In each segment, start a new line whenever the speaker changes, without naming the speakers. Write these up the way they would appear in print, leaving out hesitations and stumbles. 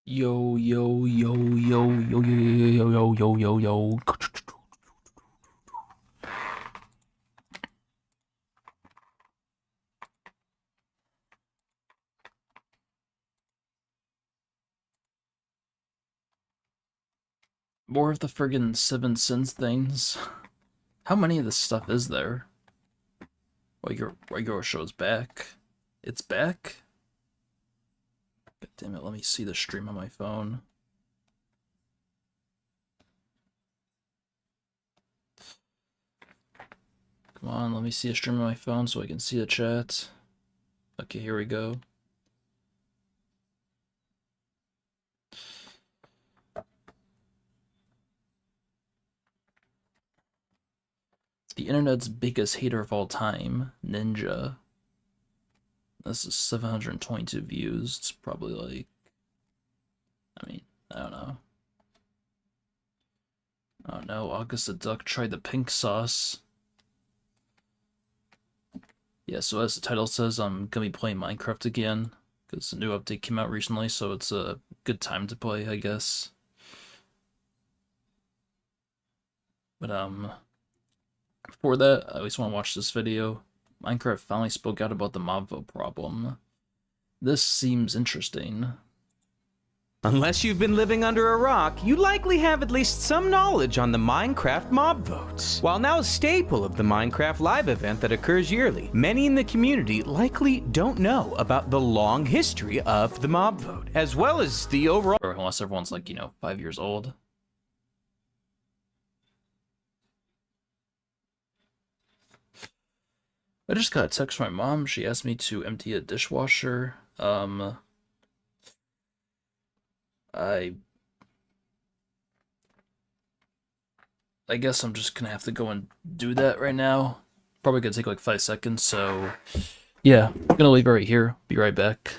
Yo, yo, yo, yo, yo, yo, yo, yo, yo, yo, yo. More of the friggin' Seven Sins things. How many of this stuff is there? Regular show's back. It's back? God damn it, let me see the stream on my phone. Come on, let me see a stream on my phone so I can see the chat. Okay, here we go. The internet's biggest hater of all time, Ninja. This is 722 views. It's probably like, I don't know. Oh no, August the Duck tried the pink sauce. Yeah, so as the title says, I'm gonna be playing Minecraft again because a new update came out recently, so it's a good time to play, I guess. But before that, I always want to watch this video. Minecraft finally spoke out about the mob vote problem. This seems interesting.
Unless you've been living under a rock, you likely have at least some knowledge on the Minecraft mob votes. While now a staple of the Minecraft live event that occurs yearly, many in the community likely don't know about the long history of the mob vote, as well as the overall.
Or unless everyone's like, 5 years old. I just got a text from my mom. She asked me to empty a dishwasher. I I guess I'm just gonna have to go and do that right now. Probably gonna take like 5 seconds, so yeah, I'm gonna leave it right here. Be right back.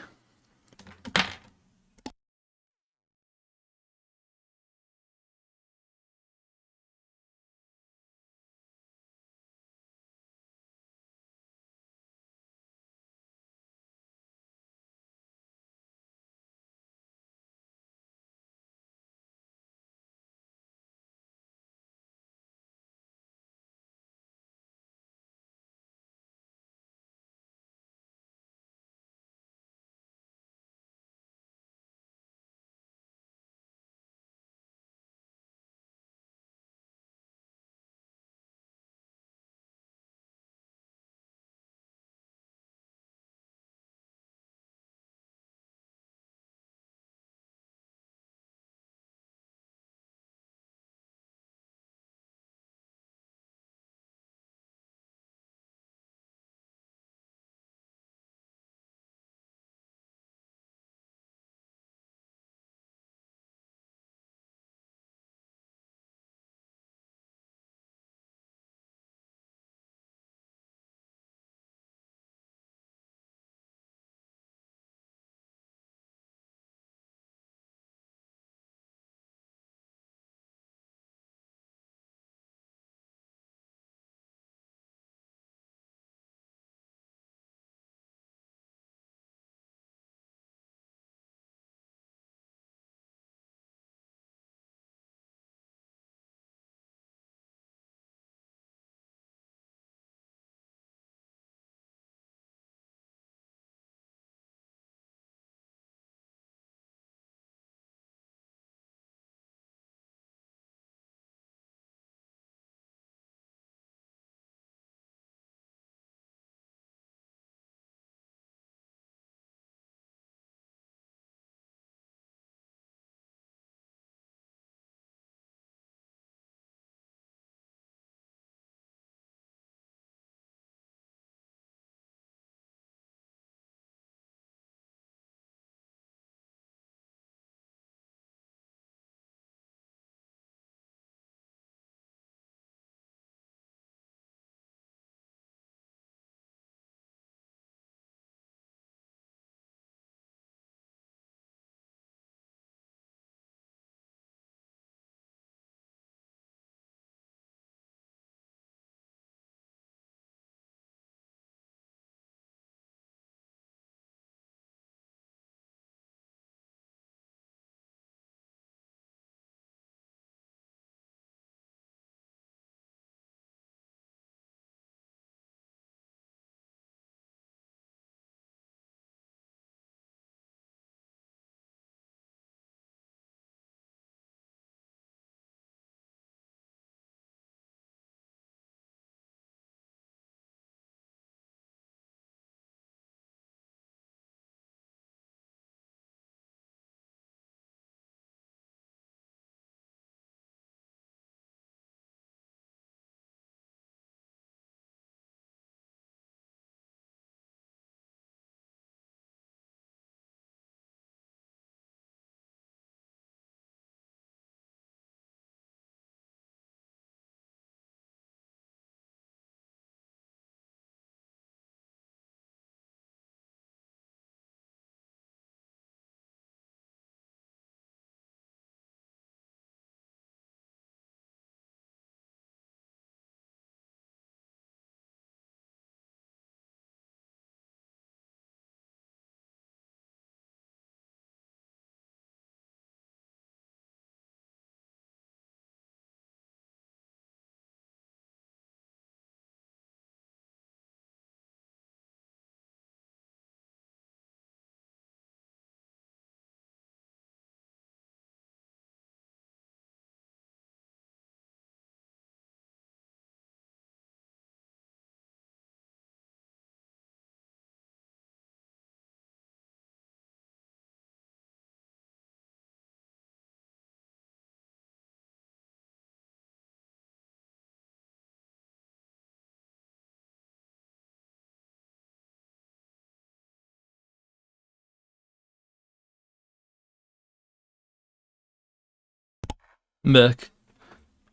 Mick,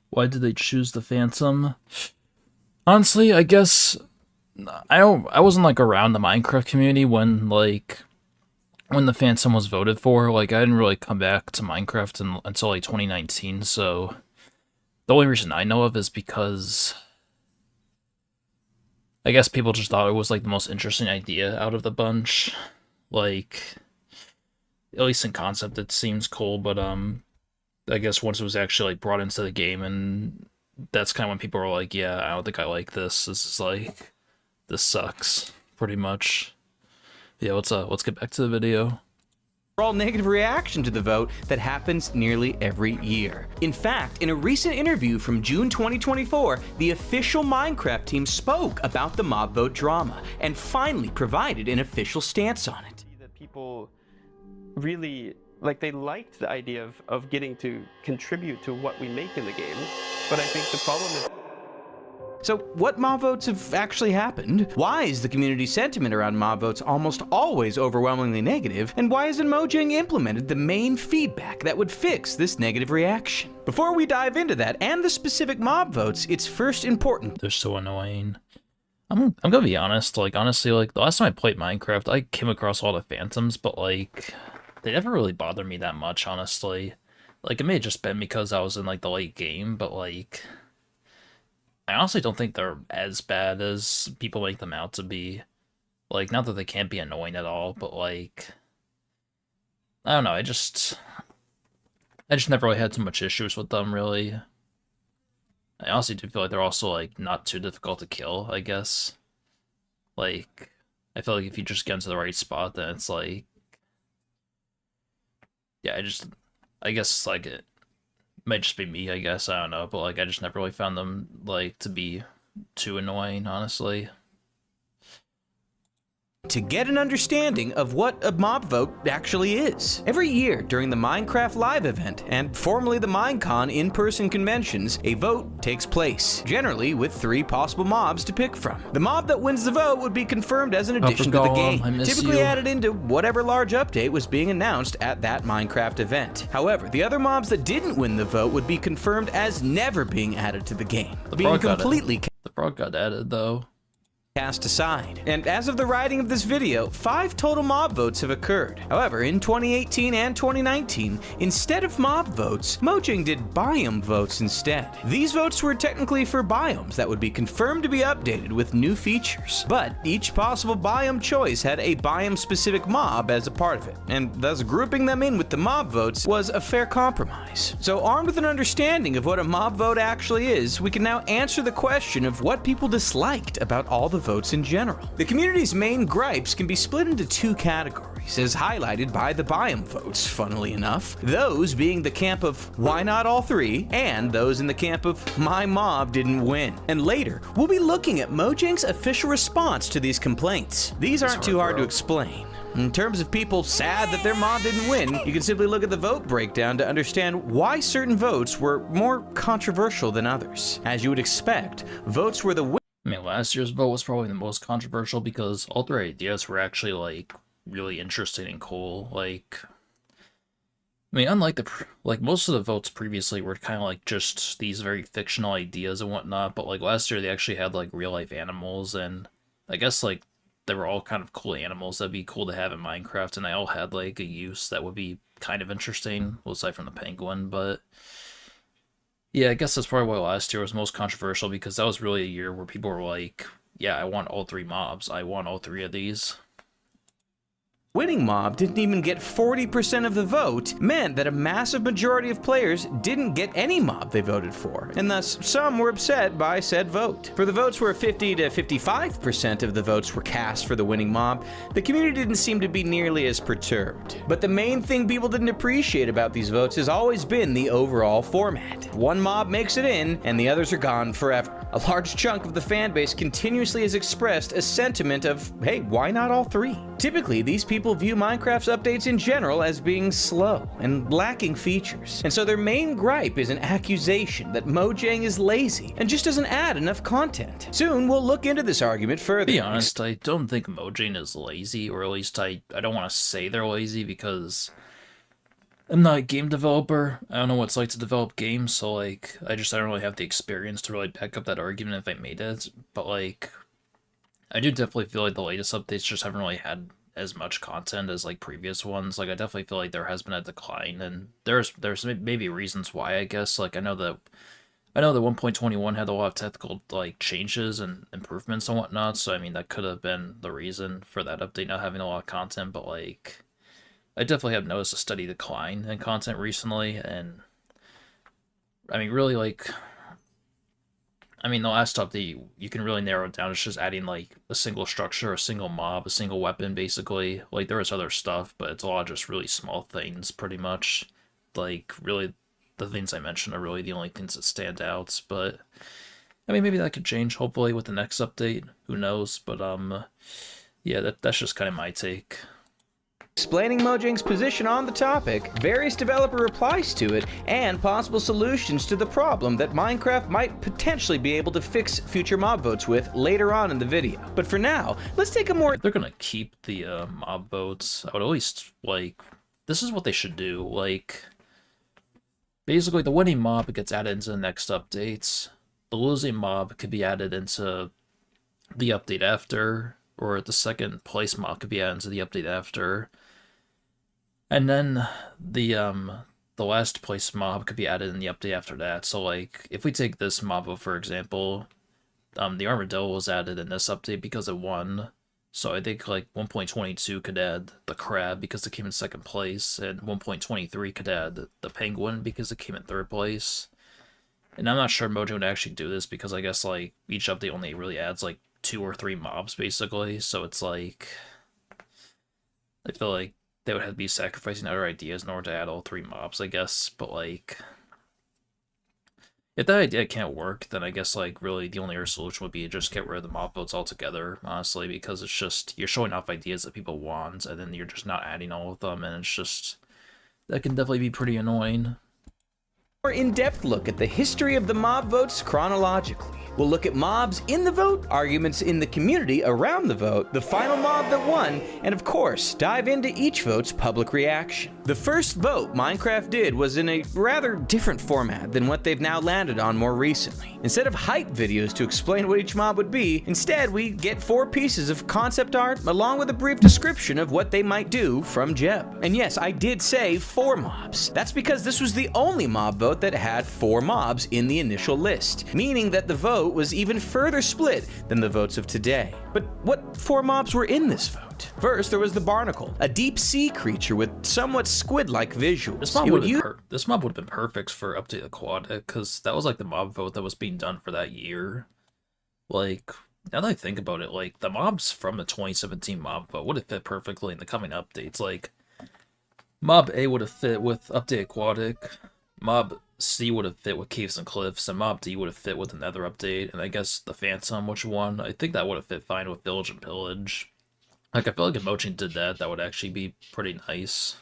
why did they choose the Phantom? Honestly, I guess I wasn't like around the Minecraft community when the Phantom was voted for. Like, I didn't really come back to Minecraft until like 2019. So the only reason I know of is because I guess people just thought it was like the most interesting idea out of the bunch. Like, at least in concept, it seems cool, but I guess once it was actually like brought into the game, and that's kind of when people were like, yeah, I don't think I like this. This sucks, pretty much. Yeah, let's get back to the video.
Overall negative reaction to the vote that happens nearly every year. In fact, in a recent interview from June 2024, the official Minecraft team spoke about the mob vote drama and finally provided an official stance on it.
That people really, like, they liked the idea of getting to contribute to what we make in the game, but I think the problem is...
So what mob votes have actually happened? Why is the community sentiment around mob votes almost always overwhelmingly negative? And why hasn't Mojang implemented the main feedback that would fix this negative reaction? Before we dive into that and the specific mob votes, it's first important.
They're so annoying. I'm gonna be honest, like, honestly, like, the last time I played Minecraft, I came across all the Phantoms, but, like, they never really bothered me that much, honestly. Like, it may have just been because I was in, like, the late game, but, like, I honestly don't think they're as bad as people make them out to be. Like, not that they can't be annoying at all, but, like, I don't know, I just never really had too much issues with them, really. I honestly do feel like they're also, like, not too difficult to kill, I guess. Like, I feel like if you just get into the right spot, then it's like... Yeah, I guess, like, it might just be me, I guess, I don't know, but, like, I just never really found them, like, to be too annoying, honestly.
To get an understanding of what a mob vote actually is. Every year during the Minecraft Live event, and formerly the Minecon in-person conventions, a vote takes place, generally with 3 possible mobs to pick from. The mob that wins the vote would be confirmed as an addition to the game, typically added into whatever large update was being announced at that Minecraft event. However, the other mobs that didn't win the vote would be confirmed as never being added to the game, being completely...
The frog got added, though.
Cast aside. And as of the writing of this video, 5 total mob votes have occurred. However, in 2018 and 2019, instead of mob votes, Mojang did biome votes instead. These votes were technically for biomes that would be confirmed to be updated with new features. But each possible biome choice had a biome-specific mob as a part of it, and thus grouping them in with the mob votes was a fair compromise. So armed with an understanding of what a mob vote actually is, we can now answer the question of what people disliked about all the votes in general. The community's main gripes can be split into 2 categories, as highlighted by the biome votes, funnily enough. Those being the camp of why not all 3, and those in the camp of my mob didn't win. And later, we'll be looking at Mojang's official response to these complaints. These aren't too hard to explain. In terms of people sad that their mob didn't win, you can simply look at the vote breakdown to understand why certain votes were more controversial than others. As you would expect, votes were the
I mean, last year's vote was probably the most controversial because all 3 ideas were actually, like, really interesting and cool. Like, I mean, unlike most of the votes previously were kind of like just these very fictional ideas and whatnot, but, like, last year they actually had, like, real-life animals, and I guess, like, they were all kind of cool animals that'd be cool to have in Minecraft, and they all had, like, a use that would be kind of interesting, well, aside from the penguin, but... Yeah, I guess that's probably why last year was most controversial, because that was really a year where people were like, yeah, I want all 3 mobs. I want all 3 of these.
winning mob didn't even get 40% of the vote meant that a massive majority of players didn't get any mob they voted for, and thus some were upset by said vote. For the votes where 50 to 55% of the votes were cast for the winning mob, the community didn't seem to be nearly as perturbed. But the main thing people didn't appreciate about these votes has always been the overall format. One mob makes it in, and the others are gone forever. A large chunk of the fanbase continuously has expressed a sentiment of, hey, why not all three? Typically, these people view Minecraft's updates in general as being slow and lacking features, and so their main gripe is an accusation that Mojang is lazy and just doesn't add enough content. Soon, we'll look into this argument further.
To be honest, I don't think Mojang is lazy, or at least I don't want to say they're lazy, because I'm not a game developer. I don't know what it's like to develop games, so like I don't really have the experience to really back up that argument if I made it. But like I do definitely feel like the latest updates just haven't really had as much content as like previous ones. Like I definitely feel like there has been a decline, and there's maybe reasons why, I guess. Like I know that 1.21 had a lot of technical like changes and improvements and whatnot, so I mean that could have been the reason for that update not having a lot of content, but like I definitely have noticed a steady decline in content recently, and I mean really like I mean the last update you can really narrow it down. It's just adding like a single structure, a single mob, a single weapon basically. Like there is other stuff, but it's a lot of just really small things pretty much. Like really the things I mentioned are really the only things that stand out, but I mean maybe that could change hopefully with the next update. Who knows? But yeah, that's just kind of my take.
Explaining Mojang's position on the topic, various developer replies to it, and possible solutions to the problem that Minecraft might potentially be able to fix future mob votes with later on in the video. But for now, let's take a more...
If they're gonna keep the mob votes, I would at least, like, this is what they should do. Like, basically the winning mob gets added into the next updates. The losing mob could be added into the update after, or the second place mob could be added into the update after. And then the last place mob could be added in the update after that. So like if we take this mob for example, the armadillo was added in this update because it won. So I think like 1.22 could add the crab because it came in second place, and 1.23 could add the penguin because it came in third place. And I'm not sure Mojang would actually do this because I guess like each update only really adds like 2 or 3 mobs basically. So it's like I feel like they would have to be sacrificing other ideas in order to add all 3 mobs, I guess. But like if that idea can't work, then I guess like really the only other solution would be to just get rid of the mob votes altogether, honestly, because it's just you're showing off ideas that people want and then you're just not adding all of them, and it's just that can definitely be pretty annoying.
More in-depth look at the history of the mob votes chronologically. We'll look at mobs in the vote, arguments in the community around the vote, the final mob that won, and of course, dive into each vote's public reaction. The first vote Minecraft did was in a rather different format than what they've now landed on more recently. Instead of hype videos to explain what each mob would be, instead we get 4 pieces of concept art along with a brief description of what they might do from Jeb. And yes, I did say 4 mobs. That's because this was the only mob vote that had 4 mobs in the initial list, meaning that the vote was even further split than the votes of today. But what 4 mobs were in this vote? First, there was the barnacle, a deep sea creature with somewhat squid-like visuals.
This mob would have been perfect for Update Aquatic, because that was like the mob vote that was being done for that year. Like, now that I think about it, like, the mobs from the 2017 mob vote would have fit perfectly in the coming updates. Like, Mob A would have fit with Update Aquatic, Mob C would have fit with Caves and Cliffs, and Mob D would have fit with another update, and I guess the Phantom, which one? I think that would have fit fine with Village and Pillage. Like, I feel like if Mojang did that, that would actually be pretty nice.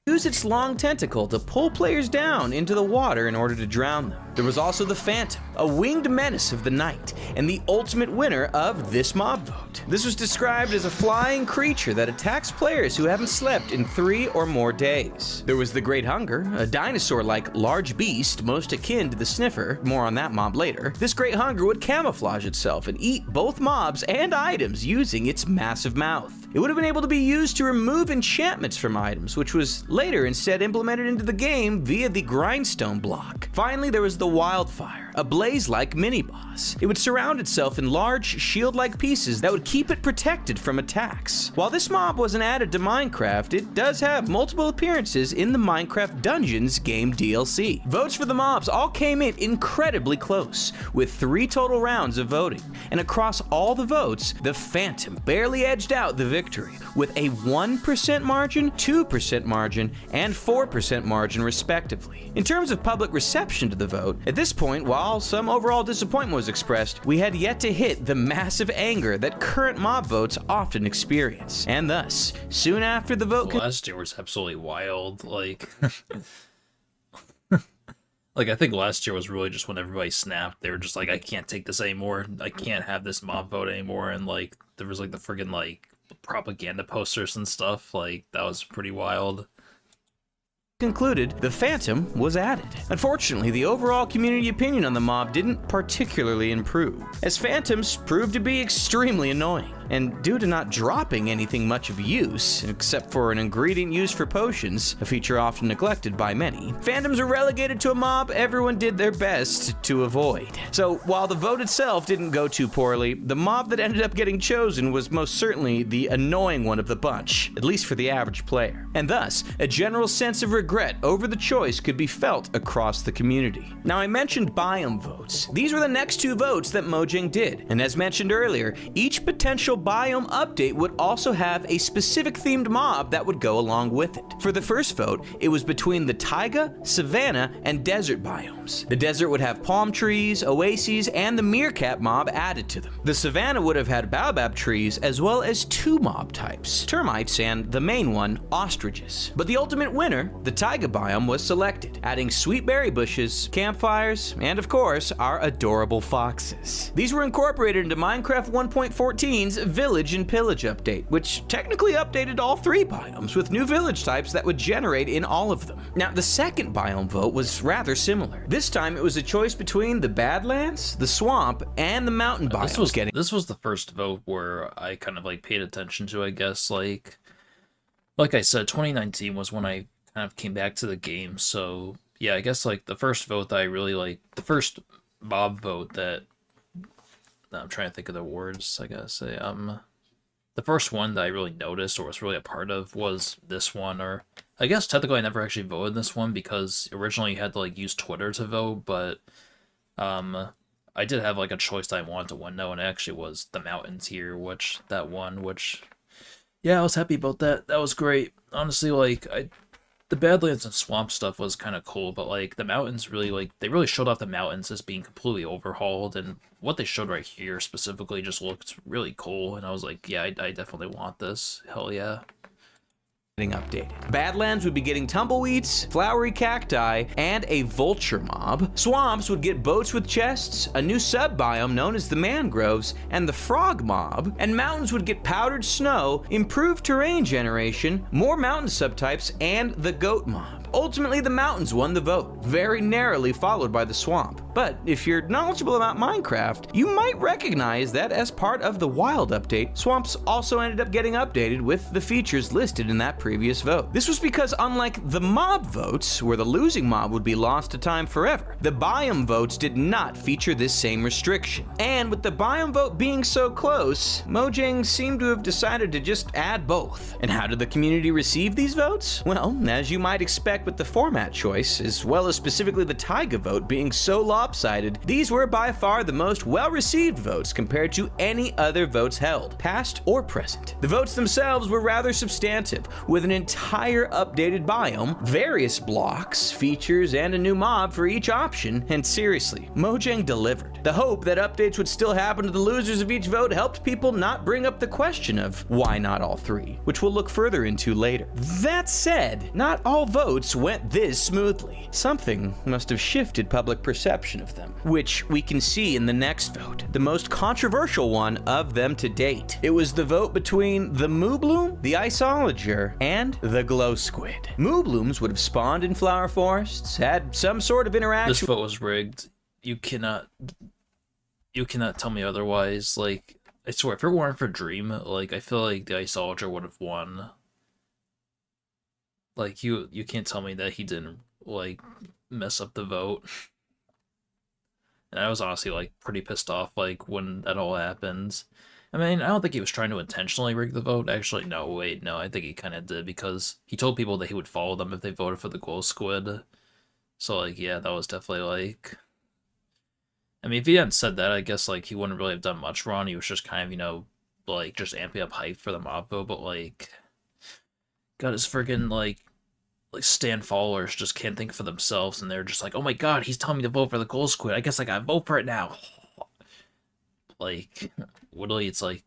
Use its long tentacle to pull players down into the water in order to drown them. There was also the Phantom, a winged menace of the night, and the ultimate winner of this mob vote. This was described as a flying creature that attacks players who haven't slept in 3 or more days. There was the Great Hunger, a dinosaur-like large beast most akin to the Sniffer. More on that mob later. This Great Hunger would camouflage itself and eat both mobs and items using its massive mouth. It would have been able to be used to remove enchantments from items, which was later instead implemented into the game via the grindstone block. Finally, there was the Wildfire, a blaze-like mini-boss. It would surround itself in large shield-like pieces that would keep it protected from attacks. While this mob wasn't added to Minecraft, it does have multiple appearances in the Minecraft Dungeons game DLC. Votes for the mobs all came in incredibly close, with 3 total rounds of voting, and across all the votes, the Phantom barely edged out the victory, with a 1% margin, 2% margin, and 4% margin respectively. In terms of public reception to the vote, at this point, while some overall disappointment was expressed, we had yet to hit the massive anger that current mob votes often experience. And thus, soon after the vote...
Last year was absolutely wild, like... Like, I think last year was really just when everybody snapped. They were just like, I can't take this anymore. I can't have this mob vote anymore. And, like, there was, like, the friggin', like, propaganda posters and stuff. Like, that was pretty wild.
concluded, the Phantom was added. Unfortunately, the overall community opinion on the mob didn't particularly improve, as Phantoms proved to be extremely annoying. And due to not dropping anything much of use, except for an ingredient used for potions, a feature often neglected by many, Phantoms were relegated to a mob everyone did their best to avoid. So while the vote itself didn't go too poorly, the mob that ended up getting chosen was most certainly the annoying one of the bunch, at least for the average player. And thus, a general sense of regret over the choice could be felt across the community. Now, I mentioned biome votes. These were the next two votes that Mojang did, and as mentioned earlier, each potential biome update would also have a specific themed mob that would go along with it. For the first vote, it was between the taiga, savanna, and desert biomes. The desert would have palm trees, oases, and the meerkat mob added to them. The savanna would have had baobab trees, as well as two mob types, termites and, the main one, ostriches. But the ultimate winner, the taiga biome, was selected, adding sweet berry bushes, campfires, and of course, our adorable foxes. These were incorporated into Minecraft 1.14's Village and Pillage update, which technically updated all three biomes with new village types that would generate in all of them. Now, the second biome vote was rather similar. This time it was a choice between the Badlands, the Swamp, and the Mountain biomes.
This was the first vote where I kind of like paid attention to, I guess. Like I said, 2019 was when I kind of came back to the game, so yeah, I guess like the first vote that I really like, the first mob vote that I'm trying to think of the words, I gotta say. The first one that I really noticed or was really a part of was this one, or I guess technically I never actually voted this one because originally you had to like use Twitter to vote, but I did have like a choice that I wanted to win, though, and it actually was the mountains here, which yeah, I was happy about that. That was great. Honestly, like the Badlands and Swamp stuff was kind of cool, but like the mountains really, like, they really showed off the mountains as being completely overhauled, and what they showed right here specifically just looked really cool, and I was like, yeah, I definitely want this. Hell yeah.
Updated. Badlands would be getting tumbleweeds, flowery cacti, and a vulture mob. Swamps would get boats with chests, a new sub-biome known as the mangroves, and the frog mob. And mountains would get powdered snow, improved terrain generation, more mountain subtypes, and the goat mob. Ultimately, the mountains won the vote, very narrowly followed by the swamp. But if you're knowledgeable about Minecraft, you might recognize that as part of the Wild update, swamps also ended up getting updated with the features listed in that previous vote. This was because unlike the mob votes, where the losing mob would be lost to time forever, the biome votes did not feature this same restriction. And with the biome vote being so close, Mojang seemed to have decided to just add both. And how did the community receive these votes? Well, as you might expect with the format choice, as well as specifically the taiga vote being so lopsided, these were by far the most well-received votes compared to any other votes held, past or present. The votes themselves were rather substantive, with an entire updated biome, various blocks, features, and a new mob for each option, and seriously, Mojang delivered. The hope that updates would still happen to the losers of each vote helped people not bring up the question of why not all three, which we'll look further into later. That said, not all votes went this smoothly. Something must have shifted public perception of them, which we can see in the next vote, the most controversial one of them to date. It was the vote between the Moobloom, the Isolager, and the Glow Squid. Mooblooms would have spawned in flower forests, had some sort of interaction.
This vote was rigged. You cannot tell me otherwise. Like, I swear, if it weren't for Dream, like, I feel like the Isolager would have won. Like, you can't tell me that he didn't, like, mess up the vote. And I was honestly, like, pretty pissed off, like, when that all happened. I mean, I don't think he was trying to intentionally rig the vote. Actually, no, wait, no, I think he kind of did, because he told people that he would follow them if they voted for the Glow Squid. So, like, yeah, that was definitely, like... I mean, if he hadn't said that, I guess, like, he wouldn't really have done much wrong. He was just kind of, you know, like, just amping up hype for the mob vote, but, like... God, his friggin', like Stan followers just can't think for themselves, and they're just like, oh my god, he's telling me to vote for the Glow Squid. I guess I gotta vote for it now. Like, literally, it's like,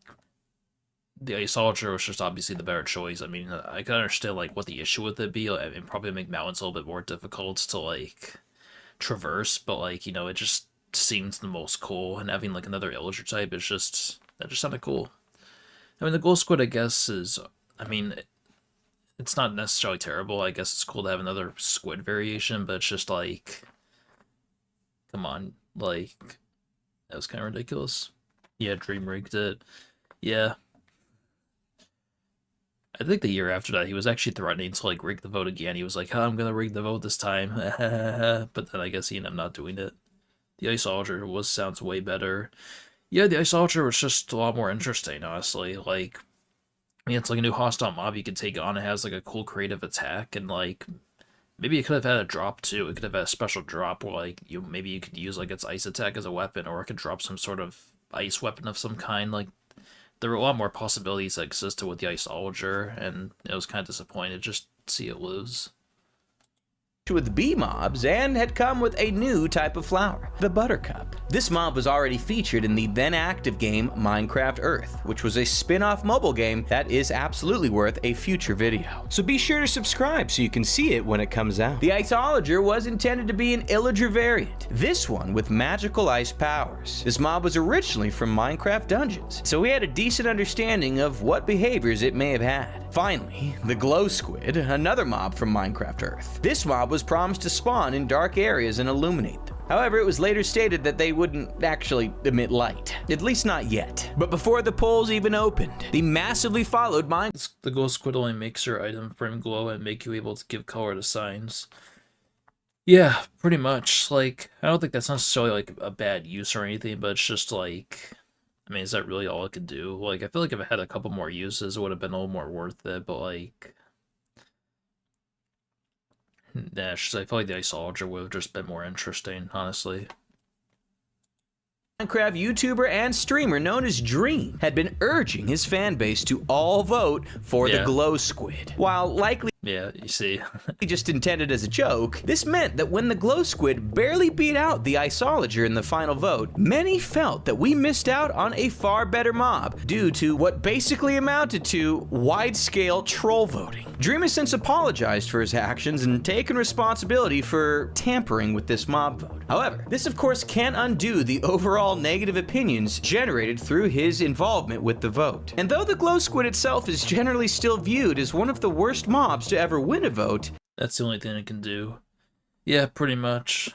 the Isolager was just obviously the better choice. I mean, I can understand, like, what the issue with it be. I mean, probably make mountains a little bit more difficult to, like, traverse, but, like, you know, it just seems the most cool, and having, like, another illager type is just, that just sounded cool. I mean, the Glow Squid, I guess, is, I mean... it's not necessarily terrible. I guess it's cool to have another squid variation, but it's just like, come on, like, that was kind of ridiculous. Yeah, Dream rigged it. Yeah. I think the year after that, he was actually threatening to, like, rig the vote again. He was like, I'm gonna rig the vote this time. But then I guess he ended up not doing it. The Iceologer sounds way better. Yeah, the Iceologer was just a lot more interesting, honestly. Like, I mean, it's like a new hostile mob you could take on. It has, like, a cool creative attack, and, like, maybe it could have had a drop, too. It could have had a special drop where, like, maybe you could use, like, its ice attack as a weapon, or it could drop some sort of ice weapon of some kind. Like, there were a lot more possibilities that existed with the Iceologer, and it was kind of disappointed just to see it lose.
With bee mobs and had come with a new type of flower, the buttercup. This mob was already featured in the then active game Minecraft Earth, which was a spin-off mobile game that is absolutely worth a future video. So be sure to subscribe so you can see it when it comes out. The Iceologer was intended to be an Illager variant, this one with magical ice powers. This mob was originally from Minecraft Dungeons, so we had a decent understanding of what behaviors it may have had. Finally, the glow squid, another mob from Minecraft Earth. This mob was promised to spawn in dark areas and illuminate them. However, it was later stated that they wouldn't actually emit light, at least not yet. But before the polls even opened, the massively followed
The glow squid only makes your item frame glow and make you able to give color to signs. Yeah, pretty much. Like, I don't think that's necessarily, like, a bad use or anything, but it's just, like, I mean, is that really all it could do? Like, I feel like if it had a couple more uses, it would have been a little more worth it, but, like, yeah, I feel like the Iceologer would have just been more interesting, honestly.
Minecraft YouTuber and streamer known as Dream had been urging his fan base to all vote for the glow squid. While likely
you see.
just intended as a joke, this meant that when the glow squid barely beat out the Iceologer in the final vote, many felt that we missed out on a far better mob due to what basically amounted to wide-scale troll voting. Dream has since apologized for his actions and taken responsibility for tampering with this mob vote. However, this of course can't undo the overall negative opinions generated through his involvement with the vote. And though the glow squid itself is generally still viewed as one of the worst mobs to ever win a vote,
that's the only thing it can do. Yeah, pretty much.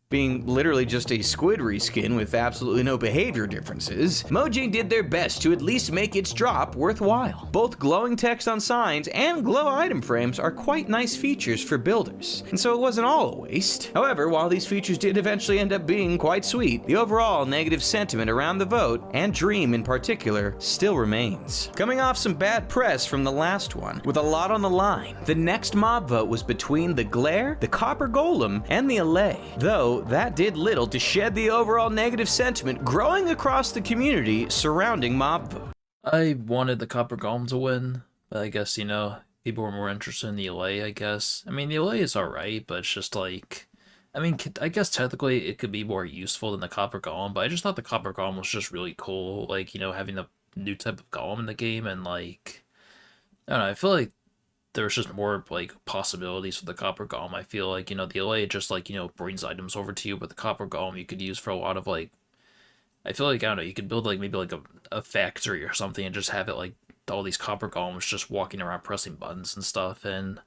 being literally just a squid reskin with absolutely no behavior differences, Mojang did their best to at least make its drop worthwhile. Both glowing text on signs and glow item frames are quite nice features for builders, and so it wasn't all a waste. However, while these features did eventually end up being quite sweet, the overall negative sentiment around the vote, and Dream in particular, still remains. Coming off some bad press from the last one, with a lot on the line, the next mob vote was between the Glare, the Copper Golem, and the Allay, though that did little to shed the overall negative sentiment growing across the community surrounding mob vote.
I wanted the Copper Golem to win, but I guess, you know, people were more interested in the Allay, I guess. I mean, the Allay is alright, but it's just like, I mean, I guess technically it could be more useful than the Copper Golem, but I just thought the Copper Golem was just really cool, like, you know, having a new type of golem in the game, and like, I don't know, I feel like there's just more, like, possibilities for the Copper Golem. I feel like, you know, the Allay just, like, you know, brings items over to you, but the Copper Golem you could use for a lot of, like, I feel like, I don't know, you could build, like, maybe, like, a factory or something and just have it, like, all these Copper Golems just walking around pressing buttons and stuff, and,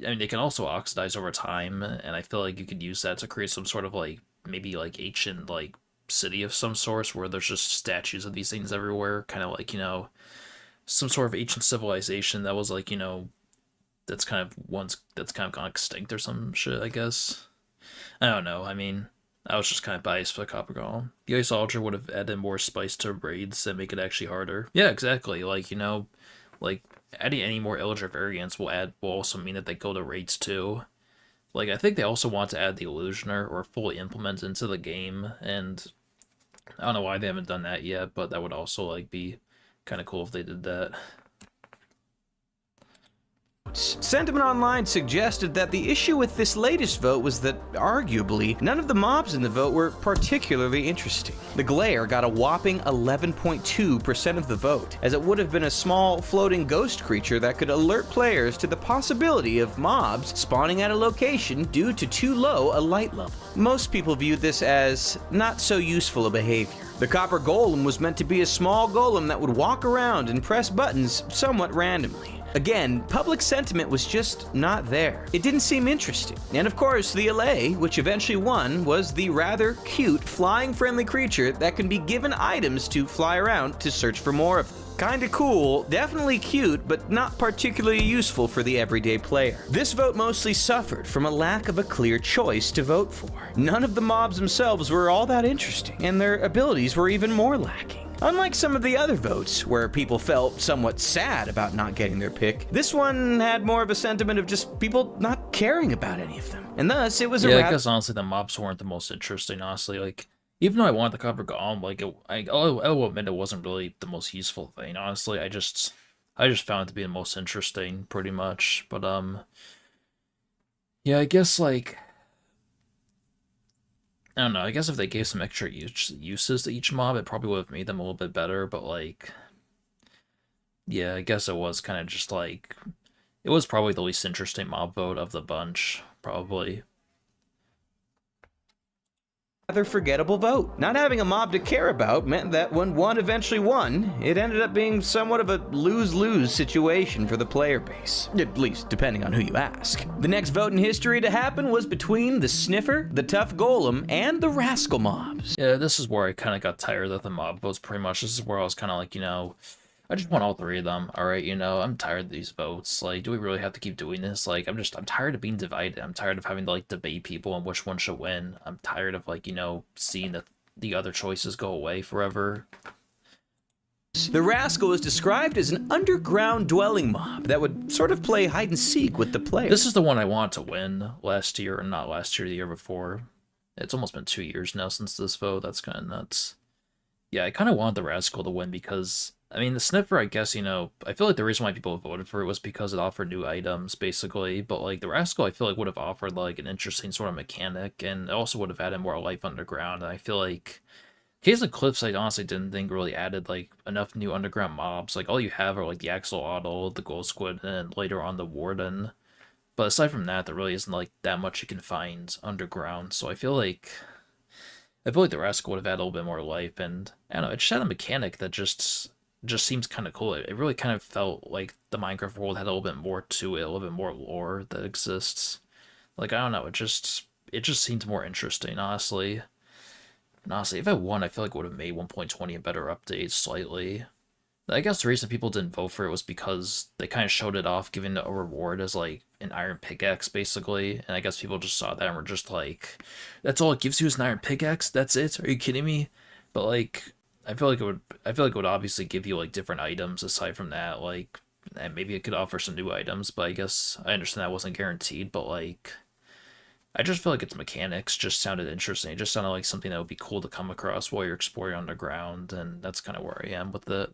I mean, they can also oxidize over time, and I feel like you could use that to create some sort of, like, maybe, like, ancient, like, city of some sort, where there's just statues of these things everywhere, kind of like, you know, some sort of ancient civilization that was, like, you know, that's kind of gone extinct or some shit, I guess. I don't know, I mean, I was just kind of biased for the Copper Golem. The Iceologer would have added more spice to raids and make it actually harder. Yeah, exactly, like, you know, like, adding any more Illager variants will also mean that they go to raids too. Like, I think they also want to add the Illusioner or fully implement into the game, and I don't know why they haven't done that yet, but that would also, like, be kind of cool if they did that.
Sentiment Online suggested that the issue with this latest vote was that, arguably, none of the mobs in the vote were particularly interesting. The Glare got a whopping 11.2% of the vote, as it would have been a small, floating ghost creature that could alert players to the possibility of mobs spawning at a location due to too low a light level. Most people viewed this as not so useful a behavior. The Copper Golem was meant to be a small golem that would walk around and press buttons somewhat randomly. Again, public sentiment was just not there. It didn't seem interesting. And of course, the Allay, which eventually won, was the rather cute, flying-friendly creature that can be given items to fly around to search for more of them. Kinda cool, definitely cute, but not particularly useful for the everyday player. This vote mostly suffered from a lack of a clear choice to vote for. None of the mobs themselves were all that interesting, and their abilities were even more lacking. Unlike some of the other votes, where people felt somewhat sad about not getting their pick, this one had more of a sentiment of just people not caring about any of them. And thus, it was a
Yeah, I
rather...
guess honestly the mobs weren't the most interesting, honestly. Like, even though I wanted the cover Golem, like, I'll admit it wasn't really the most useful thing, honestly. I just found it to be the most interesting, pretty much. But, yeah, I guess, like, I don't know, I guess if they gave some extra uses to each mob, it probably would have made them a little bit better, but, like, yeah, I guess it was kind of just, like, it was probably the least interesting mob vote of the bunch, probably.
rather forgettable vote. Not having a mob to care about meant that when one eventually won, it ended up being somewhat of a lose-lose situation for the player base. At least, depending on who you ask. The next vote in history to happen was between the Sniffer, the Tough Golem, and the Rascal mobs.
Yeah, this is where I kind of got tired of the mob votes, pretty much. This is where I was kind of like, I just want all three of them, alright, I'm tired of these votes. Like, do we really have to keep doing this? Like, I'm tired of being divided. I'm tired of having to, like, debate people on which one should win. I'm tired of, like, seeing the other choices go away forever.
The Rascal is described as an underground dwelling mob that would sort of play hide and seek with the player.
This is the one I wanted to win last year, or not last year, the year before. It's almost been 2 years now since this vote. That's kind of nuts. Yeah, I kind of wanted the Rascal to win because, I mean, the Sniffer, I guess, I feel like the reason why people voted for it was because it offered new items, basically. But, like, the Rascal, I feel like, would have offered, like, an interesting sort of mechanic, and it also would have added more life underground. And I feel like, Case of Cliffs, I honestly didn't think really added, like, enough new underground mobs. Like, all you have are, like, the Axolotl, the Gold Squid, and later on the Warden. But aside from that, there really isn't, like, that much you can find underground. So I feel like the Rascal would have had a little bit more life, and I don't know, it just had a mechanic that just seems kind of cool. It really kind of felt like the Minecraft world had a little bit more to it, a little bit more lore that exists. Like, I don't know, it just seemed more interesting, honestly. And honestly, if I won, I feel like it would have made 1.20 a better update slightly. I guess the reason people didn't vote for it was because they kind of showed it off, giving it a reward as, like, an iron pickaxe, basically. And I guess people just saw that and were just like, that's all it gives you is an iron pickaxe? That's it? Are you kidding me? But, like, I feel like it would obviously give you, like, different items aside from that. Like, and maybe it could offer some new items, but I guess I understand that wasn't guaranteed. But, like, I just feel like its mechanics just sounded interesting. It just sounded like something that would be cool to come across while you're exploring underground, and that's kind of where I am with it.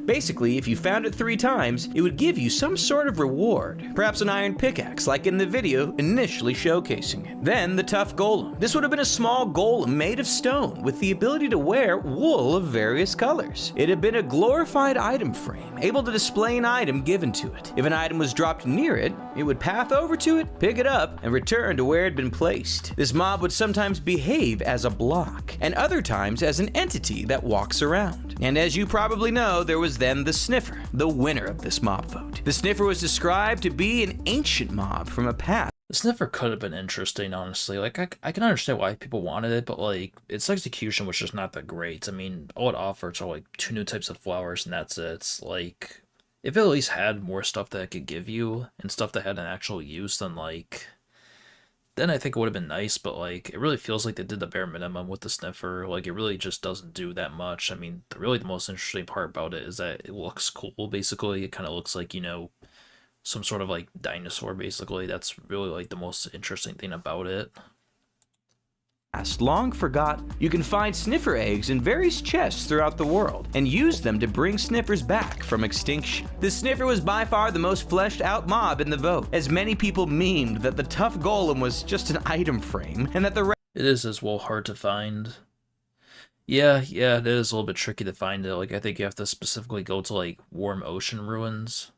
Basically, if you found it 3 times, it would give you some sort of reward. Perhaps an iron pickaxe, like in the video initially showcasing it. Then the Tough Golem. This would have been a small golem made of stone with the ability to wear wool of various colors. It had been a glorified item frame, able to display an item given to it. If an item was dropped near it, it would path over to it, pick it up, and return to where it had been placed. This mob would sometimes behave as a block, and other times as an entity that walks around. And as you probably know, there was then the Sniffer, the winner of this mob vote. The Sniffer was described to be an ancient mob from a past.
The Sniffer could have been interesting, honestly. Like, I can understand why people wanted it, but, like, its execution was just not that great. I mean, all it offers are, like, 2 new types of flowers, and that's it. It's, like, if it at least had more stuff that it could give you, and stuff that had an actual use, then, like, then I think it would have been nice, but, like, it really feels like they did the bare minimum with the Sniffer. Like, it really just doesn't do that much. I mean, really the most interesting part about it is that it looks cool, basically. It kind of looks like, some sort of, like, dinosaur, basically. That's really, like, the most interesting thing about it.
Long forgot, you can find Sniffer eggs in various chests throughout the world and use them to bring Sniffers back from extinction. The Sniffer was by far the most fleshed out mob in the vote, as many people memed that the Tough Golem was just an item frame and that the
It is as well hard to find. Yeah, it is a little bit tricky to find it. Like, I think you have to specifically go to, like, warm ocean ruins.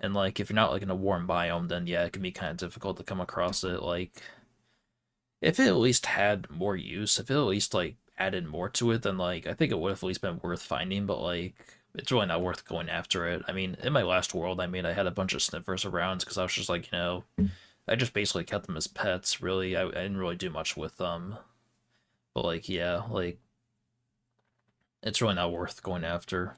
And, like, if you're not, like, in a warm biome, then, yeah, it can be kind of difficult to come across it. Like, if it at least had more use, if it at least, like, added more to it, then, like, I think it would have at least been worth finding. But, like, it's really not worth going after it. I mean, in my last world, I had a bunch of sniffers around because I was just like, I just basically kept them as pets, really. I didn't really do much with them. But, like, yeah, like, it's really not worth going after.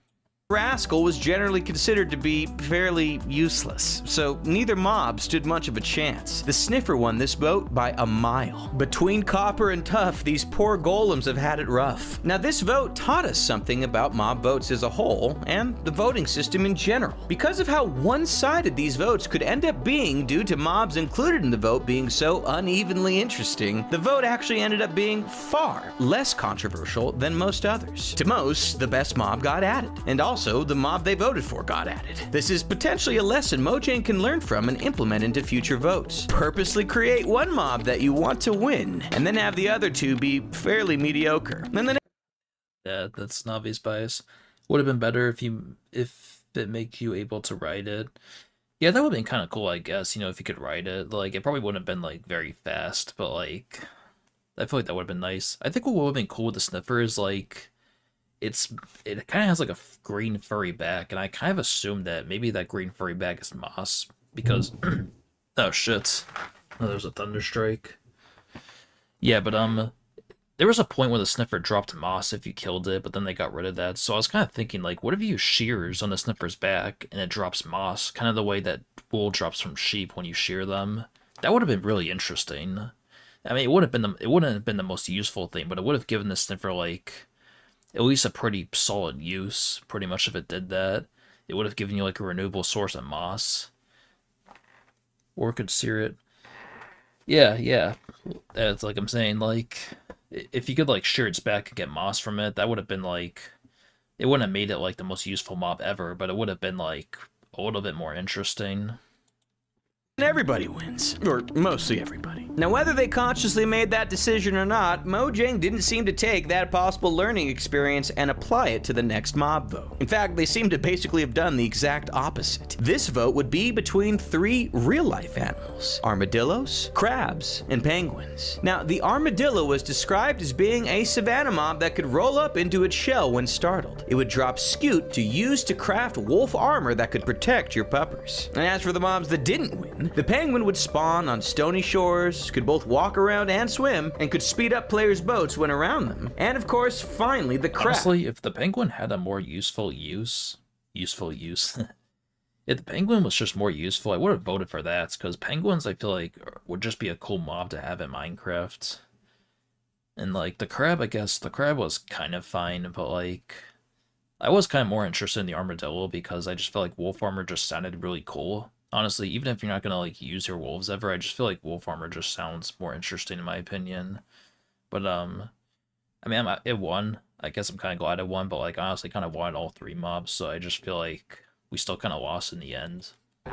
Rascal was generally considered to be fairly useless, so neither mob stood much of a chance. The Sniffer won this vote by a mile. Between Copper and Tough, these poor golems have had it rough. Now this vote taught us something about mob votes as a whole, and the voting system in general. Because of how one-sided these votes could end up being due to mobs included in the vote being so unevenly interesting, the vote actually ended up being far less controversial than most others. To most, the best mob got added, and also the mob they voted for got added. This is potentially a lesson Mojang can learn from and implement into future votes. Purposely create one mob that you want to win, and then have the other two be fairly mediocre. And then
Yeah, that's Navi's bias. Would have been better if it make you able to write it. Yeah, that would have been kind of cool, I guess, if you could write it. Like, it probably wouldn't have been, like, very fast, but, like, I feel like that would have been nice. I think what would have been cool with the Sniffer is, like, it kind of has like a green furry back, and I kind of assumed that maybe that green furry back is Moss because oh shit, oh, there was a thunderstrike. Yeah, but there was a point where the Sniffer dropped Moss if you killed it, but then they got rid of that. So I was kind of thinking, like, what if you use shears on the Sniffer's back and it drops Moss, kind of the way that wool drops from sheep when you shear them? That would have been really interesting. I mean, it wouldn't have been the most useful thing, but it would have given the Sniffer like at least a pretty solid use, pretty much if it did that. It would have given you, like, a renewable source of moss. Or it could sear it. Yeah. That's like I'm saying, like, if you could, like, shear its back and get moss from it, that would have been, like, it wouldn't have made it, like, the most useful mob ever, but it would have been, like, a little bit more interesting.
everybody wins. Or mostly everybody. Now, whether they consciously made that decision or not, Mojang didn't seem to take that possible learning experience and apply it to the next mob vote. In fact, they seem to basically have done the exact opposite. This vote would be between 3 real-life animals: armadillos, crabs, and penguins. Now, the armadillo was described as being a savanna mob that could roll up into its shell when startled. It would drop scute to use to craft wolf armor that could protect your puppers. And as for the mobs that didn't win, the penguin would spawn on stony shores, could both walk around and swim, and could speed up players' boats when around them. And of course, finally, the crab.
Honestly, if the penguin had a more useful use, if the penguin was just more useful, I would have voted for that, because penguins, I feel like, would just be a cool mob to have in Minecraft. And, like, the crab, I guess, the crab was kind of fine, but, like, I was kind of more interested in the armadillo, because I just felt like wolf armor just sounded really cool. Honestly, even if you're not gonna, like, use your wolves ever, I just feel like wolf armor just sounds more interesting in my opinion. But, I mean, it won. I guess I'm kind of glad it won, but, like, honestly, kind of wanted all 3 mobs, so I just feel like we still kind of lost in the end.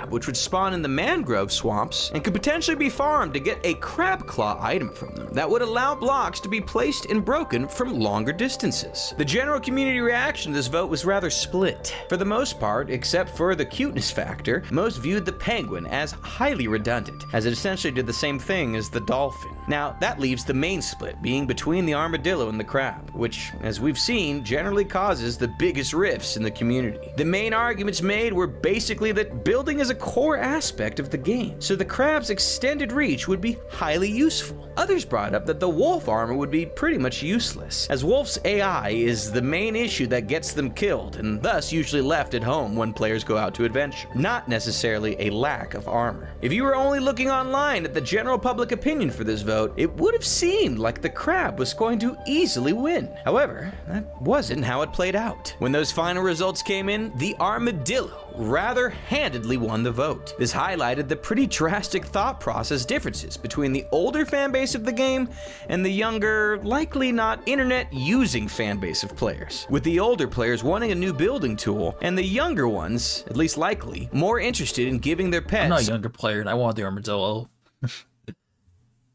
Which would spawn in the mangrove swamps and could potentially be farmed to get a crab claw item from them that would allow blocks to be placed and broken from longer distances. The general community reaction to this vote was rather split. For the most part, except for the cuteness factor, most viewed the penguin as highly redundant, as it essentially did the same thing as the dolphin. Now, that leaves the main split being between the armadillo and the crab, which, as we've seen, generally causes the biggest rifts in the community. The main arguments made were basically that building is a core aspect of the game, so the crab's extended reach would be highly useful. Others brought up that the wolf armor would be pretty much useless, as wolf's AI is the main issue that gets them killed, and thus usually left at home when players go out to adventure, not necessarily a lack of armor. If you were only looking online at the general public opinion for this vote, it would have seemed like the crab was going to easily win. However, that wasn't how it played out. When those final results came in, the armadillo rather handedly won the vote. This highlighted the pretty drastic thought process differences between the older fanbase of the game and the younger, likely not internet-using fanbase of players, with the older players wanting a new building tool, and the younger ones, at least likely, more interested in giving their pets—
I'm not a younger player, and I want the armadillo.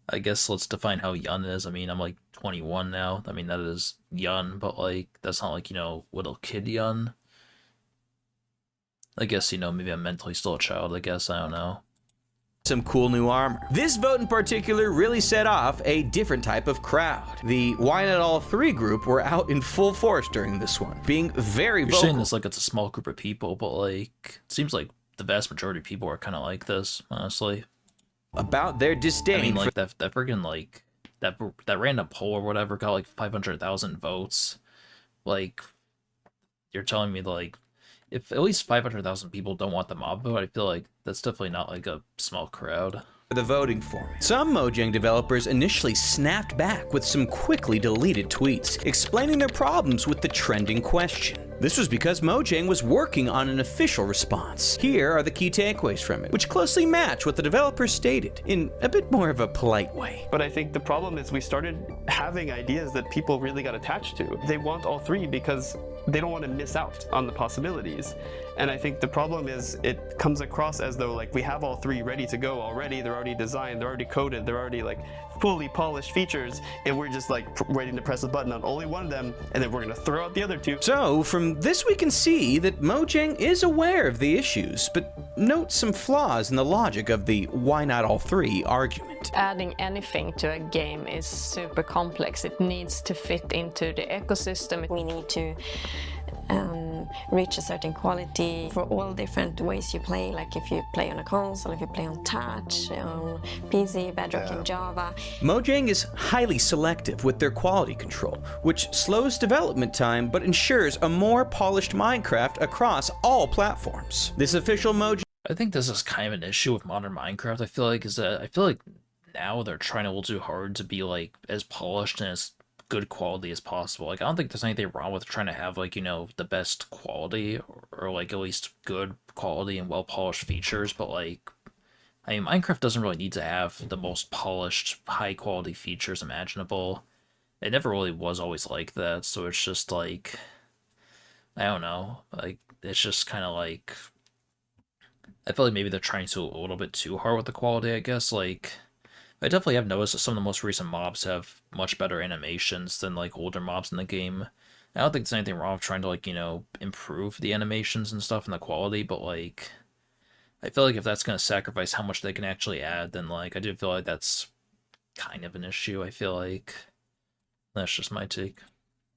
I guess let's define how young it is. I mean, I'm like 21 now. I mean, that is young, but, like, that's not like, little kid young. I guess, maybe I'm mentally still a child, I guess. I don't know.
some cool new armor. This vote in particular really set off a different type of crowd. The Why Not All 3 group were out in full force during this one, being very
You're
vocal.
saying this like it's a small group of people, but like it seems like the vast majority of people are kind of like this, honestly.
About their disdain
I mean,
for
like that freaking like that random poll or whatever got like 500,000 votes. Like, you're telling me like if at least 500,000 people don't want the mob vote, I feel like that's definitely not like a small crowd.
the voting format. Some Mojang developers initially snapped back with some quickly deleted tweets, explaining their problems with the trending question. This was because Mojang was working on an official response. Here are the key takeaways from it, which closely match what the developers stated, in a bit more of a polite way.
But I think the problem is we started having ideas that people really got attached to. They want all three because they don't want to miss out on the possibilities. And I think the problem is it comes across as though like we have all three ready to go already. They're already designed, they're already coded, they're already like fully polished features, and we're just like waiting to press a button on only one of them, and then we're gonna throw out the other two.
So, from this we can see that Mojang is aware of the issues, but note some flaws in the logic of the why not all three argument.
Adding anything to a game is super complex. It needs to fit into the ecosystem. We need to reach a certain quality for all different ways you play, like if you play on a console, if you play on touch, on PC, Bedrock and Java.
Mojang is highly selective with their quality control, which slows development time but ensures a more polished Minecraft across all platforms. This official Mojang
I think this is kind of an issue with modern Minecraft. I feel like now they're trying a little too hard to be like as polished and as good quality as possible. Like, I don't think there's anything wrong with trying to have like, you know, the best quality or like at least good quality and well polished features, but like, I mean, Minecraft doesn't really need to have the most polished, high quality features imaginable. It never really was always like that, so it's just like, I don't know, like it's just kind of like, I feel like maybe they're trying to a little bit too hard with the quality, I guess. Like, I definitely have noticed that some of the most recent mobs have much better animations than like older mobs in the game. I don't think there's anything wrong with trying to like, you know, improve the animations and stuff and the quality, but like, I feel like if that's going to sacrifice how much they can actually add, then like, I do feel like that's kind of an issue. I feel like that's just my take.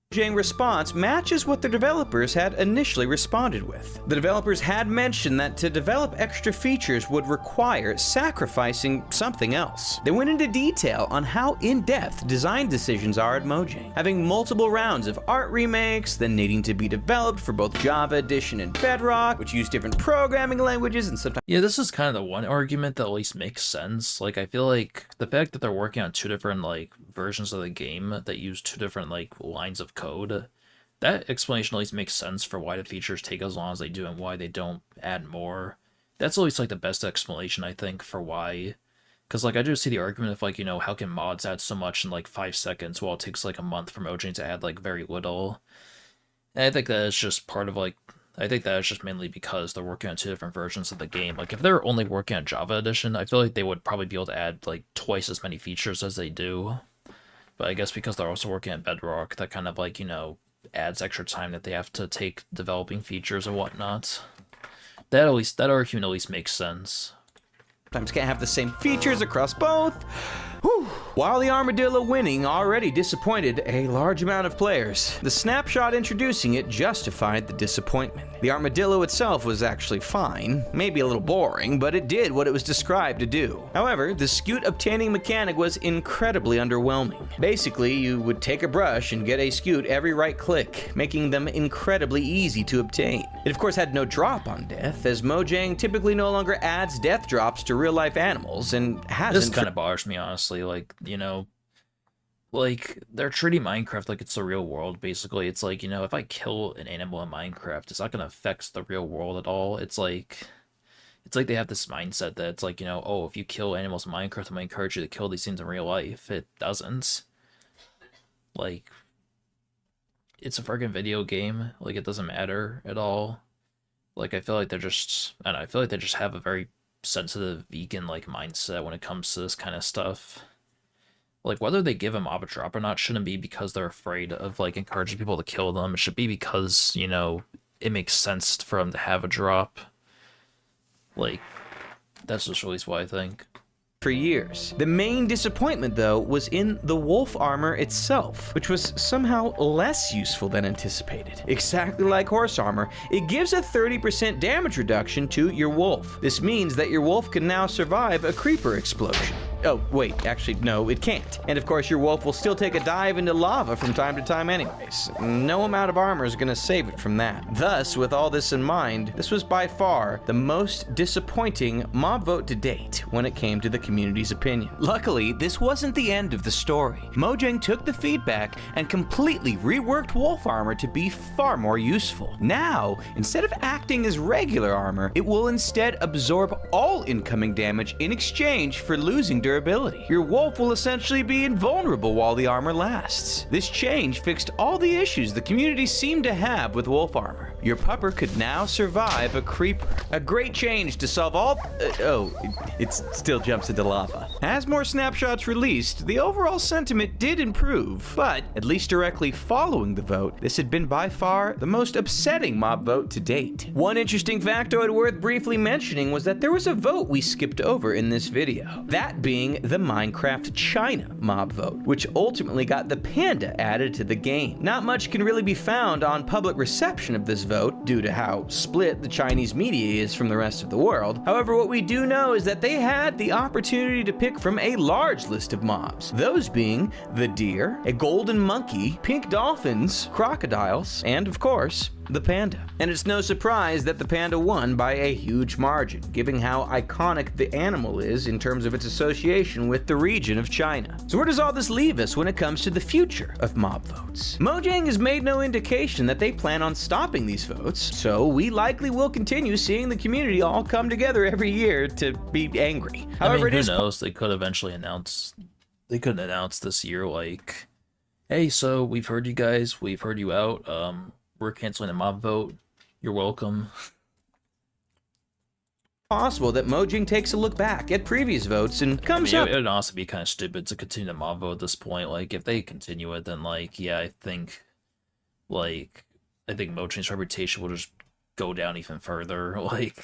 response matches what the developers had initially responded with. The developers had mentioned that to develop extra features would require sacrificing something else. They went into detail on how in-depth design decisions are at Mojang, having multiple rounds of art remakes, then needing to be developed for both Java Edition and Bedrock, which use different programming languages and sometimes
Yeah, this is kind of the one argument that at least makes sense. Like, I feel like the fact that they're working on two different, like, versions of the game that use two different, like, lines of code, that explanation at least makes sense for why the features take as long as they do and why they don't add more. That's at least, like, the best explanation, I think, for why. Because, like, I do see the argument of, like, you know, how can mods add so much in, like, 5 seconds while it takes, like, a month for Mojang to add, like, very little. And I think that is just part of, like, I think that is just mainly because they're working on two different versions of the game. Like, if they're only working on Java Edition, I feel like they would probably be able to add, like, twice as many features as they do. But I guess because they're also working at Bedrock, that kind of, like, you know, adds extra time that they have to take developing features and whatnot. That argument at least makes sense.
can't have the same features across both. Whew. While the Armadillo winning already disappointed a large amount of players, the snapshot introducing it justified the disappointment. The Armadillo itself was actually fine, maybe a little boring, but it did what it was described to do. However, the Scoot obtaining mechanic was incredibly underwhelming. Basically, you would take a brush and get a Scoot every right click, making them incredibly easy to obtain. It of course had no drop on death, as Mojang typically no longer adds death drops to real-life animals and hasn't.
This kind of bothers me, honestly. Like, you know, like, they're treating Minecraft like it's the real world, basically. It's like, you know, if I kill an animal in Minecraft, it's not going to affect the real world at all. It's like they have this mindset that it's like, you know, oh, if you kill animals in Minecraft, I'm going to encourage you to kill these things in real life. It doesn't. Like, it's a friggin' video game. Like, it doesn't matter at all. Like, I feel like they're just, I don't know, I feel like they just have a very sensitive vegan-like mindset when it comes to this kind of stuff. Like, whether they give a mob a drop or not shouldn't be because they're afraid of, like, encouraging people to kill them. It should be because, you know, it makes sense for them to have a drop. Like, That's just at least what I think.
For years. The main disappointment, though, was in the wolf armor itself, which was somehow less useful than anticipated. Exactly like horse armor, it gives a 30% damage reduction to your wolf. This means that your wolf can now survive a creeper explosion. Oh, wait, actually, no, it can't. And of course, your wolf will still take a dive into lava from time to time anyways. No amount of armor is gonna save it from that. Thus, with all this in mind, this was by far the most disappointing mob vote to date when it came to the community's opinion. Luckily, this wasn't the end of the story. Mojang took the feedback and completely reworked wolf armor to be far more useful. Now, instead of acting as regular armor, it will instead absorb all incoming damage in exchange for losing durability. Your wolf will essentially be invulnerable while the armor lasts. This change fixed all the issues the community seemed to have with wolf armor. Your pupper could now survive a creeper. A great change to solve all... it still jumps into lava. As more snapshots released, the overall sentiment did improve, but at least directly following the vote, this had been by far the most upsetting mob vote to date. One interesting factoid worth briefly mentioning was that there was a vote we skipped over in this video. That being the Minecraft China mob vote, which ultimately got the panda added to the game. Not much can really be found on public reception of this vote due to how split the Chinese media is from the rest of the world. However, what we do know is that they had the opportunity to pick from a large list of mobs, those being the deer, a golden monkey, pink dolphins, crocodiles, and of course, the panda. And it's no surprise that the panda won by a huge margin, given how iconic the animal is in terms of its association with the region of China. So where does all this leave us when it comes to the future of mob votes? Mojang has made no indication that they plan on stopping these votes, so we likely will continue seeing the community all come together every year to be angry. However,
who knows? They could eventually announce. They could announce this year, like, hey, so we've heard you guys, we've heard you out. We're canceling the mob vote. You're welcome.
Possible that Mojang takes a look back at previous votes and comes up.
It would also be kind of stupid to continue the mob vote at this point. Like, if they continue it, then yeah, I think Mojang's reputation will just go down even further. Like,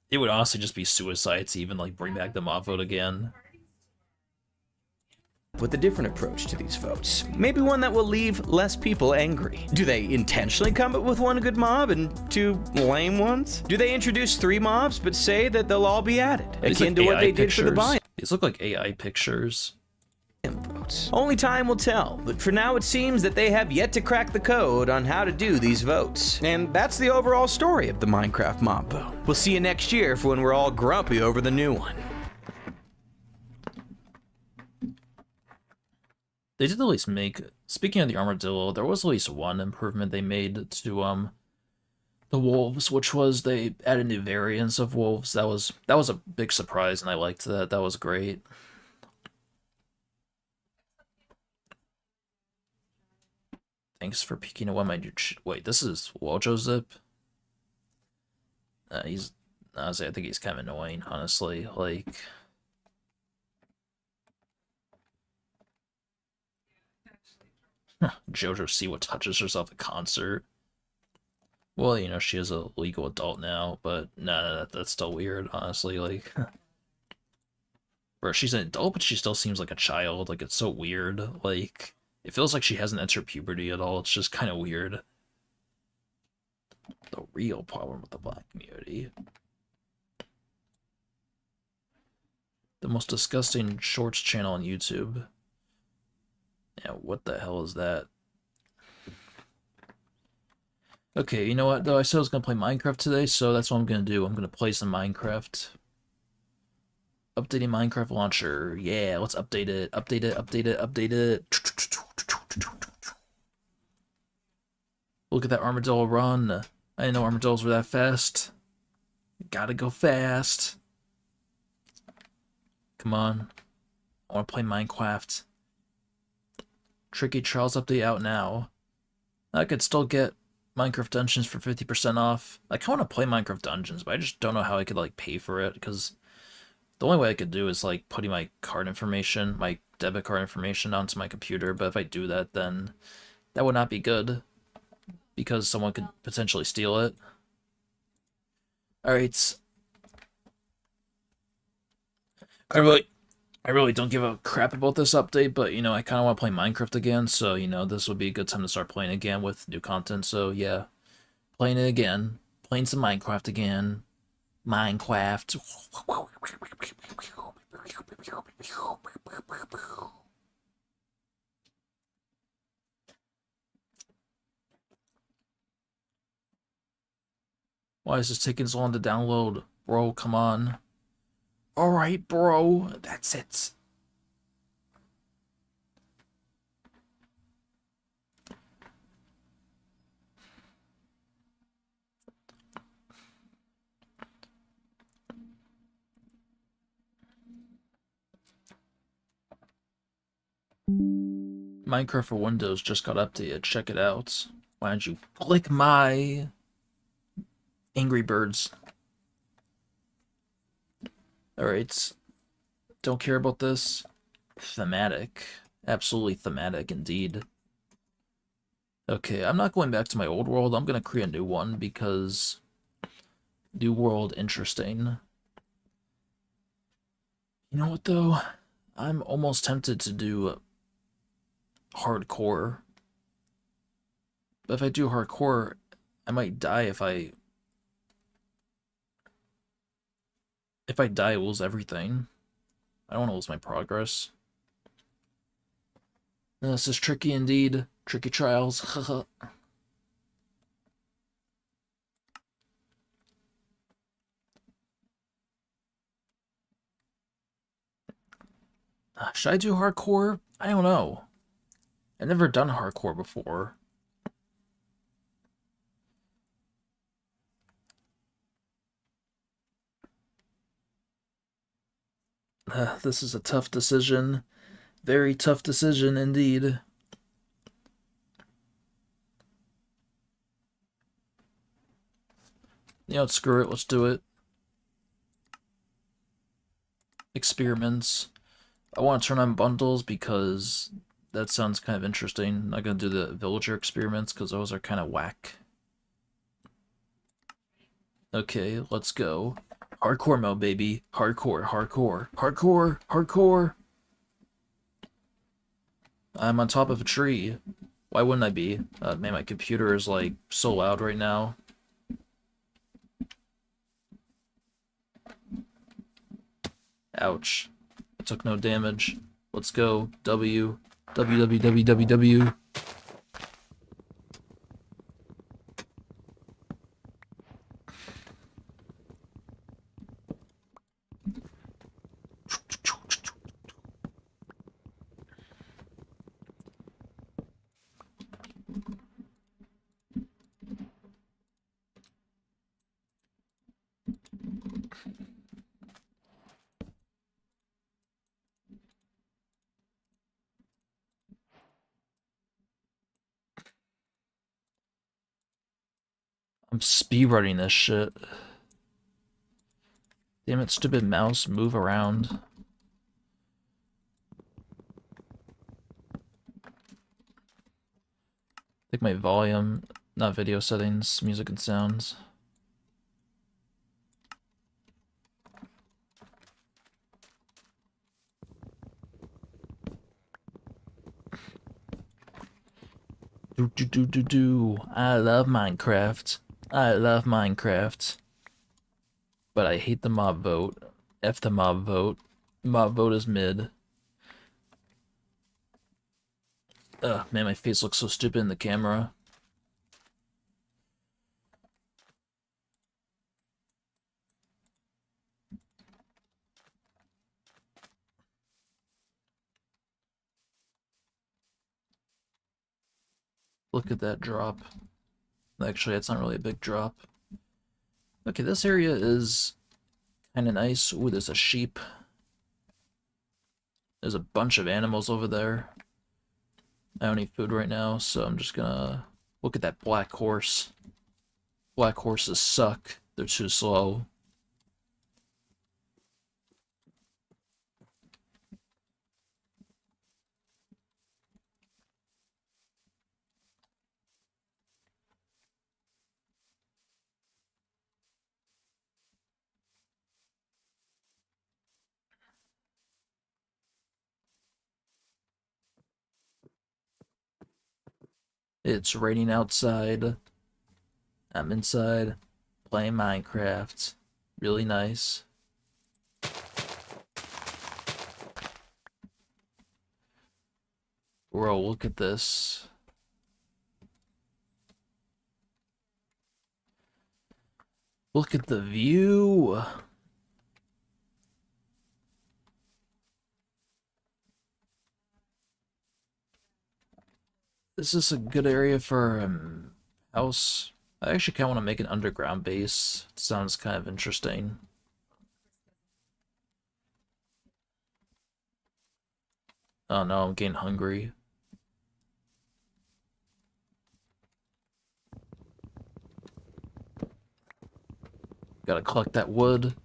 it would honestly just be suicide to even bring back the mob vote again.
With a different approach to these votes. Maybe one that will leave less people angry. Do they intentionally come up with one good mob and two lame ones? Do they introduce 3 mobs but say that they'll all be added, akin to what they did for the buy?
These look like AI pictures.
Votes. Only time will tell, but for now it seems that they have yet to crack the code on how to do these votes. And that's the overall story of the Minecraft mob vote. We'll see you next year for when we're all grumpy over the new one.
They did at least make, speaking of the armadillo, there was at least one improvement they made to the wolves, which was they added new variants of wolves. That was a big surprise, and I liked that. That was great. Thanks for peeking at what my wait, this is Wojo Zip. Honestly, I think he's kind of annoying, honestly. Like, JoJo Siwa touches herself at concert. Well, you know, she is a legal adult now, but nah, that's still weird, honestly. Like, bro, she's an adult, but she still seems like a child. Like, it's so weird. Like, it feels like she hasn't entered puberty at all. It's just kind of weird. The real problem with the black community. The most disgusting shorts channel on YouTube. Yeah, what the hell is that? Okay, you know what, though? I said I was going to play Minecraft today, so that's what I'm going to do. I'm going to play some Minecraft. Updating Minecraft launcher. Yeah, let's update it. Update it, update it, update it. Look at that armadillo run. I didn't know armadillos were that fast. Gotta go fast. Come on. I want to play Minecraft. Tricky Trials update out now. I could still get Minecraft Dungeons for 50% off. I kind of want to play Minecraft Dungeons, but I just don't know how I could pay for it, because the only way I could do is putting my card information, my debit card information onto my computer, but if I do that, then that would not be good, because someone could potentially steal it. Alright, I really I really don't give a crap about this update, but you know, I kind of want to play Minecraft again, so you know, this would be a good time to start playing again with new content. So yeah, playing it again, playing some Minecraft again. Minecraft. Why is this taking so long to download? Bro, come on. Alright, bro. That's it. Minecraft for Windows just got updated. Check it out. Why don't you click my Angry Birds? Alright. Don't care about this. Thematic. Absolutely thematic indeed. Okay, I'm not going back to my old world. I'm gonna create a new one because new world interesting. You know what though? I'm almost tempted to do hardcore. But if I do hardcore, I might die if I die, I lose everything. I don't want to lose my progress. This is tricky indeed. Tricky trials. Should I do hardcore? I don't know. I've never done hardcore before. This is a tough decision. Very tough decision indeed. You know what, screw it, let's do it. Experiments. I want to turn on bundles because that sounds kind of interesting. I'm not going to do the villager experiments because those are kind of whack. Okay, let's go. Hardcore mode, baby. Hardcore, hardcore, hardcore, hardcore. I'm on top of a tree. Why wouldn't I be? Man, my computer is like so loud right now. Ouch. I took no damage. Let's go. W. W, W, W, W, W. I'm speedrunning this shit. Damn it, stupid mouse, move around. I think my volume, not video settings, music and sounds. Do. I love Minecraft. I love Minecraft. But I hate the mob vote. F the mob vote. Mob vote is mid. Ugh, man, my face looks so stupid in the camera. Look at that drop. Actually, it's not really a big drop. Okay, this area is kind of nice. Ooh, there's a sheep. There's a bunch of animals over there. I don't need food right now, so I'm just gonna look at that black horse. Black horses suck. They're too slow. It's raining outside. I'm inside playing Minecraft. Really nice. Bro, look at this. Look at the view. Is this a good area for house? I actually kind of want to make an underground base. It sounds kind of interesting. Oh no, I'm getting hungry. Gotta collect that wood.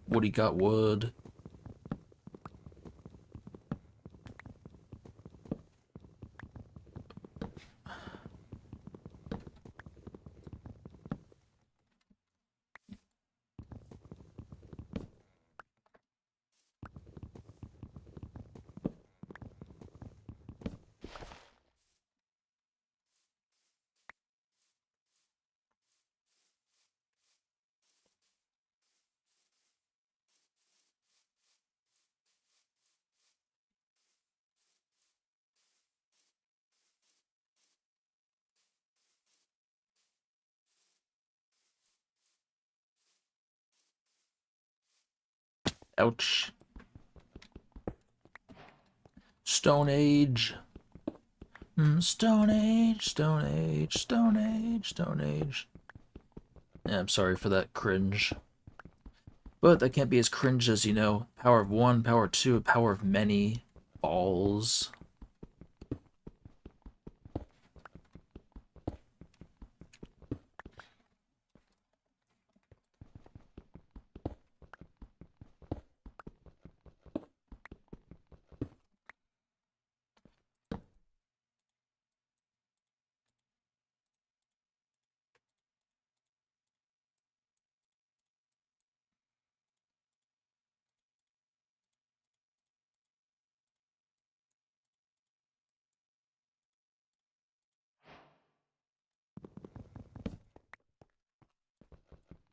Woody got wood. Ouch. Stone Age. Stone Age, Stone Age, Stone Age, Stone Age. Yeah, I'm sorry for that cringe. But that can't be as cringe as, power of one, power of two, power of many balls.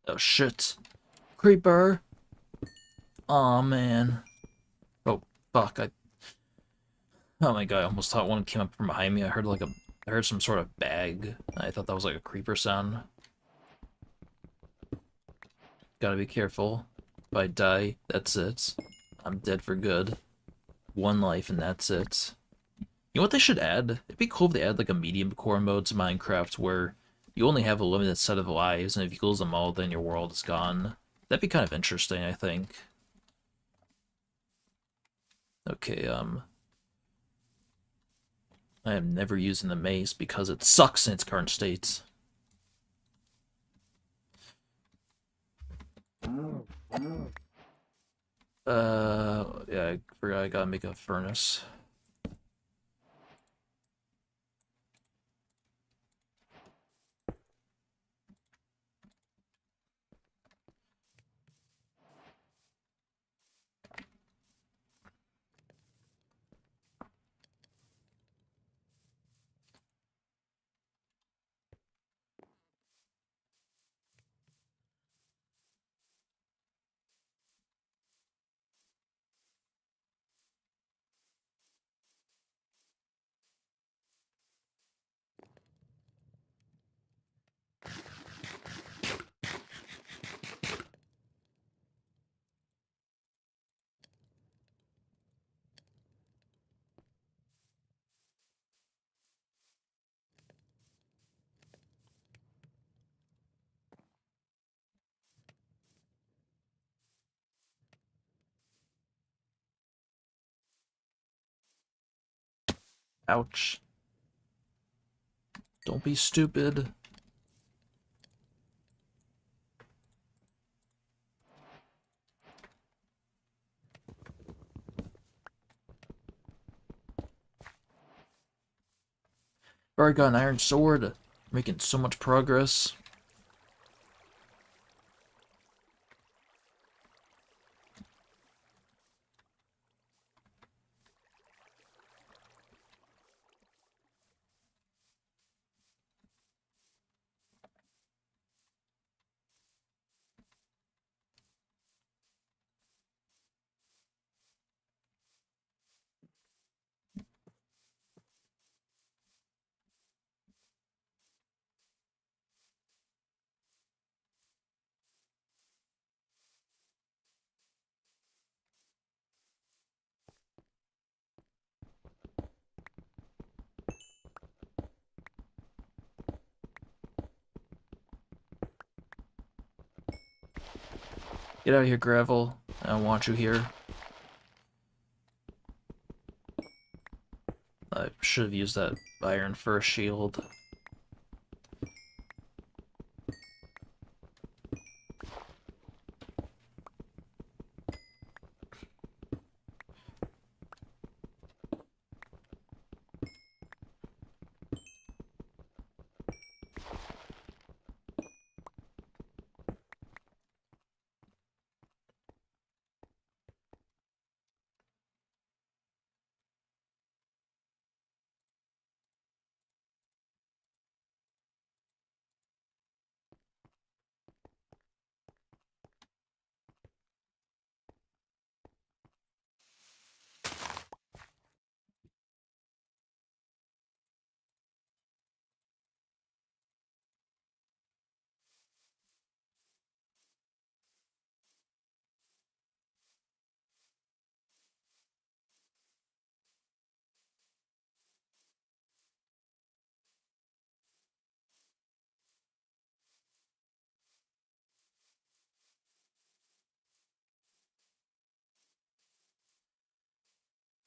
Oh shit. Creeper. Aw, man. Oh, fuck. Oh my god, I almost thought one came up from behind me. I heard some sort of bag. I thought that was like a creeper sound. Gotta be careful. If I die, that's it. I'm dead for good. One life and that's it. You know what they should add? It'd be cool if they add like a medium core mode to Minecraft where you only have a limited set of lives, and if you lose them all, then your world is gone. That'd be kind of interesting, I think. Okay, I am never using the mace because it sucks in its current state. Yeah, I forgot I gotta make a furnace. Ouch. Don't be stupid. Already got an iron sword. Making so much progress. Get out of here, Gravel. I don't want you here. I should have used that iron for a shield.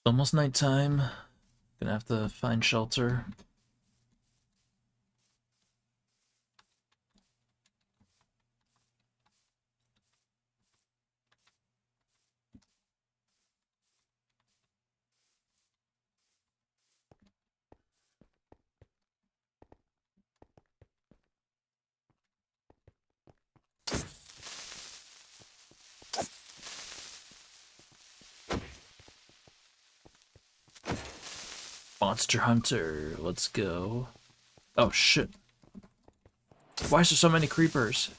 Almost nighttime. Gonna have to find shelter. Monster Hunter, let's go. Oh shit. Why is there so many creepers?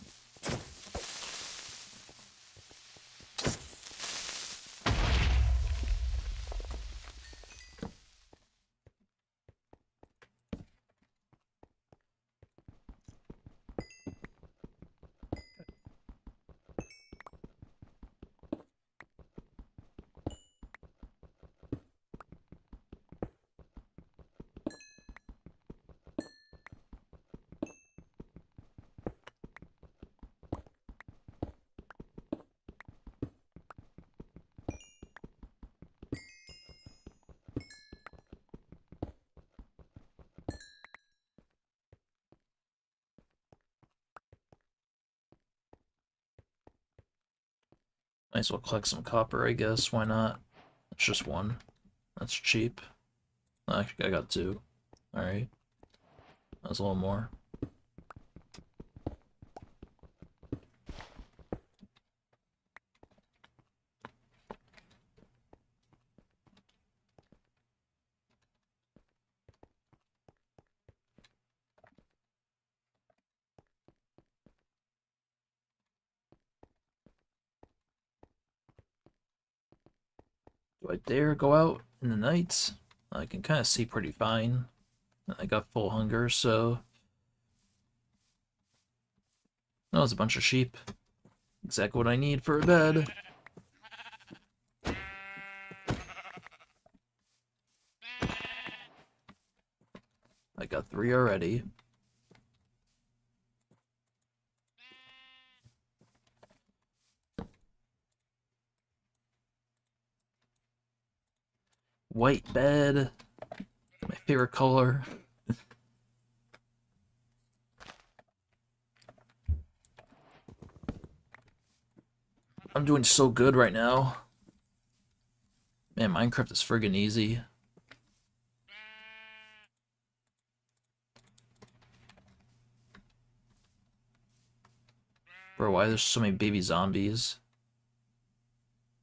Might as well collect some copper, I guess. Why not? It's just one. That's cheap. Actually, I got two. Alright. That was a little more. Do I dare go out in the night? I can kind of see pretty fine. I got full hunger, so... Oh, it's a bunch of sheep. Exactly what I need for a bed. I got 3 already. White bed. My favorite color. I'm doing so good right now. Man, Minecraft is friggin' easy. Bro, why are there so many baby zombies?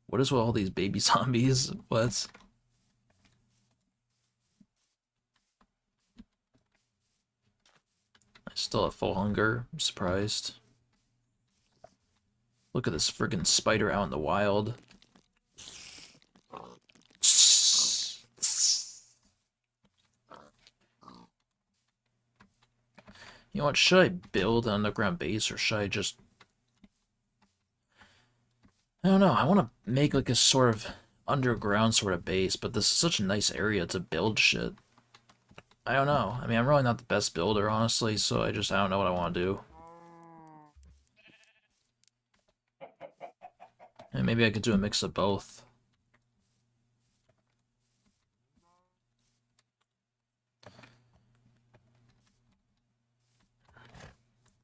What is with all these baby zombies? What? I still have full hunger. I'm surprised. Look at this friggin' spider out in the wild. You know what? Should I build an underground base or should I just... I don't know. I want to make like a sort of underground sort of base, but this is such a nice area to build shit. I don't know. I mean, I'm really not the best builder, honestly, so I don't know what I want to do. And maybe I could do a mix of both.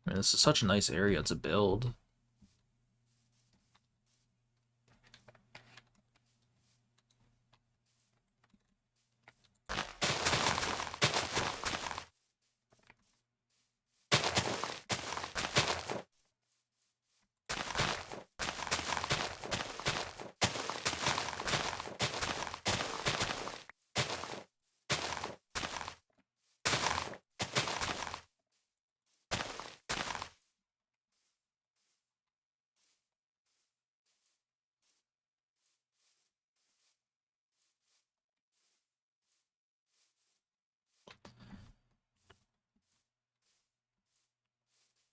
I mean, this is such a nice area to build.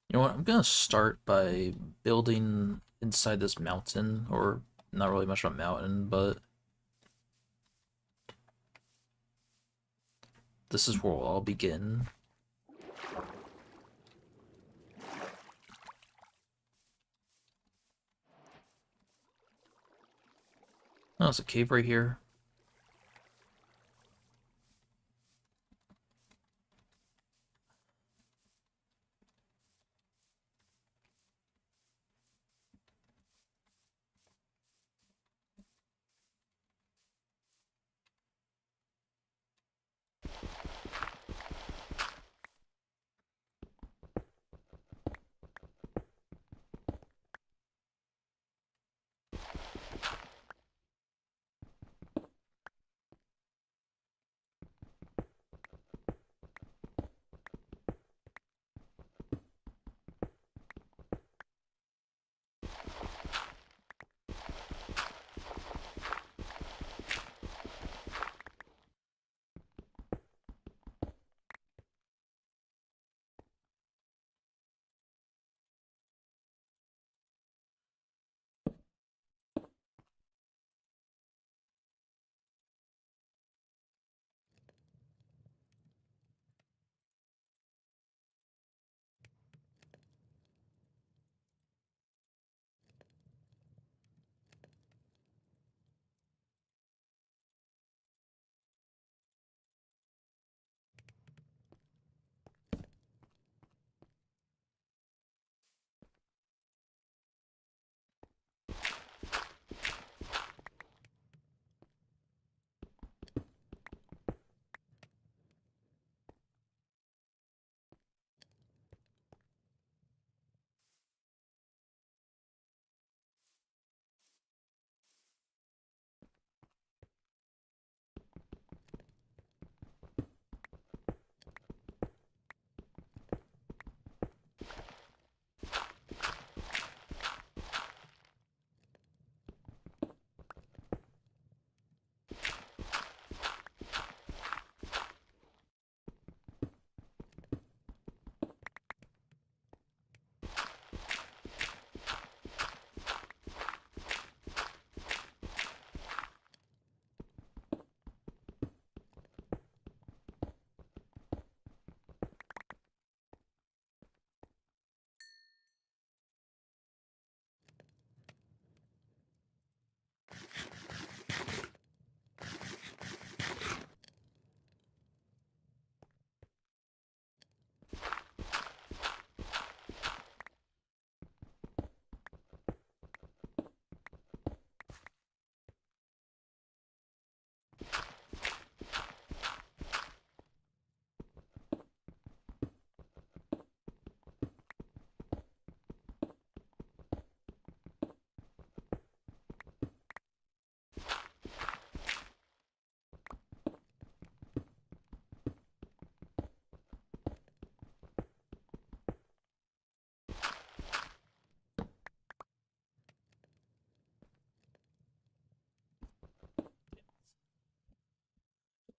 You know what? I'm gonna start by building inside this mountain, or not really much of a mountain, but this is where we'll all begin. Oh, there's a cave right here.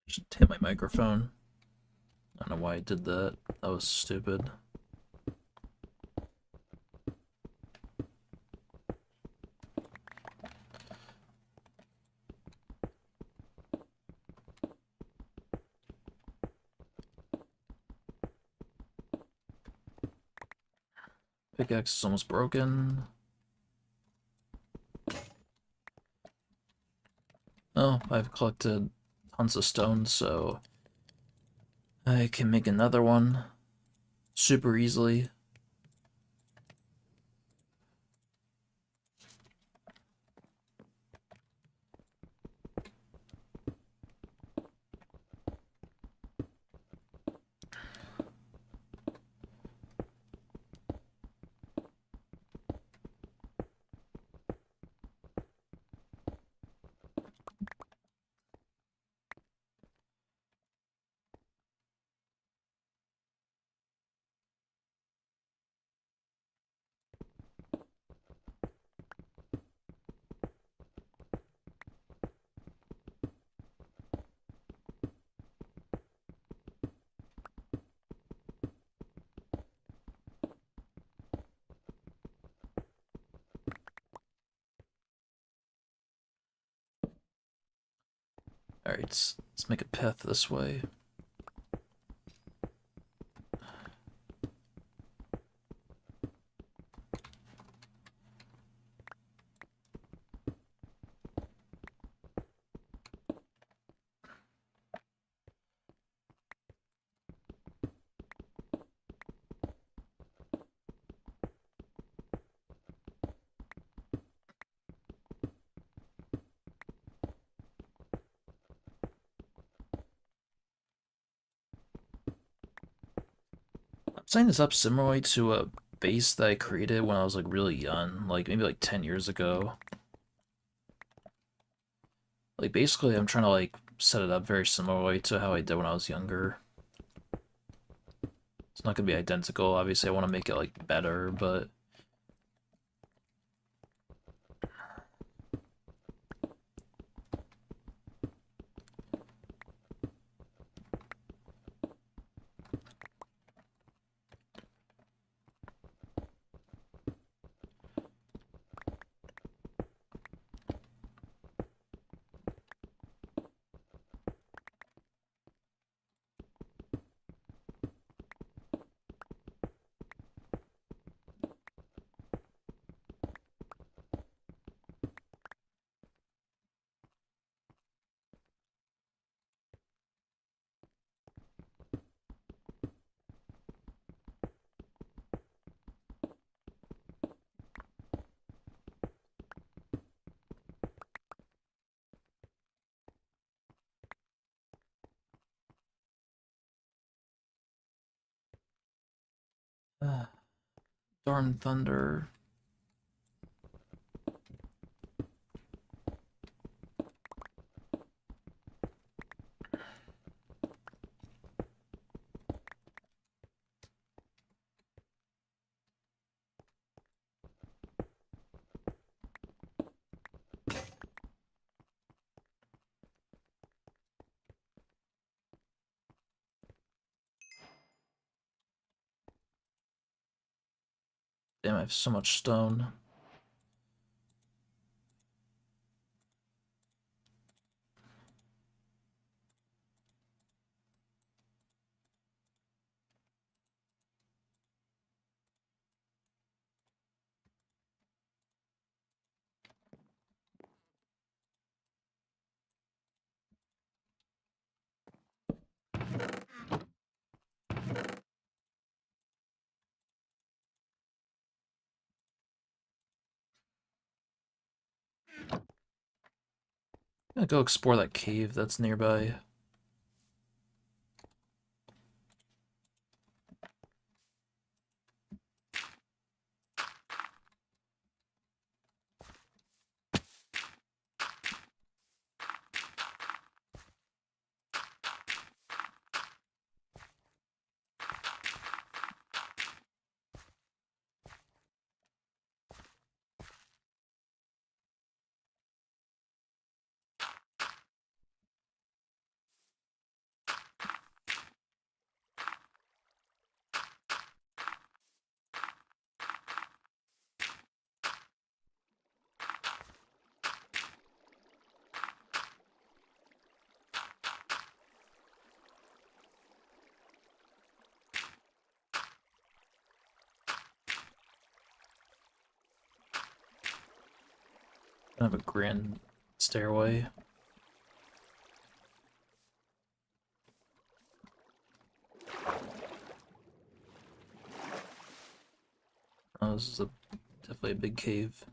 Just hit my microphone. I don't know why I did that. That was stupid. Pickaxe is almost broken. Oh, I've collected tons of stones, so I can make another one super easily. Alright, let's make a path this way. I'm setting this up similarly to a base that I created when I was like really young, like maybe like 10 years ago. Like basically I'm trying to like set it up very similarly to how I did when I was younger. It's not gonna be identical, obviously I want to make it like better, but darn thunder. Damn, I have so much stone. I'm gonna go explore that cave that's nearby. I have a grand stairway. this is definitely a big cave.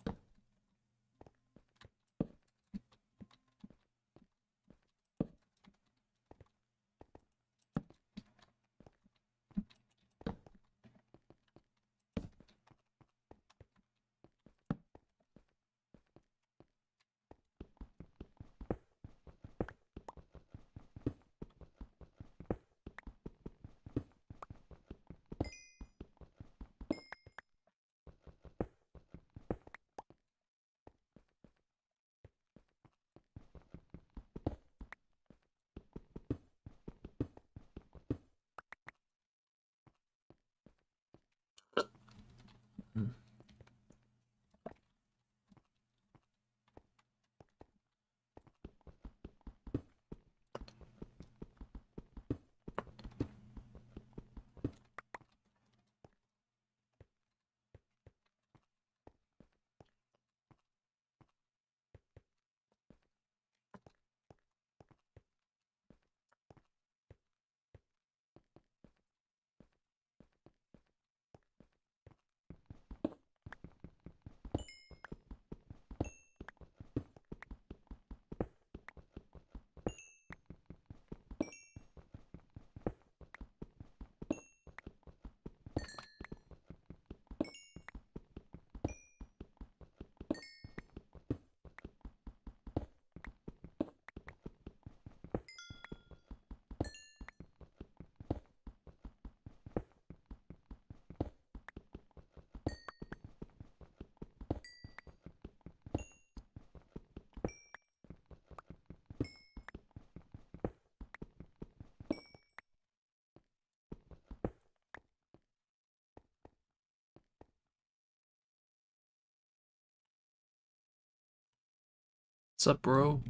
What's up, bro?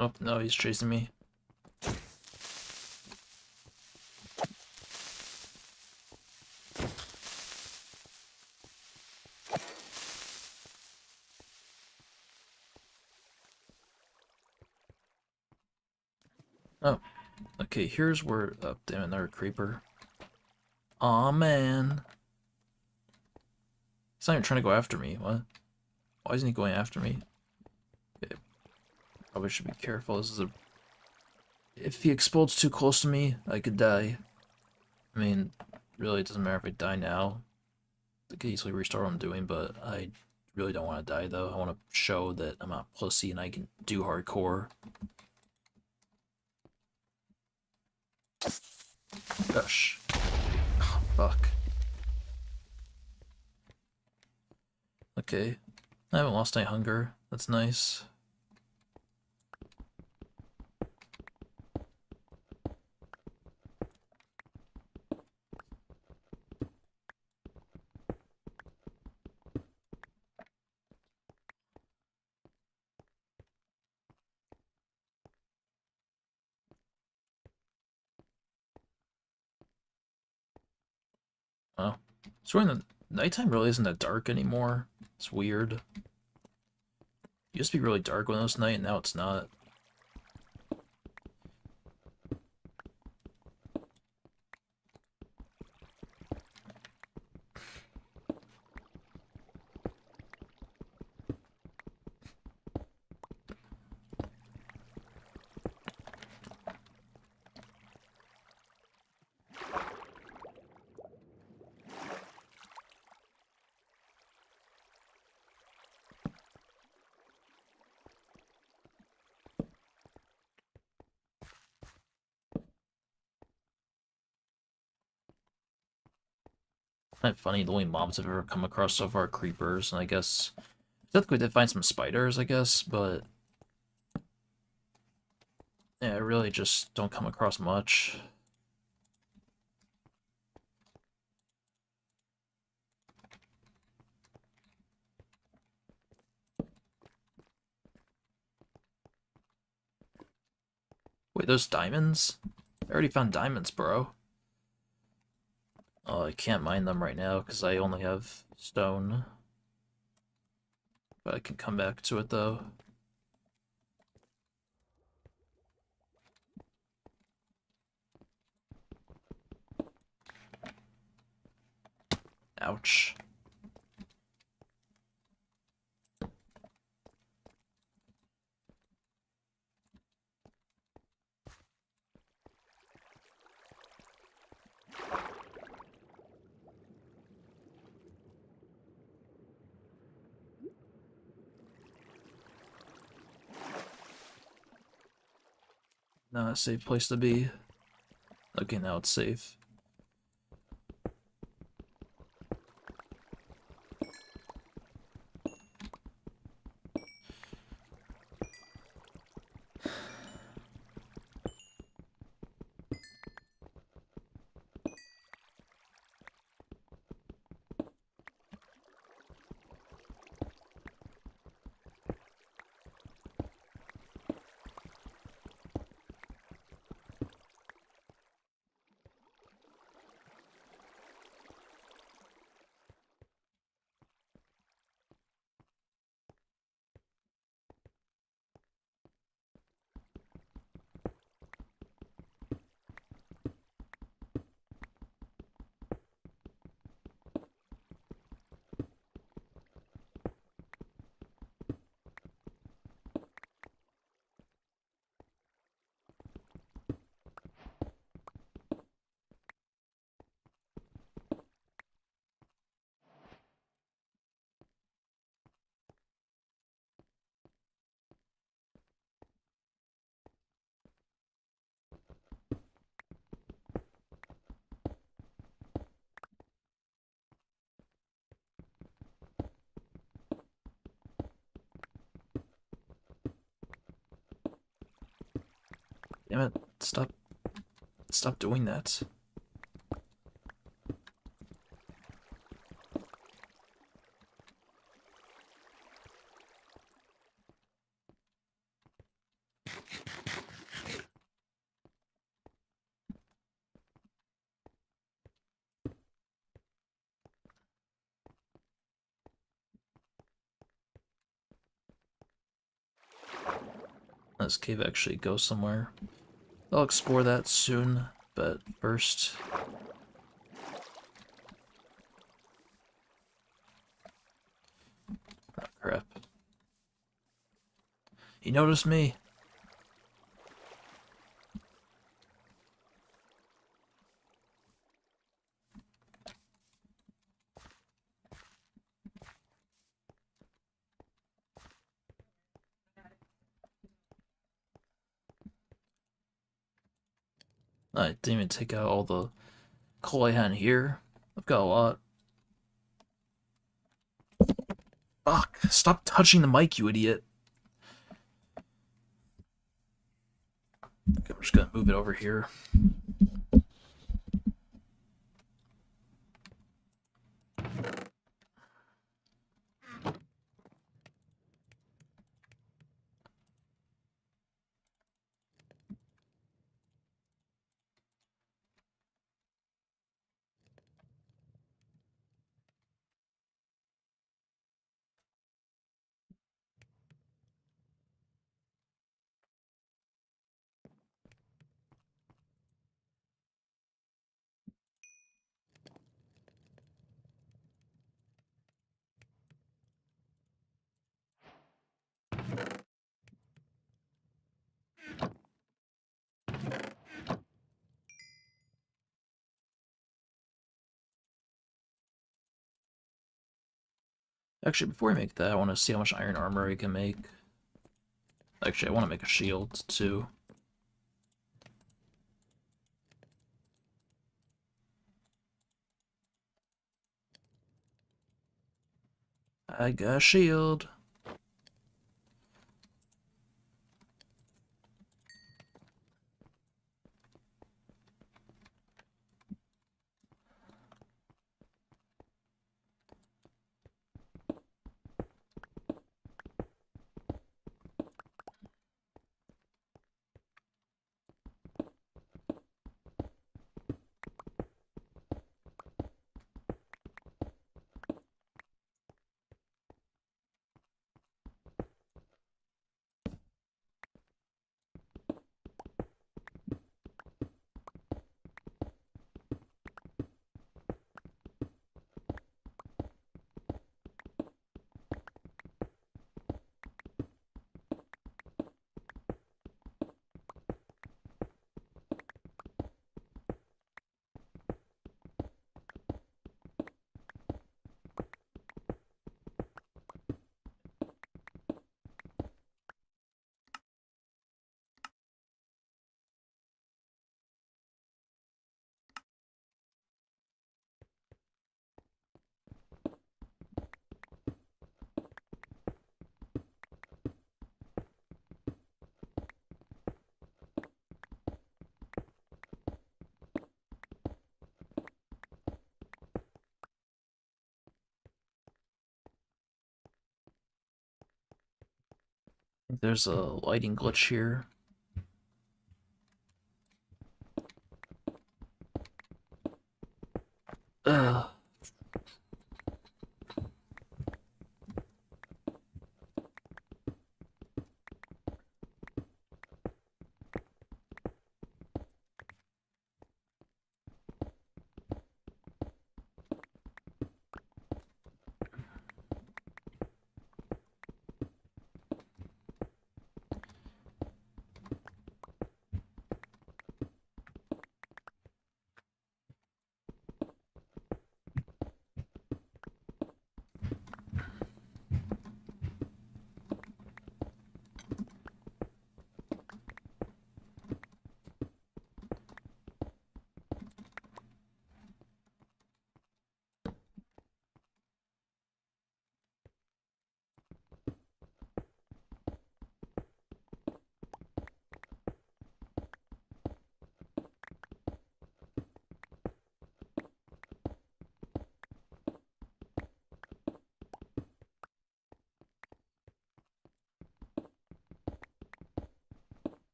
Oh, no, he's chasing me. Oh, okay, here's where... Oh, damn, another creeper. Aw, man. He's not even trying to go after me. What? Why isn't he going after me? Okay. Probably should be careful. This is a... If he explodes too close to me, I could die. I mean, really, it doesn't matter if I die now. I could easily restart what I'm doing, but I really don't want to die, though. I want to show that I'm not a pussy and I can do hardcore. Gosh. Oh, fuck. Okay. I haven't lost any hunger. That's nice. Oh. So the nighttime really isn't that dark anymore. It's weird. It used to be really dark when it was night, and now it's not. Kind of funny, the only mobs I've ever come across so far are creepers, and I guess technically did find some spiders, I guess, but yeah, I really just don't come across much. Wait, those diamonds? I already found diamonds, bro. Oh, I can't mine them right now because I only have stone. But I can come back to it though. Ouch. Not a safe place to be. Okay, now it's safe. Damn it, stop doing that. This cave actually goes somewhere. I'll explore that soon, but first... Oh, crap. He noticed me! I didn't even take out all the coal I had in here. I've got a lot. Fuck, stop touching the mic, you idiot. Okay, we're just gonna move it over here. Actually, before I make that, I want to see how much iron armor I can make. Actually, I want to make a shield, too. I got a shield. There's a lighting glitch here. Ugh.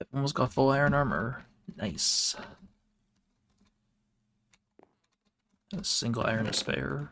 I've almost got full iron armor. Nice. A single iron to spare.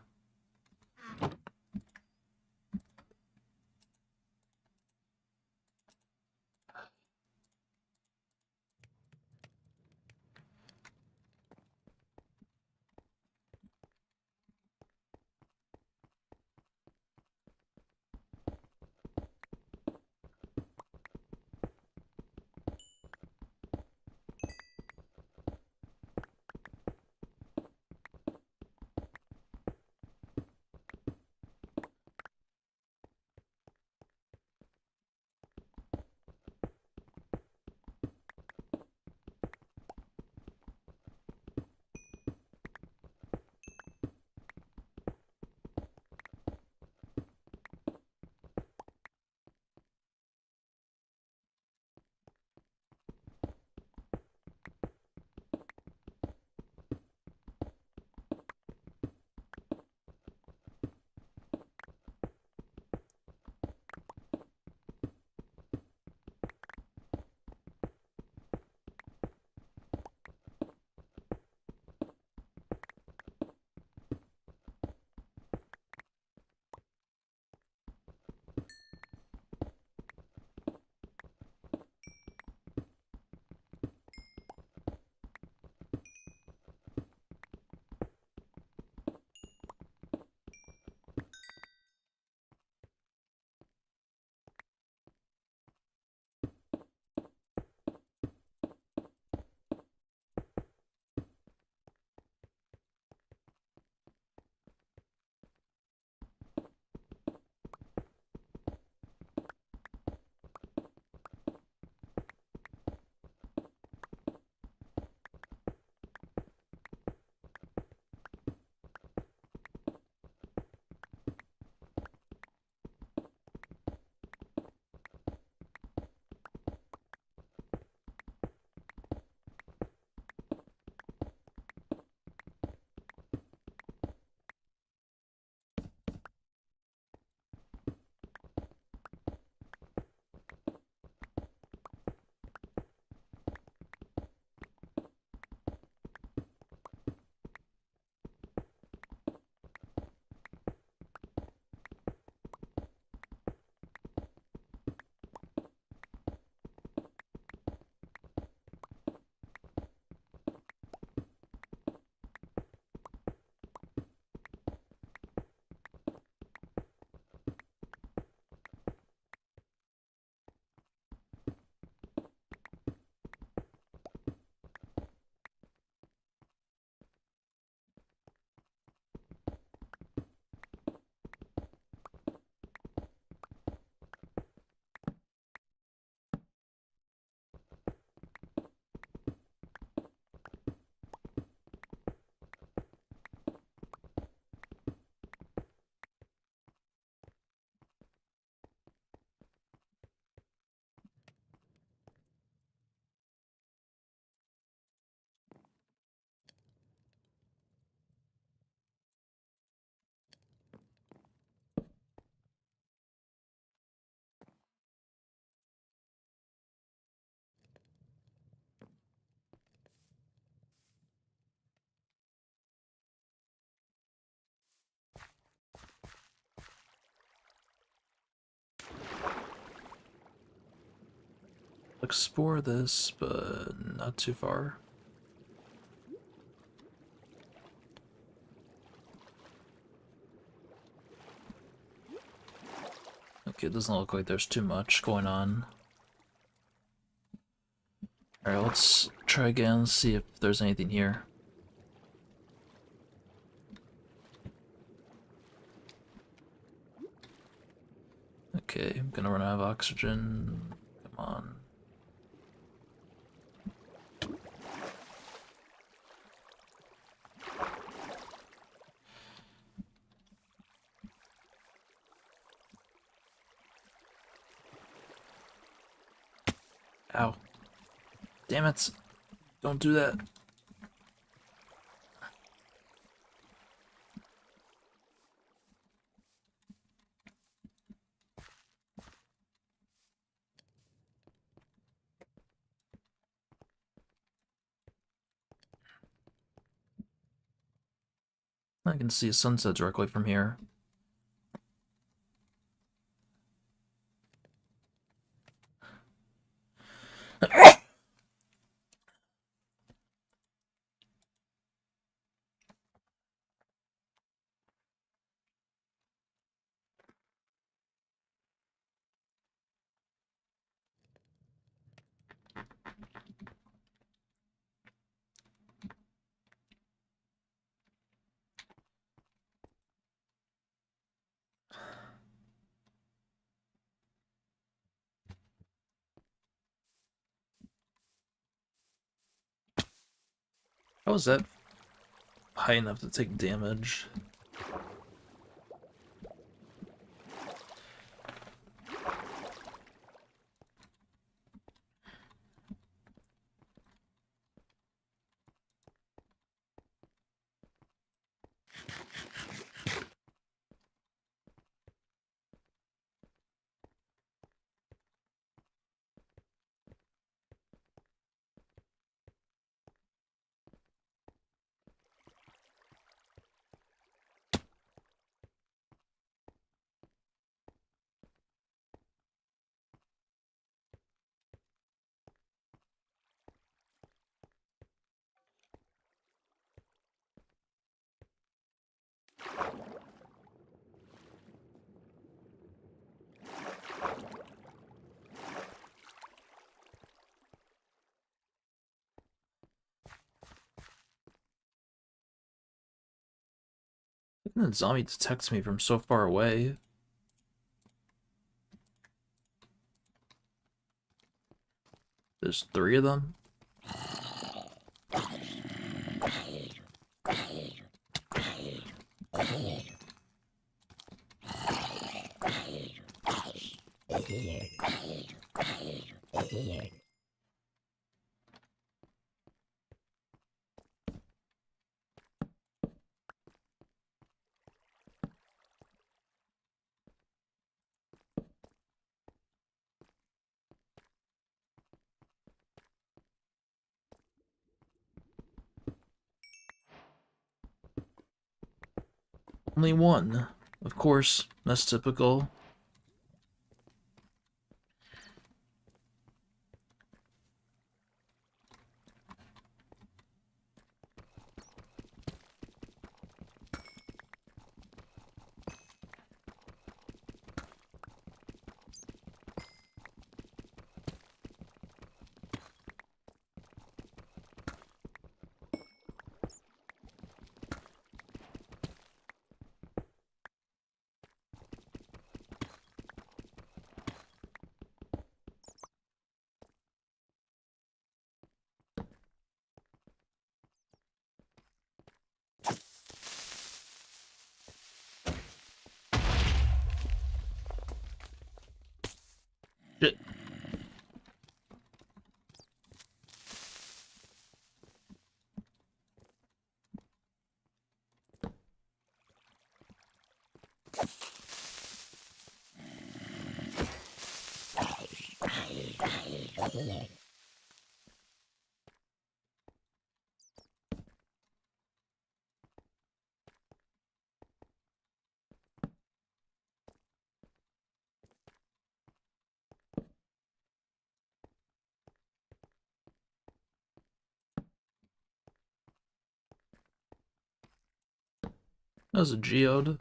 explore this, but not too far. Okay, it doesn't look like there's too much going on. Alright, let's try again, see if there's anything here. Okay, I'm gonna run out of oxygen. Come on. Ow. Damn it. Don't do that. I can see a sunset directly from here. How was that high enough to take damage? The zombie detects me from so far away. There's 3 of them. Only 1. Of course, that's typical. Shit. That was a geode.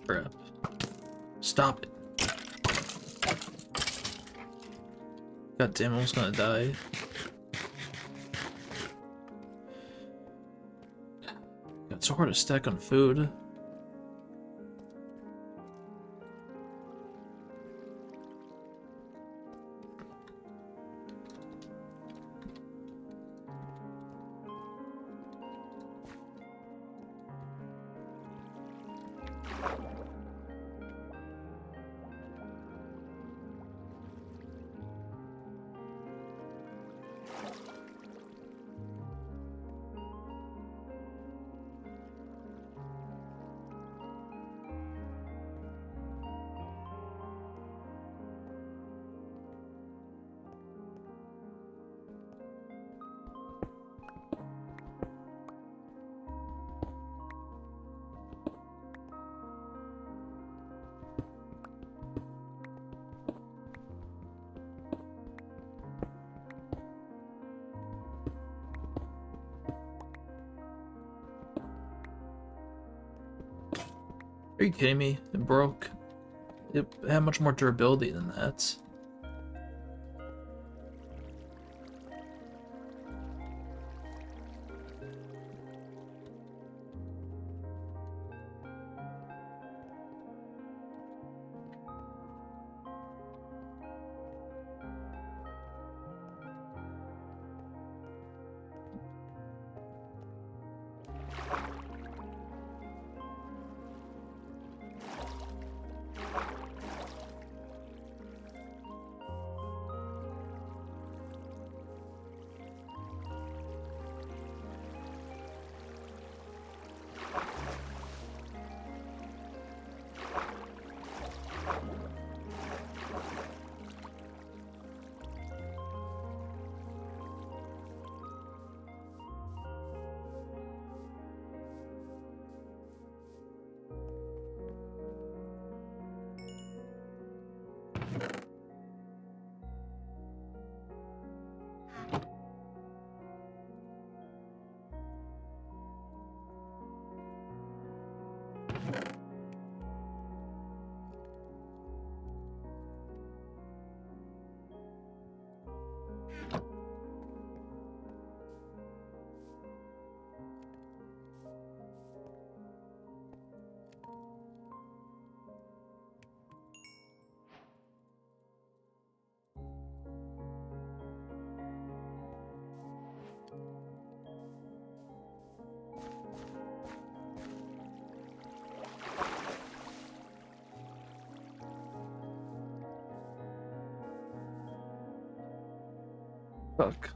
Crap. Stop it. God damn, I was gonna die. It's so hard to stack on food. Are you kidding me? It broke. It had much more durability than that. Fuck.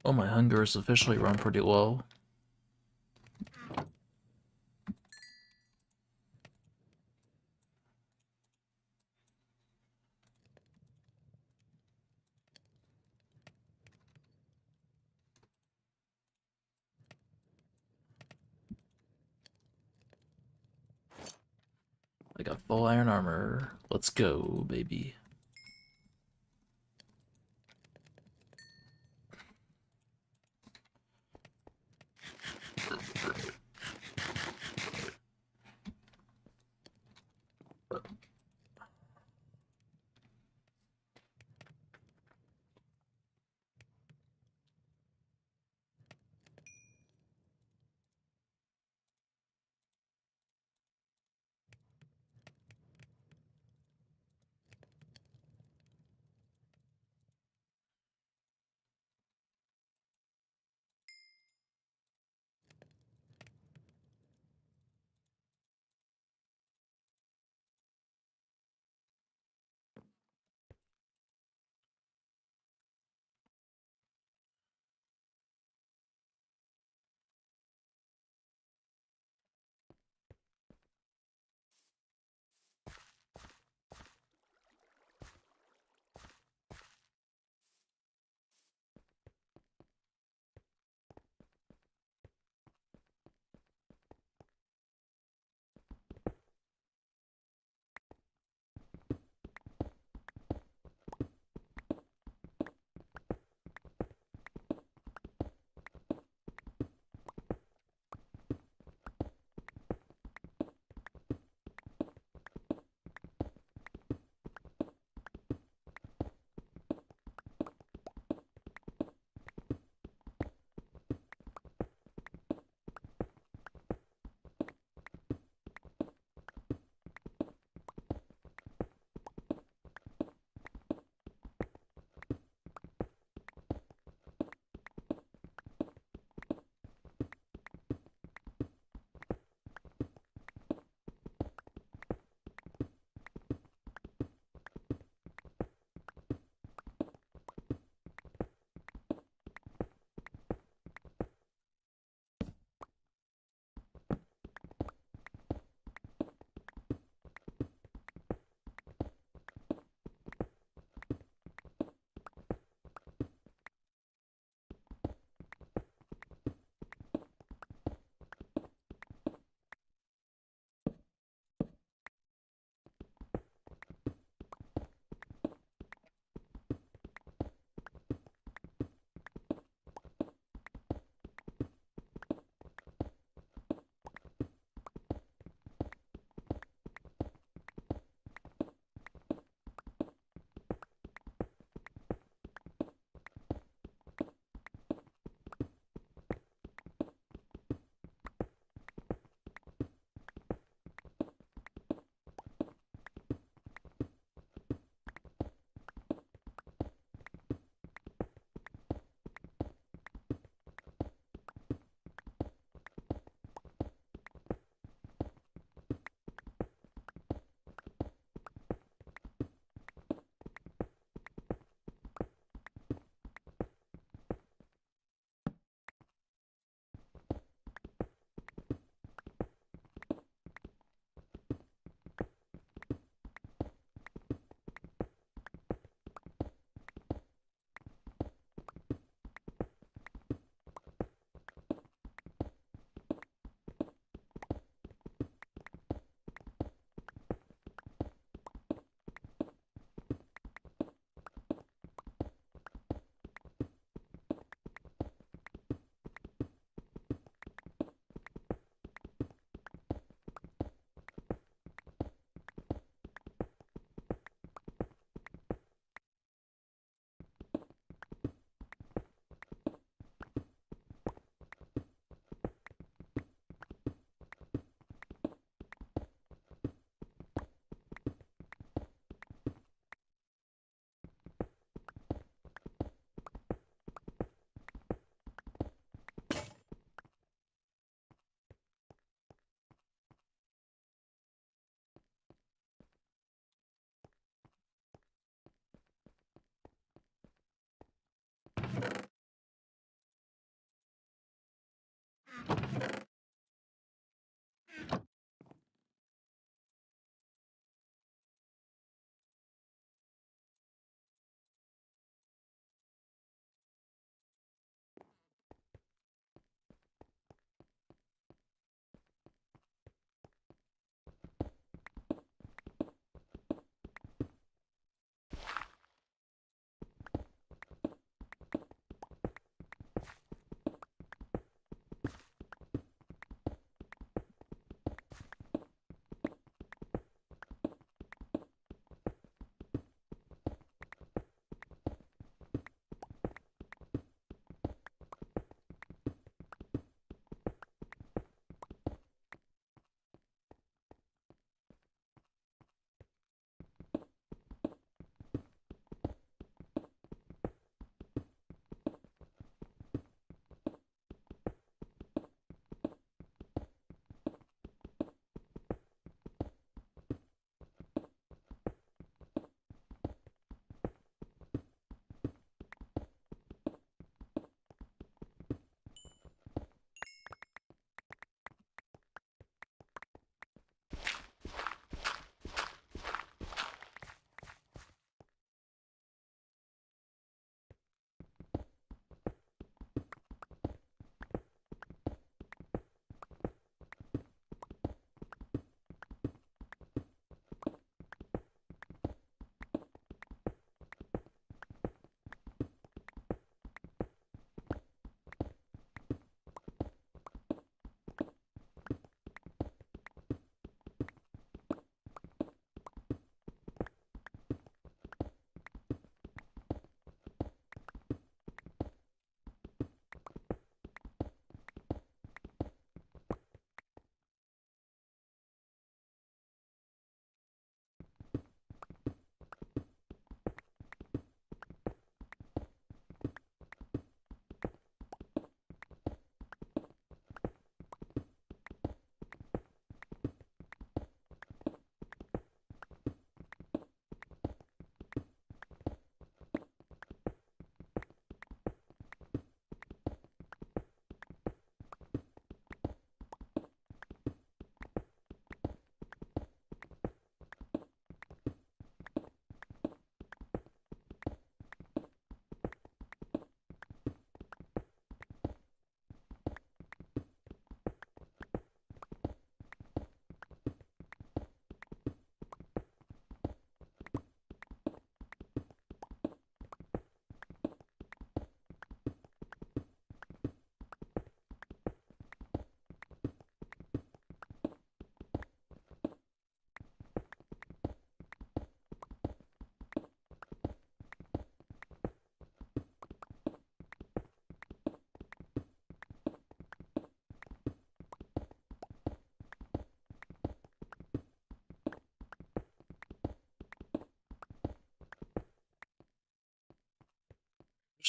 Oh, my hunger is officially run pretty low. I got full iron armor. Let's go, baby.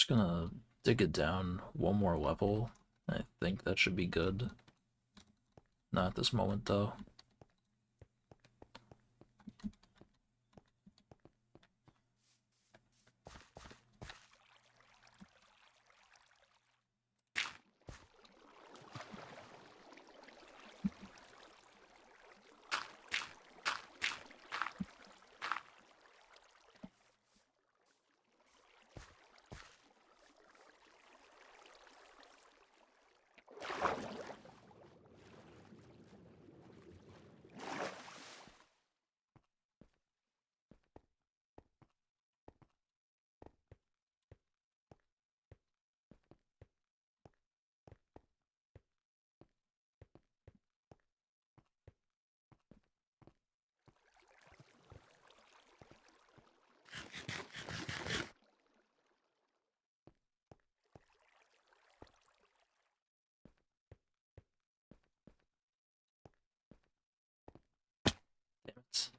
just gonna dig it down one more level. I think that should be good. Not at this moment, though. Damn it.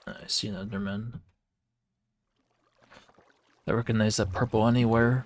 I see an Enderman. I recognize that purple anywhere.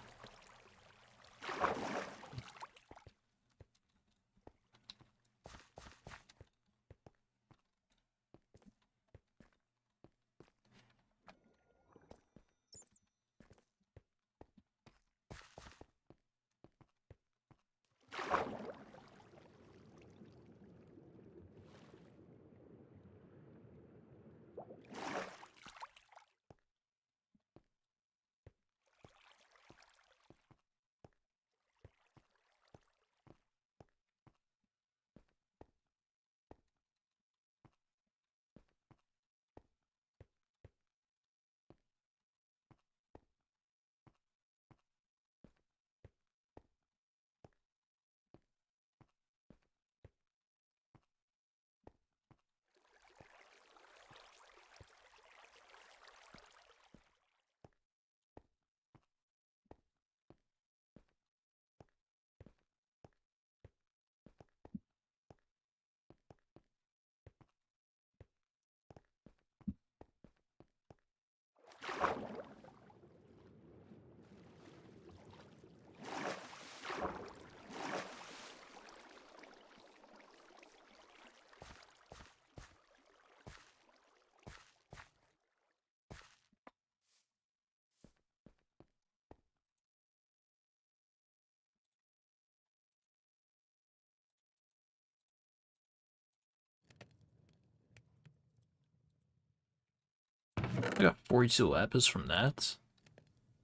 I got 42 lapis from that.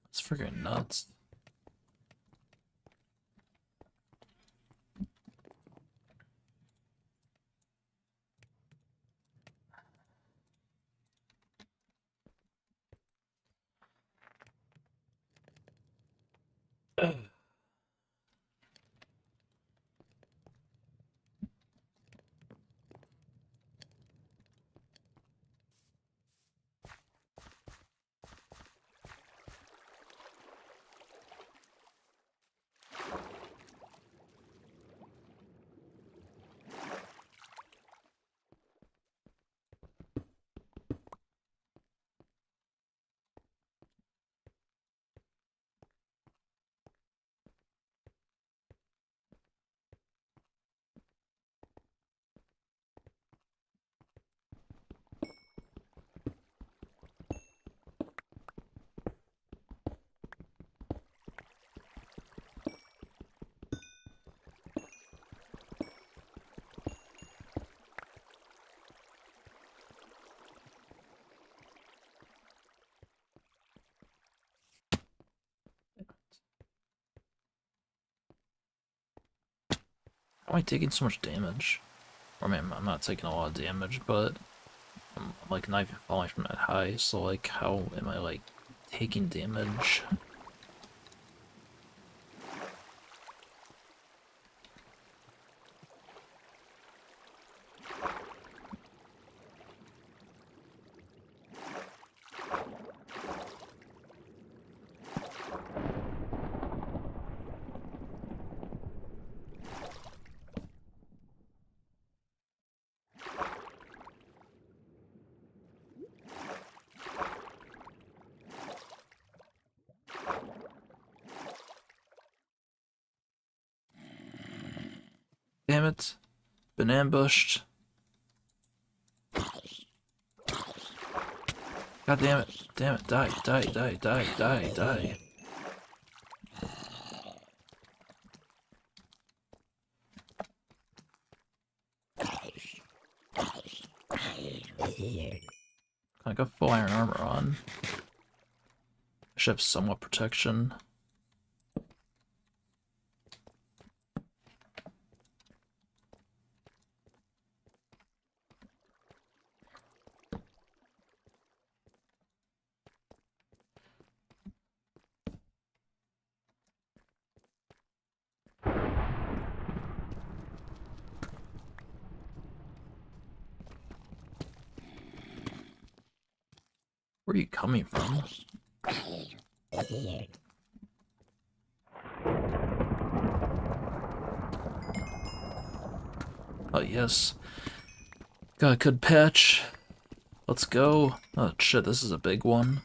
That's freaking nuts. Why am I taking so much damage? Or I mean, I'm not taking a lot of damage, but I'm like not even falling from that high, so like how am I like taking damage? Damn it. Been ambushed. God damn it. Damn it. Die, die, die, die, die, die. I got full iron armor on. I should have somewhat protection. Where are you coming from? Oh yes. Got a good patch. Let's go. Oh shit, this is a big one.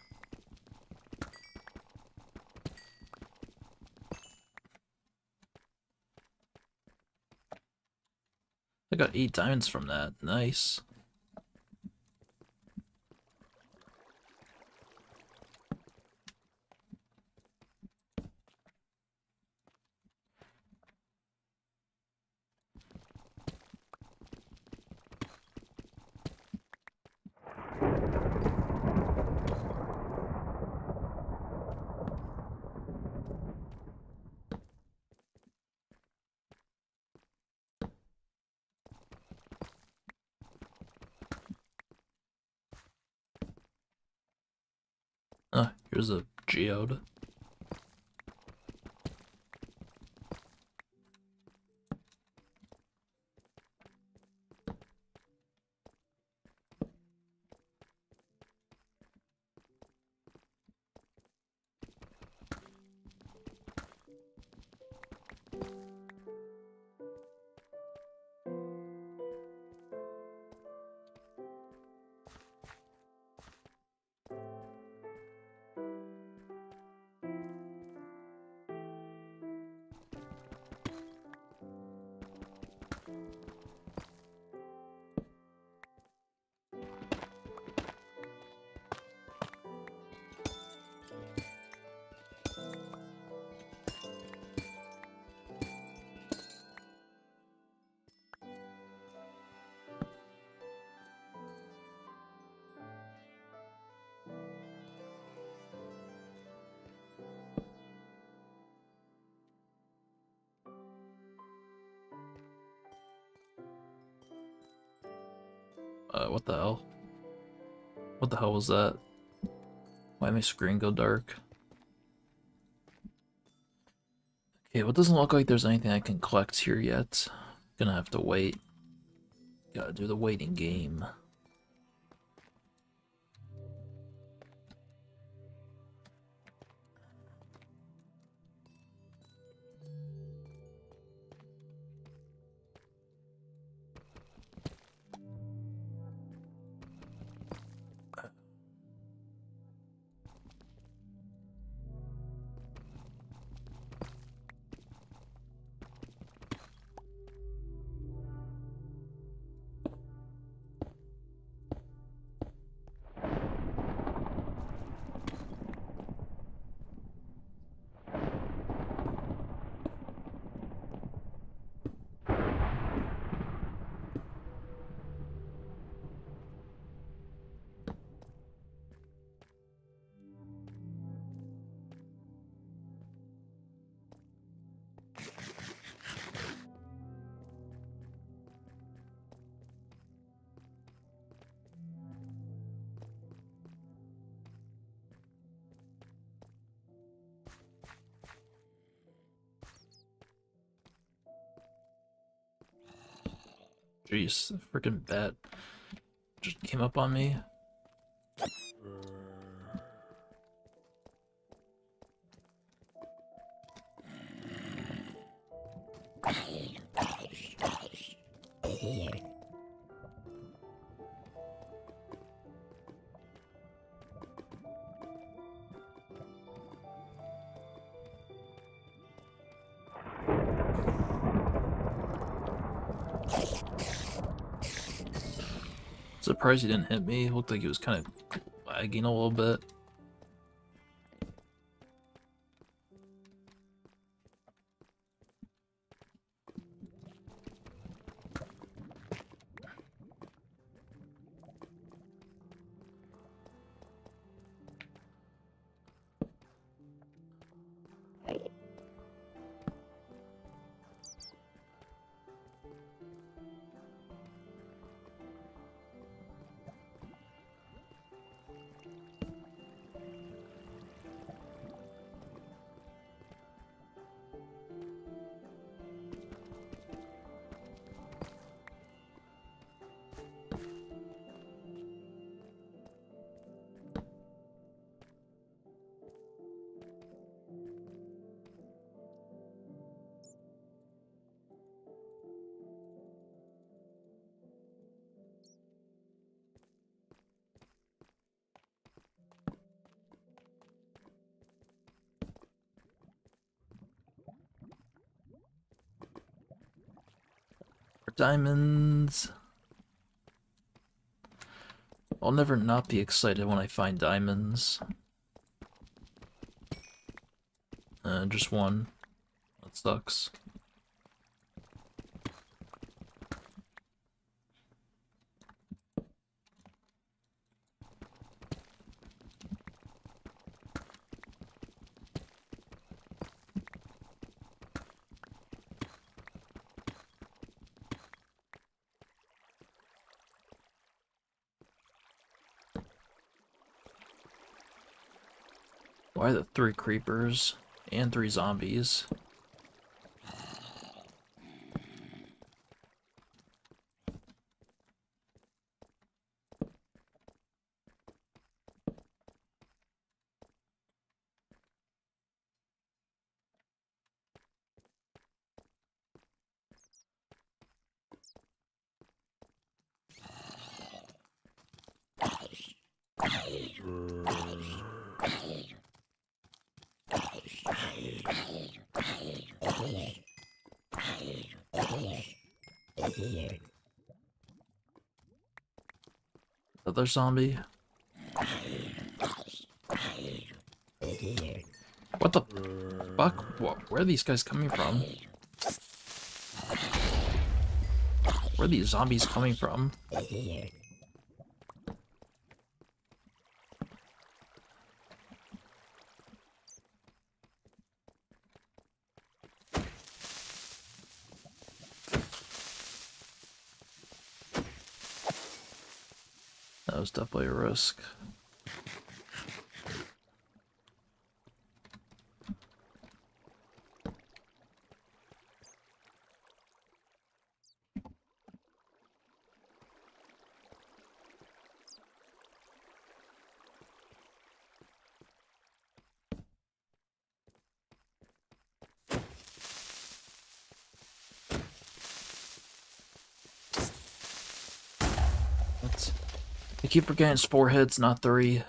I got 8 diamonds from that. Nice. Here's a geode. What the hell? What the hell was that? Why did my screen go dark? Okay, well, it doesn't look like there's anything I can collect here yet. Gonna have to wait. Gotta do the waiting game. Jeez, the freaking bat just came up on me. Surprised he didn't hit me. Looked like he was kind of lagging a little bit. Diamonds. I'll never not be excited when I find diamonds. Just one. That sucks. Why are there 3 creepers and 3 zombies? Other zombie? What the fuck? Where are these guys coming from? Where are these zombies coming from? That was definitely a risk. I keep forgetting it's 4 hits, not 3.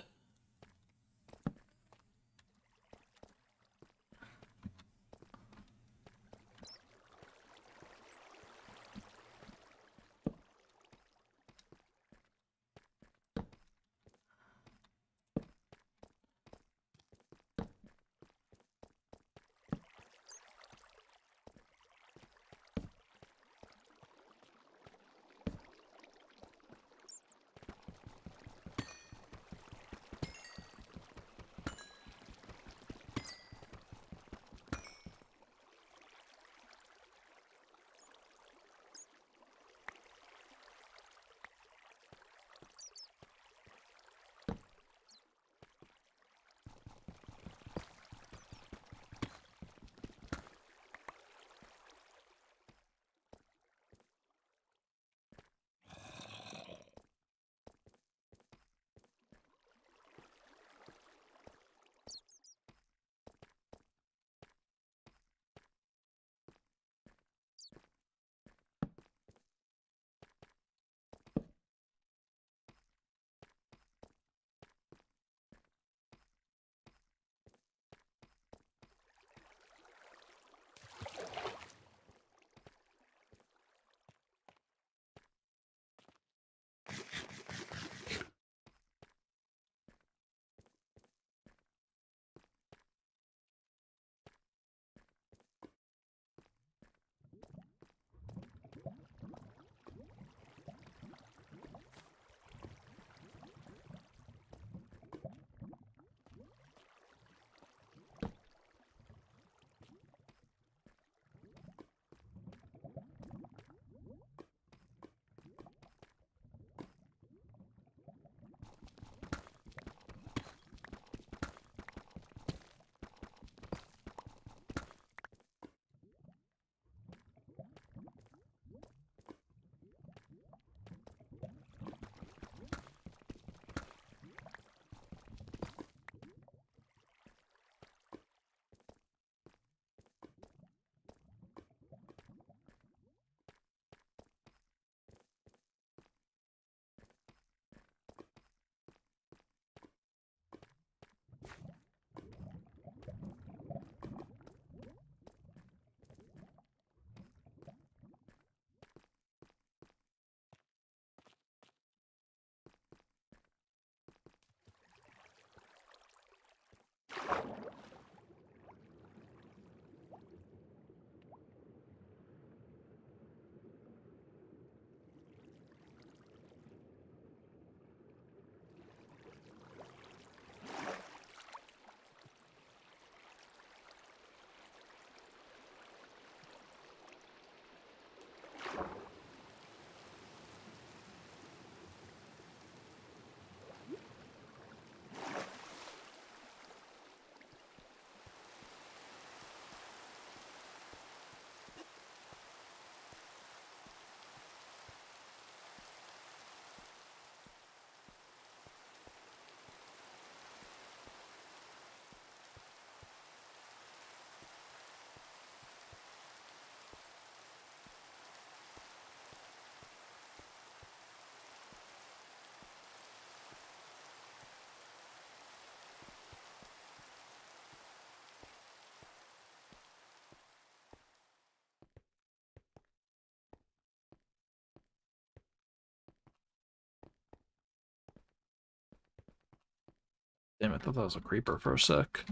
Damn, I thought that was a creeper for a sec.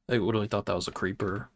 I literally thought that was a creeper.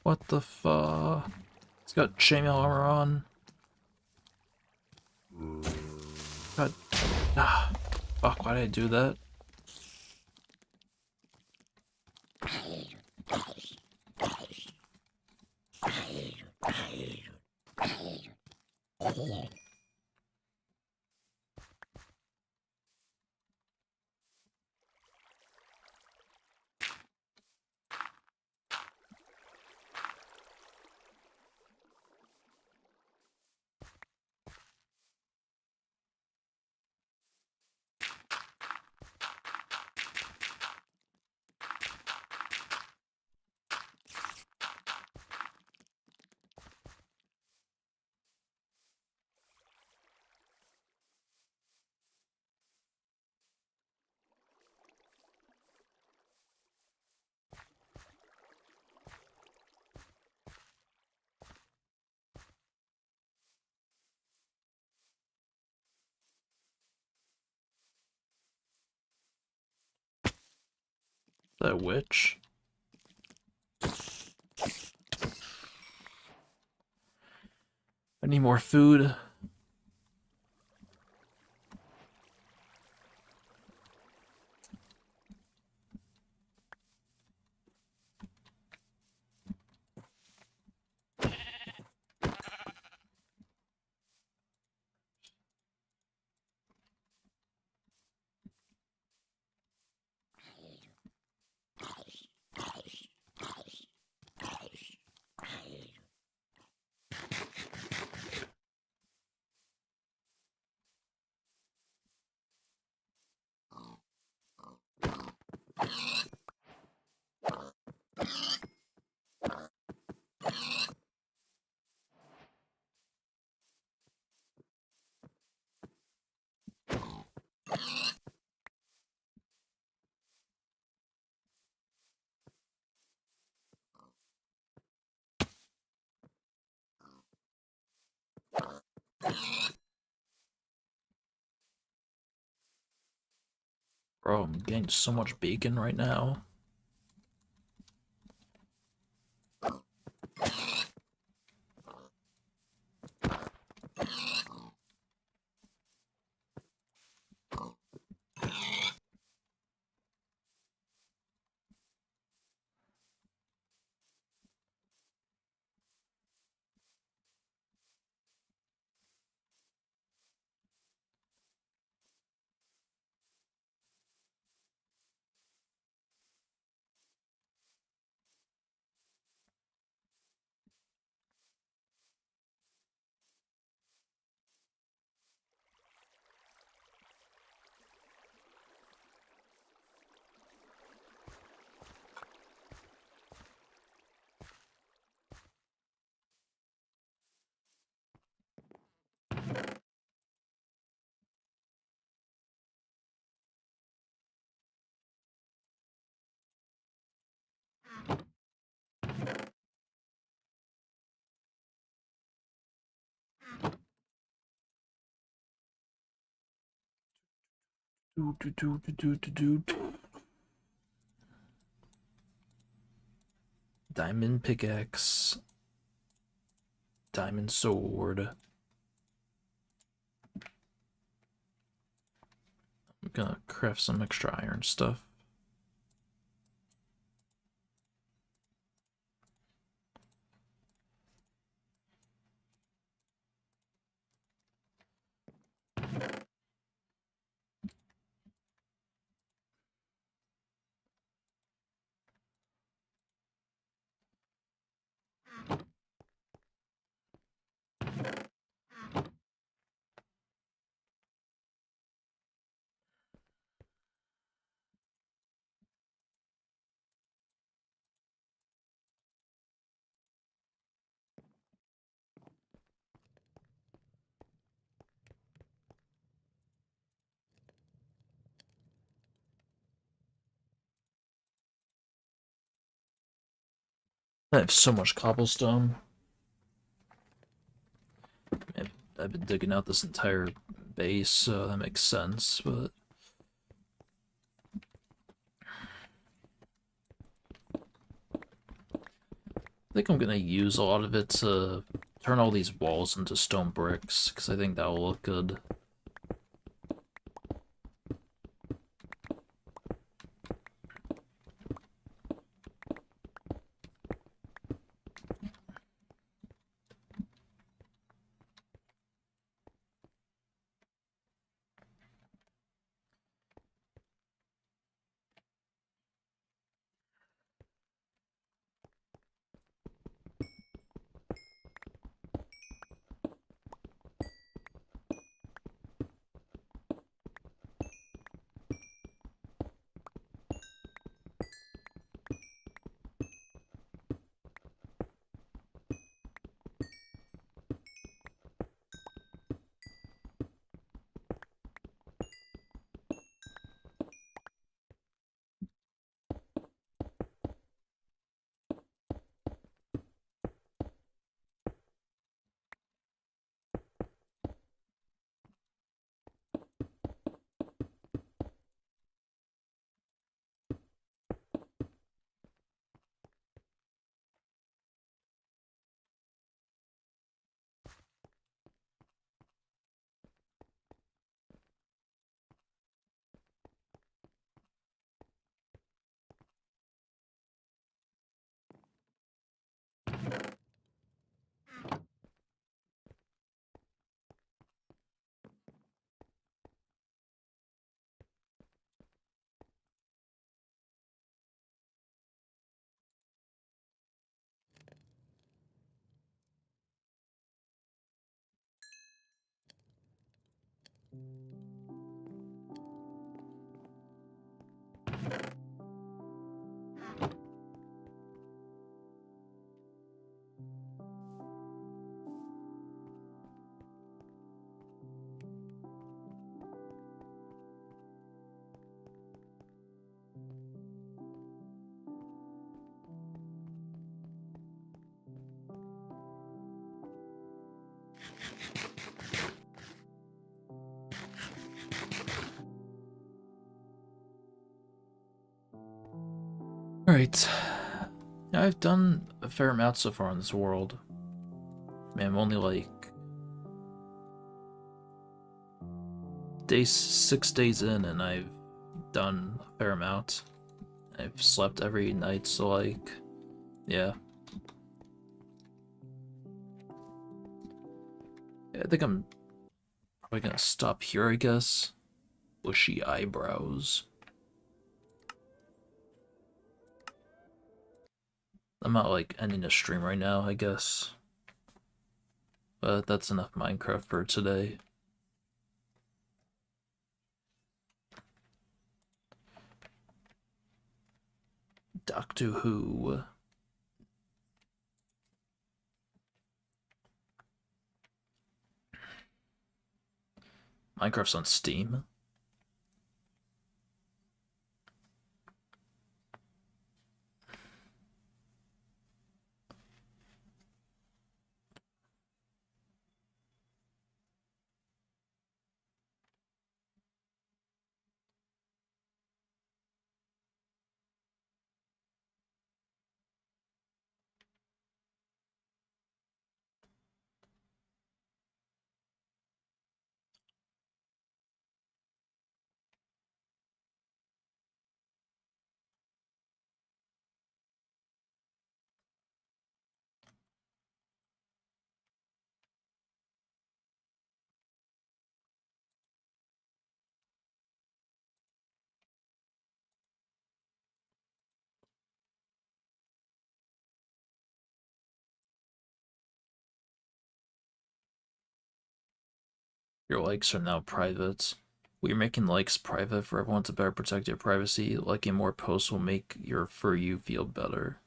What the fuck? It's got chainmail armor on. God. Ah. Fuck, why did I do that? That witch? I need more food. Bro, I'm getting so much bacon right now. Diamond pickaxe. Diamond sword. I'm gonna craft some extra iron stuff. I have so much cobblestone. I've been digging out this entire base, so that makes sense, but I think I'm gonna use a lot of it to turn all these walls into stone bricks, because I think that will look good. Alright. I've done a fair amount so far in this world. Man, I'm only like 6 days in, and I've done a fair amount. I've slept every night, so like, yeah. I think I'm probably gonna stop here, I guess. Bushy eyebrows. I'm not like ending the stream right now, I guess. But that's enough Minecraft for today. Doctor Who. Minecraft's on Steam. Your likes are now private. We're making likes private for everyone to better protect your privacy. Liking more posts will make for you feel better.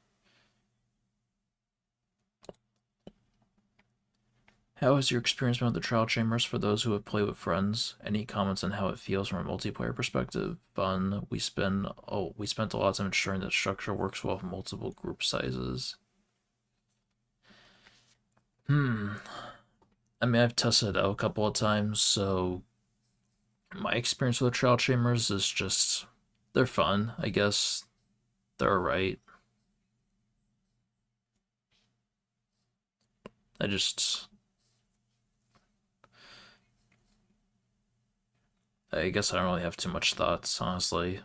How has your experience been with the trial chambers for those who have played with friends? Any comments on how it feels from a multiplayer perspective? Fun. We spent a lot of time ensuring that the structure works well with multiple group sizes. I mean, I've tested it out a couple of times, so my experience with the trial chambers is just they're fun, I guess. They're alright. I guess I don't really have too much thoughts, honestly.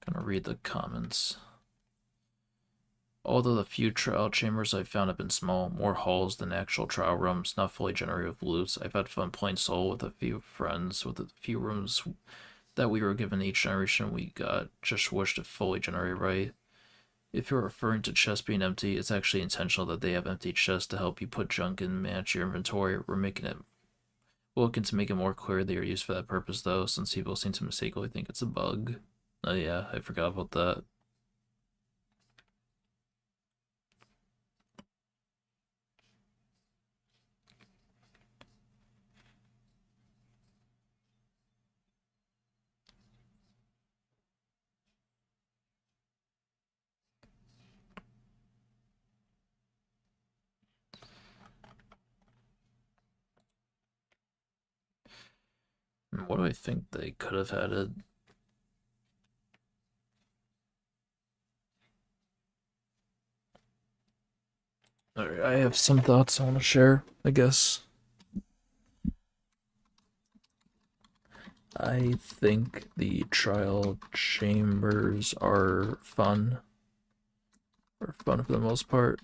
Gonna read the comments. Although the few trial chambers I've found have been small, more halls than actual trial rooms, not fully generated with loots, I've had fun playing solo with a few friends, with a few rooms that we were given each generation we got, just wished to fully generate right. If you're referring to chests being empty, it's actually intentional that they have empty chests to help you put junk and manage your inventory. We're looking to make it more clear they are used for that purpose though, since people seem to mistakenly think it's a bug. Oh yeah, I forgot about that. What do I think they could have added? Alright, I have some thoughts I want to share, I guess. I think the trial chambers are fun. Are fun for the most part.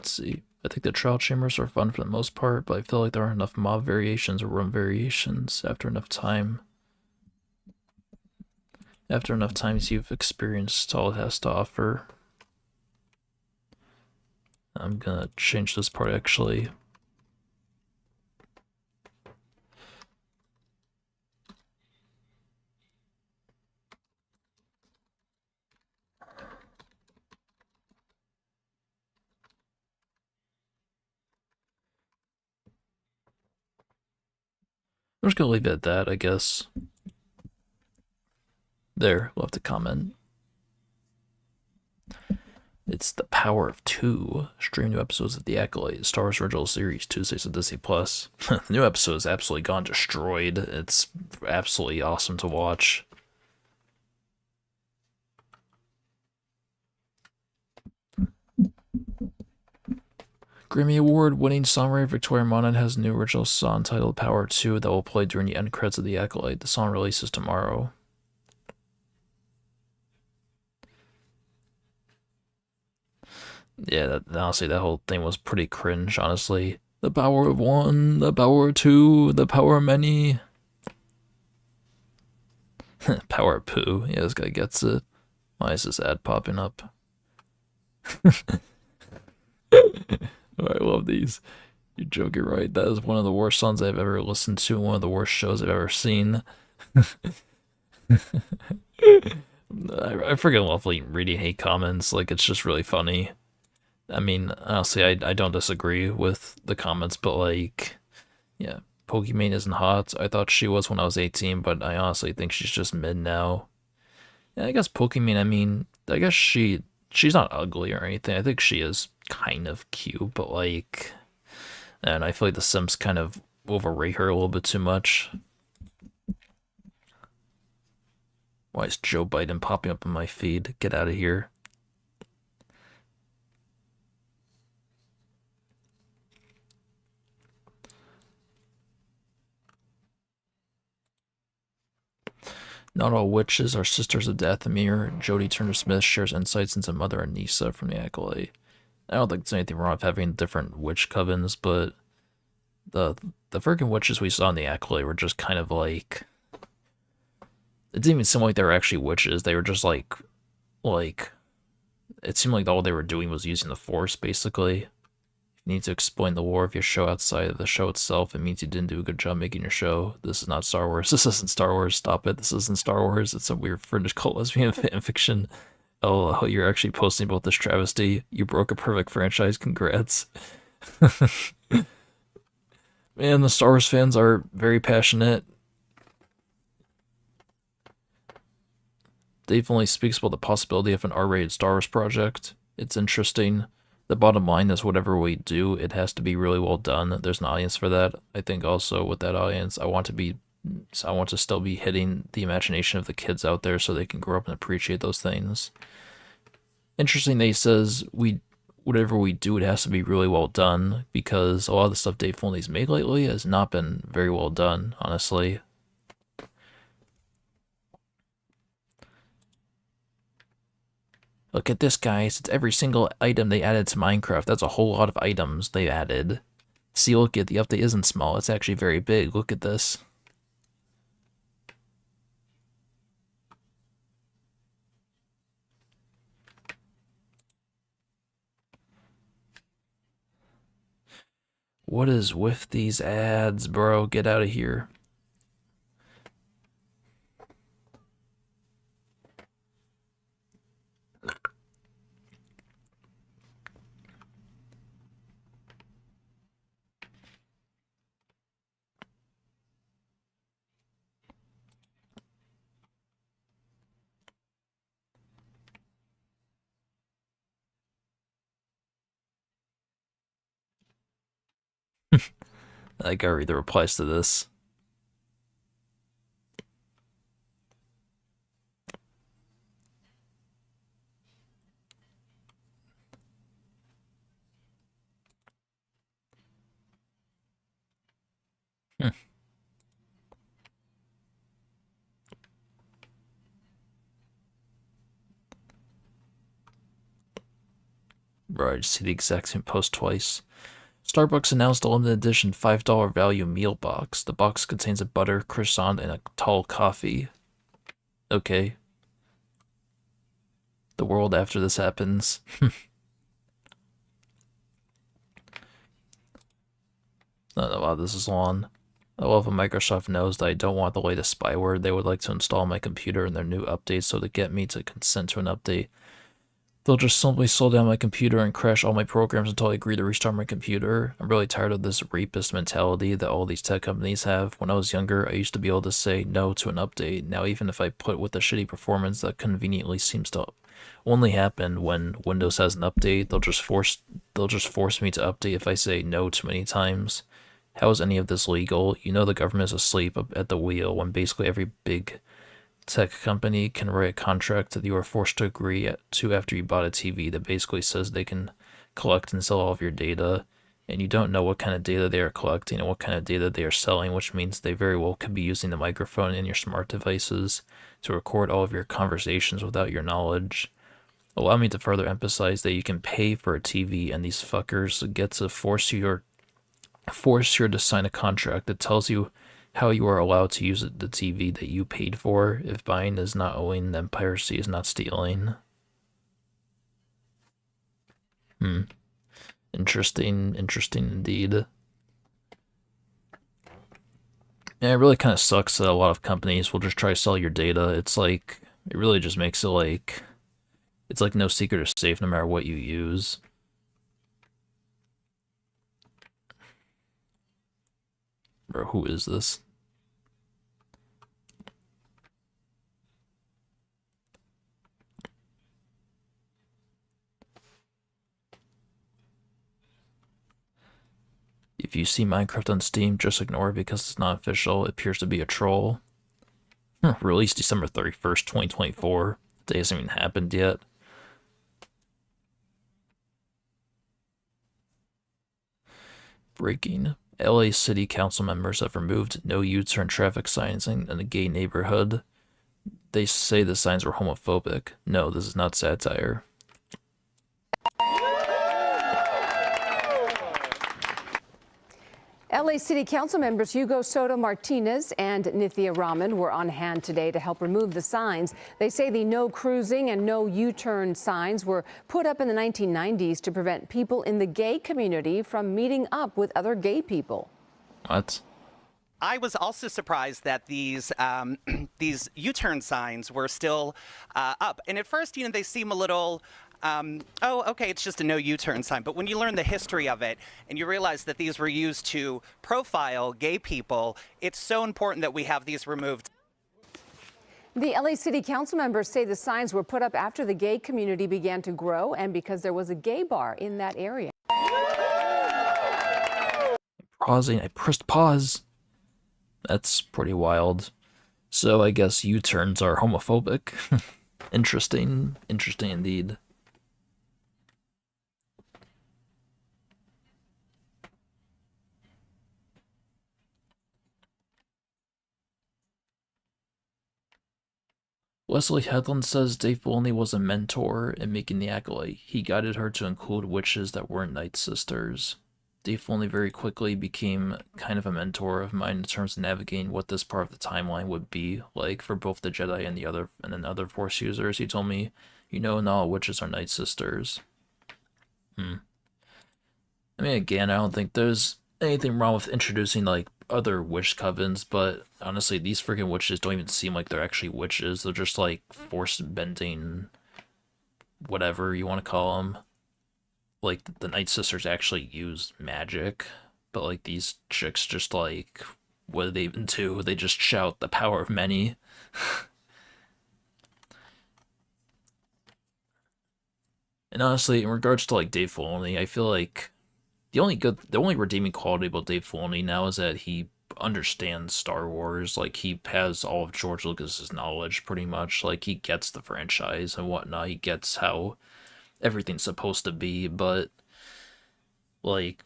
let's see. I think the trial chambers are fun for the most part, but I feel like there aren't enough mob variations or room variations after enough time. After enough times you've experienced all it has to offer. I'm gonna change this part actually. I'm just gonna leave it at that, I guess. There, we'll have to comment. It's the power of 2. Stream new episodes of The Acolyte, Star Wars Original Series, Tuesdays on Disney Plus. The new episode has absolutely gone destroyed. It's absolutely awesome to watch. Grammy Award winning songwriter Victoria Monet has a new original song titled Power 2 that will play during the end credits of The Acolyte. The song releases tomorrow. Yeah, honestly, that whole thing was pretty cringe, honestly. The power of 1, the power of 2, the power of many. Power of poo. Yeah, this guy gets it. Why is this ad popping up? I love these. You're joking, right? That is one of the worst songs I've ever listened to, one of the worst shows I've ever seen. I freaking love like reading hate comments. Like, it's just really funny. I mean, honestly, I don't disagree with the comments, but like, yeah, Pokimane isn't hot. I thought she was when I was 18, but I honestly think she's just mid now. Yeah, I guess Pokimane, I mean, I guess she's not ugly or anything. I think she is kind of cute, but like, and I feel like the Sims kind of overrate her a little bit too much. Why is Joe Biden popping up in my feed? Get out of here. Not all witches are sisters of Dathomir. Jodie Turner-Smith shares insights into Mother Anissa from the Acolyte. I don't think there's anything wrong with having different witch covens, but the freaking witches we saw in the Acolyte were just kind of like, it didn't even seem like they were actually witches. They were just like it seemed like all they were doing was using the Force, basically. You need to explain the lore of your show outside of the show itself. It means you didn't do a good job making your show. This is not Star Wars. This isn't Star Wars. Stop it. This isn't Star Wars. It's some weird fringe cult lesbian fan fiction. Oh, you're actually posting about this travesty. You broke a perfect franchise. Congrats. Man, the Star Wars fans are very passionate. Definitely speaks about the possibility of an R-rated Star Wars project. It's interesting. The bottom line is whatever we do, it has to be really well done. There's an audience for that. I think also with that audience, I want to still be hitting the imagination of the kids out there so they can grow up and appreciate those things. Interesting that he says whatever we do, it has to be really well done, because a lot of the stuff Dave Filoni's made lately has not been very well done, honestly. Look at this, guys. It's every single item they added to Minecraft. That's a whole lot of items they added. See, look at the update isn't small. It's actually very big. Look at this. What is with these ads, bro? Get out of here. I gotta read the replies to this. Bro, I just see the exact same post twice. Starbucks announced a limited edition $5 value meal box. The box contains a butter, croissant, and a tall coffee. Okay. The world after this happens. Oh, wow, this is long. I love when Microsoft knows that I don't want the latest spyware. They would like to install my computer in their new update, so to get me to consent to an update, they'll just simply slow down my computer and crash all my programs until I agree to restart my computer. I'm really tired of this rapist mentality that all these tech companies have. When I was younger, I used to be able to say no to an update. Now even if I put with a shitty performance that conveniently seems to only happen when Windows has an update, they'll just force me to update if I say no too many times. How is any of this legal? You know the government is asleep at the wheel when basically every big tech company can write a contract that you are forced to agree to after you bought a TV that basically says they can collect and sell all of your data, and you don't know what kind of data they are collecting and what kind of data they are selling, which means they very well could be using the microphone in your smart devices to record all of your conversations without your knowledge. Allow me to further emphasize that you can pay for a TV, and these fuckers get to force you to sign a contract that tells you how you are allowed to use the TV that you paid for. If buying is not owing, then piracy is not stealing. Interesting indeed. Yeah, it really kind of sucks that a lot of companies will just try to sell your data. It's like, it really just makes it like, it's like no secret is safe no matter what you use. Bro, who is this? If you see Minecraft on Steam, just ignore it because it's not official. It appears to be a troll. Released December 31st, 2024. The day hasn't even happened yet. Breaking. LA City Council members have removed no U-turn traffic signs in a gay neighborhood. They say the signs were homophobic. No, this is not satire.
LA City Council members Hugo Soto Martinez and Nithya Raman were on hand today to help remove the signs. They say the no cruising and no U-turn signs were put up in the 1990s to prevent people in the gay community from meeting up with other gay people.
What?
I was also surprised that these these U-turn signs were still up. And at first, you know, they seem a little, oh, okay, it's just a no U-turn sign. But when you learn the history of it and you realize that these were used to profile gay people, it's so important that we have these removed.
The LA City Council members say the signs were put up after the gay community began to grow and because there was a gay bar in that area.
Pausing, I pressed pause. That's pretty wild. So I guess U-turns are homophobic. Interesting indeed. Leslie Headland says Dave Filoni was a mentor in making the Acolyte. He guided her to include witches that weren't Night Sisters. Dave Filoni very quickly became kind of a mentor of mine in terms of navigating what this part of the timeline would be like for both the Jedi and other Force users. He told me, you know, not all witches are Night Sisters. I mean, again, I don't think there's anything wrong with introducing, like, other witch covens, but honestly, these freaking witches don't even seem like they're actually witches. They're just, like, force-bending, whatever you want to call them. Like, the Night Sisters actually use magic, but, like, these chicks just, like, what do they even do? They just shout the power of many. And honestly, in regards to, like, Dave Filoni, I feel like the only redeeming quality about Dave Filoni now is that he understands Star Wars. Like, he has all of George Lucas's knowledge, pretty much. Like, he gets the franchise and whatnot. He gets how everything's supposed to be, but, like,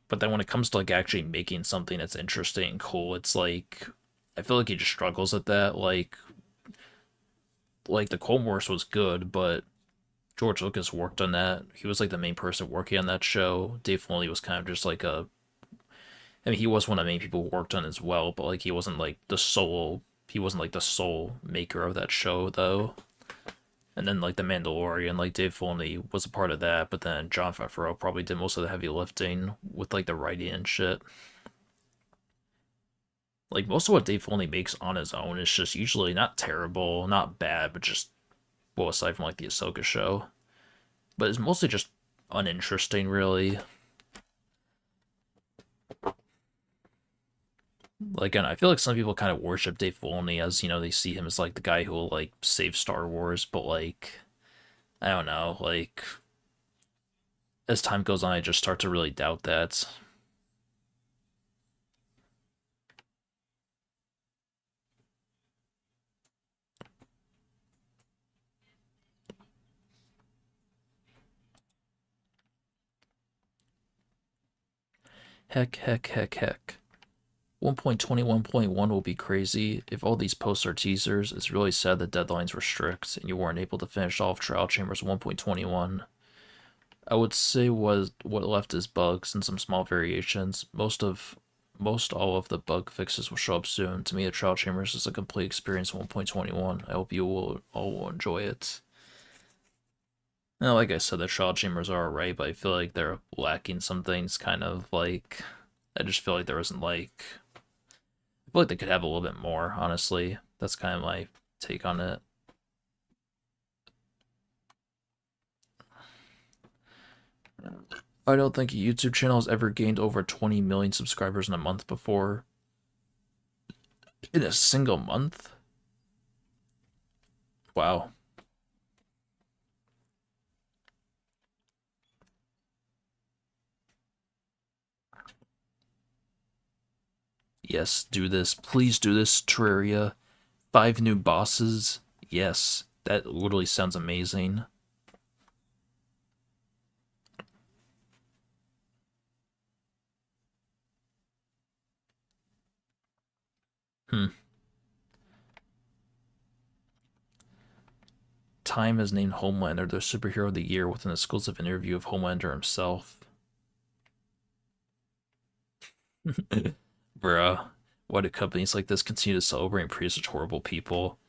but then when it comes to, like, actually making something that's interesting and cool, it's like, I feel like he just struggles at that. Like the Clone Wars was good, but George Lucas worked on that. He was like the main person working on that show. Dave Filoni was kind of just like a. I mean, he was one of the main people who worked on it as well, but like he wasn't like the sole. He wasn't like the sole maker of that show though. And then like The Mandalorian, like Dave Filoni was a part of that, but then Jon Favreau probably did most of the heavy lifting with like the writing and shit. Like most of what Dave Filoni makes on his own is just usually not terrible, not bad, but just, well, aside from like the Ahsoka show, but it's mostly just uninteresting, really. Like, and I feel like some people kind of worship Dave Filoni as, you know, they see him as like the guy who will like save Star Wars, but like, I don't know, like as time goes on, I just start to really doubt that. Heck. 1.21.1 will be crazy. If all these posts are teasers, it's really sad the deadlines were strict and you weren't able to finish off Trial Chambers 1.21. I would say what left is bugs and some small variations. Most all of the bug fixes will show up soon. To me, the Trial Chambers is a complete experience 1.21. I hope you all will enjoy it. Now, like I said, the Trial Chambers are alright, but I feel like they're lacking some things, kind of like, I just feel like there isn't like, I feel like they could have a little bit more, honestly. That's kind of my take on it. I don't think a YouTube channel has ever gained over 20 million subscribers in a month before. In a single month? Wow. Yes, do this. Please do this, Terraria. 5 new bosses. Yes, that literally sounds amazing. Time has named Homelander their superhero of the year with an exclusive interview of Homelander himself. Bruh, why do companies like this continue to celebrate and praise such horrible people?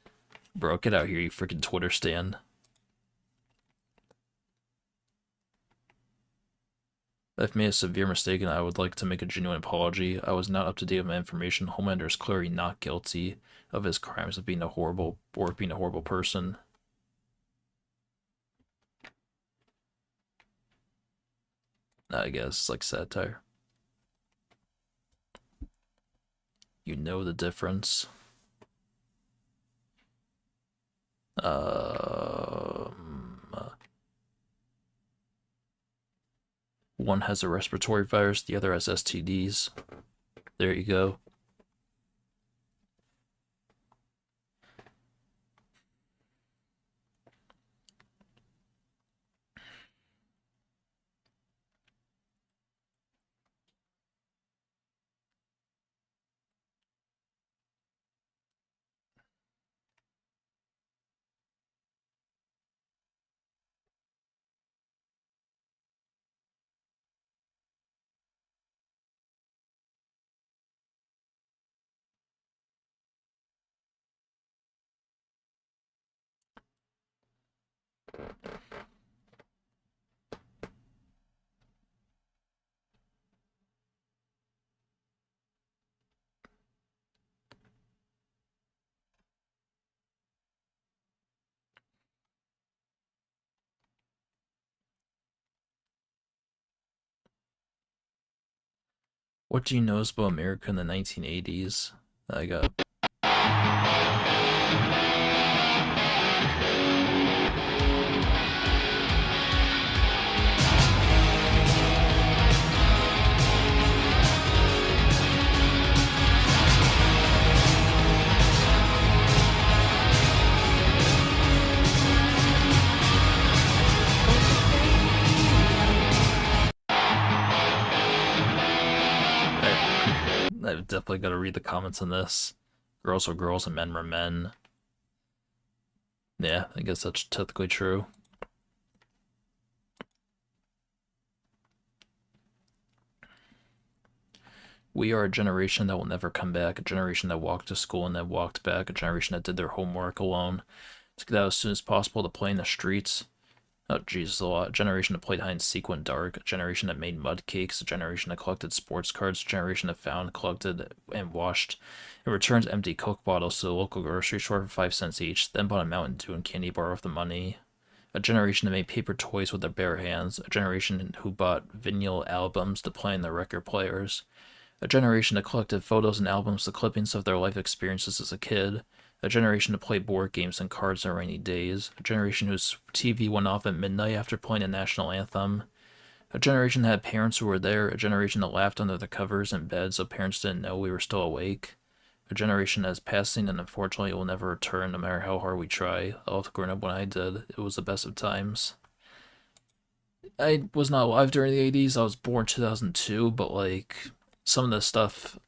Bro, get out here, you freaking Twitter stan. I've made a severe mistake and I would like to make a genuine apology. I was not up to date with my information. Homelander is clearly not guilty of his crimes of being a horrible person. I guess it's like satire. You know the difference. One has a respiratory virus, the other has STDs. There you go. What do you notice about America in the 1980s? I got... I've definitely got to read the comments on this. Girls are girls and men are men. Yeah, I guess that's technically true. We are a generation that will never come back, a generation that walked to school and then walked back, a generation that did their homework alone, to get out as soon as possible to play in the streets. Oh, Jesus, a lot. A generation that played hide and seek when dark, a generation that made mud cakes, a generation that collected sports cards, a generation that found, collected, and washed, and returned empty Coke bottles to the local grocery store for 5 cents each, then bought a Mountain Dew and candy bar with the money. A generation that made paper toys with their bare hands, a generation who bought vinyl albums to play in their record players, a generation that collected photos and albums, the clippings of their life experiences as a kid, a generation that played board games and cards on rainy days, a generation whose TV went off at midnight after playing a national anthem, a generation that had parents who were there, a generation that laughed under the covers in bed so parents didn't know we were still awake, a generation that is passing and unfortunately will never return no matter how hard we try. I loved growing up when I did. It was the best of times. I was not alive during the 80s. I was born 2002, but like some of the stuff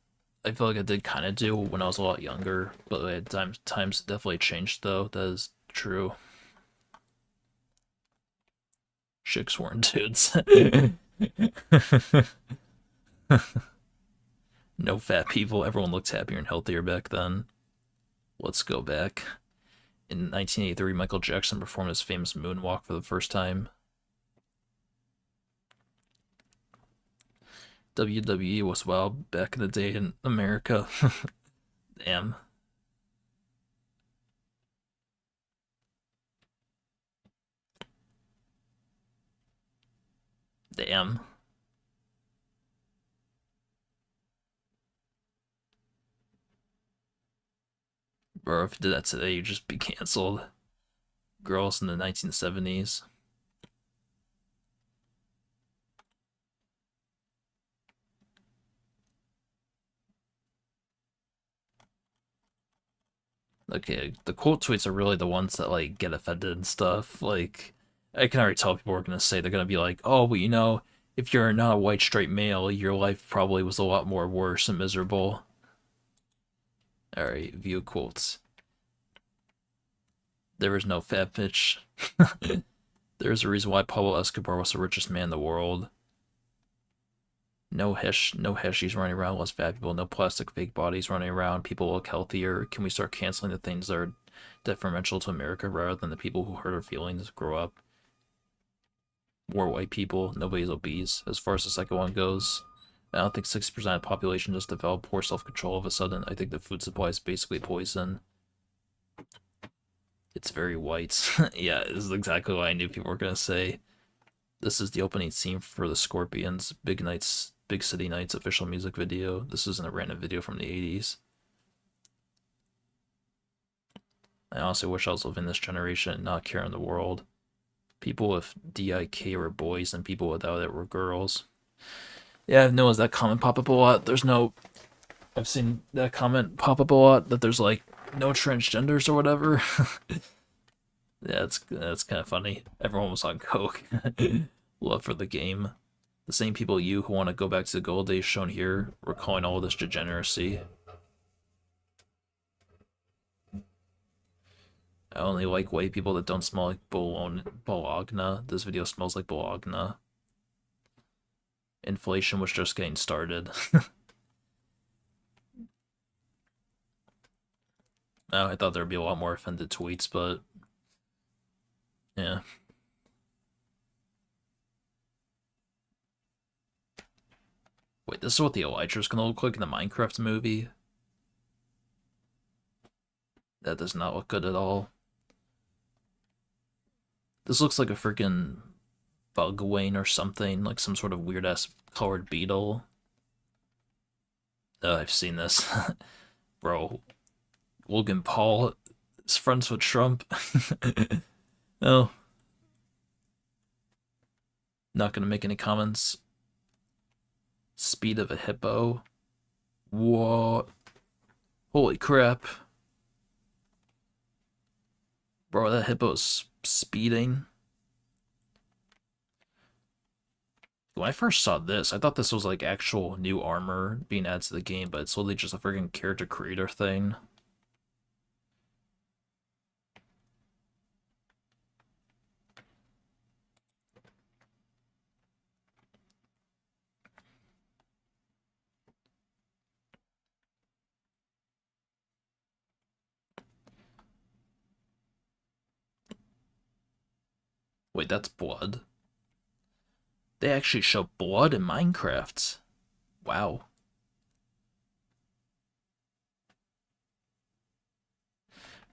I feel like I did kind of do when I was a lot younger, but times definitely changed though. That is true. Chicks weren't dudes. No fat people. Everyone looked happier and healthier back then. Let's go back. In 1983, Michael Jackson performed his famous moonwalk for the first time. WWE was wild back in the day in America. Damn. Damn. Bro, if you did that today, you'd just be canceled. Girls in the 1970s. Okay, the quote tweets are really the ones that, like, get offended and stuff. Like, I can already tell people are gonna say, they're gonna be like, oh, well, you know, if you're not a white straight male, your life probably was a lot more worse and miserable. Alright, view quotes. There was no fat bitch. There's a reason why Pablo Escobar was the richest man in the world. No heshies running around, less fat people, no plastic fake bodies running around, people look healthier. Can we start canceling the things that are detrimental to America rather than the people who hurt our feelings grow up? More white people, nobody's obese. As far as the second one goes, I don't think 60% of the population just developed poor self-control all of a sudden. I think the food supply is basically poison. It's very white. Yeah, this is exactly what I knew people were gonna say. This is the opening scene for the Scorpions Big City Nights official music video. This isn't a random video from the 80s. I honestly wish I was living this generation and not caring the world. People with DIK were boys and people without it were girls. Yeah, I've noticed that comment pop up a lot. I've seen that comment pop up a lot that there's like no transgenders or whatever. Yeah, that's kind of funny. Everyone was on coke. Love for the game. The same people who want to go back to the gold days shown here were calling all this degeneracy. I only like white people that don't smell like Bologna. This video smells like Bologna. Inflation was just getting started. Oh, I thought there'd be a lot more offended tweets, but yeah. Wait, this is what the Elytra's gonna look like in the Minecraft movie? That does not look good at all. This looks like a freaking Bugwayne or something, like some sort of weird-ass colored beetle. I've seen this. Bro, Logan Paul is friends with Trump. Oh. Not gonna make any comments. Speed of a hippo. What? Holy crap. Bro, that hippo's speeding. When I first saw this, I thought this was like actual new armor being added to the game, but it's literally just a freaking character creator thing. Wait, that's blood. They actually show blood in Minecraft. Wow.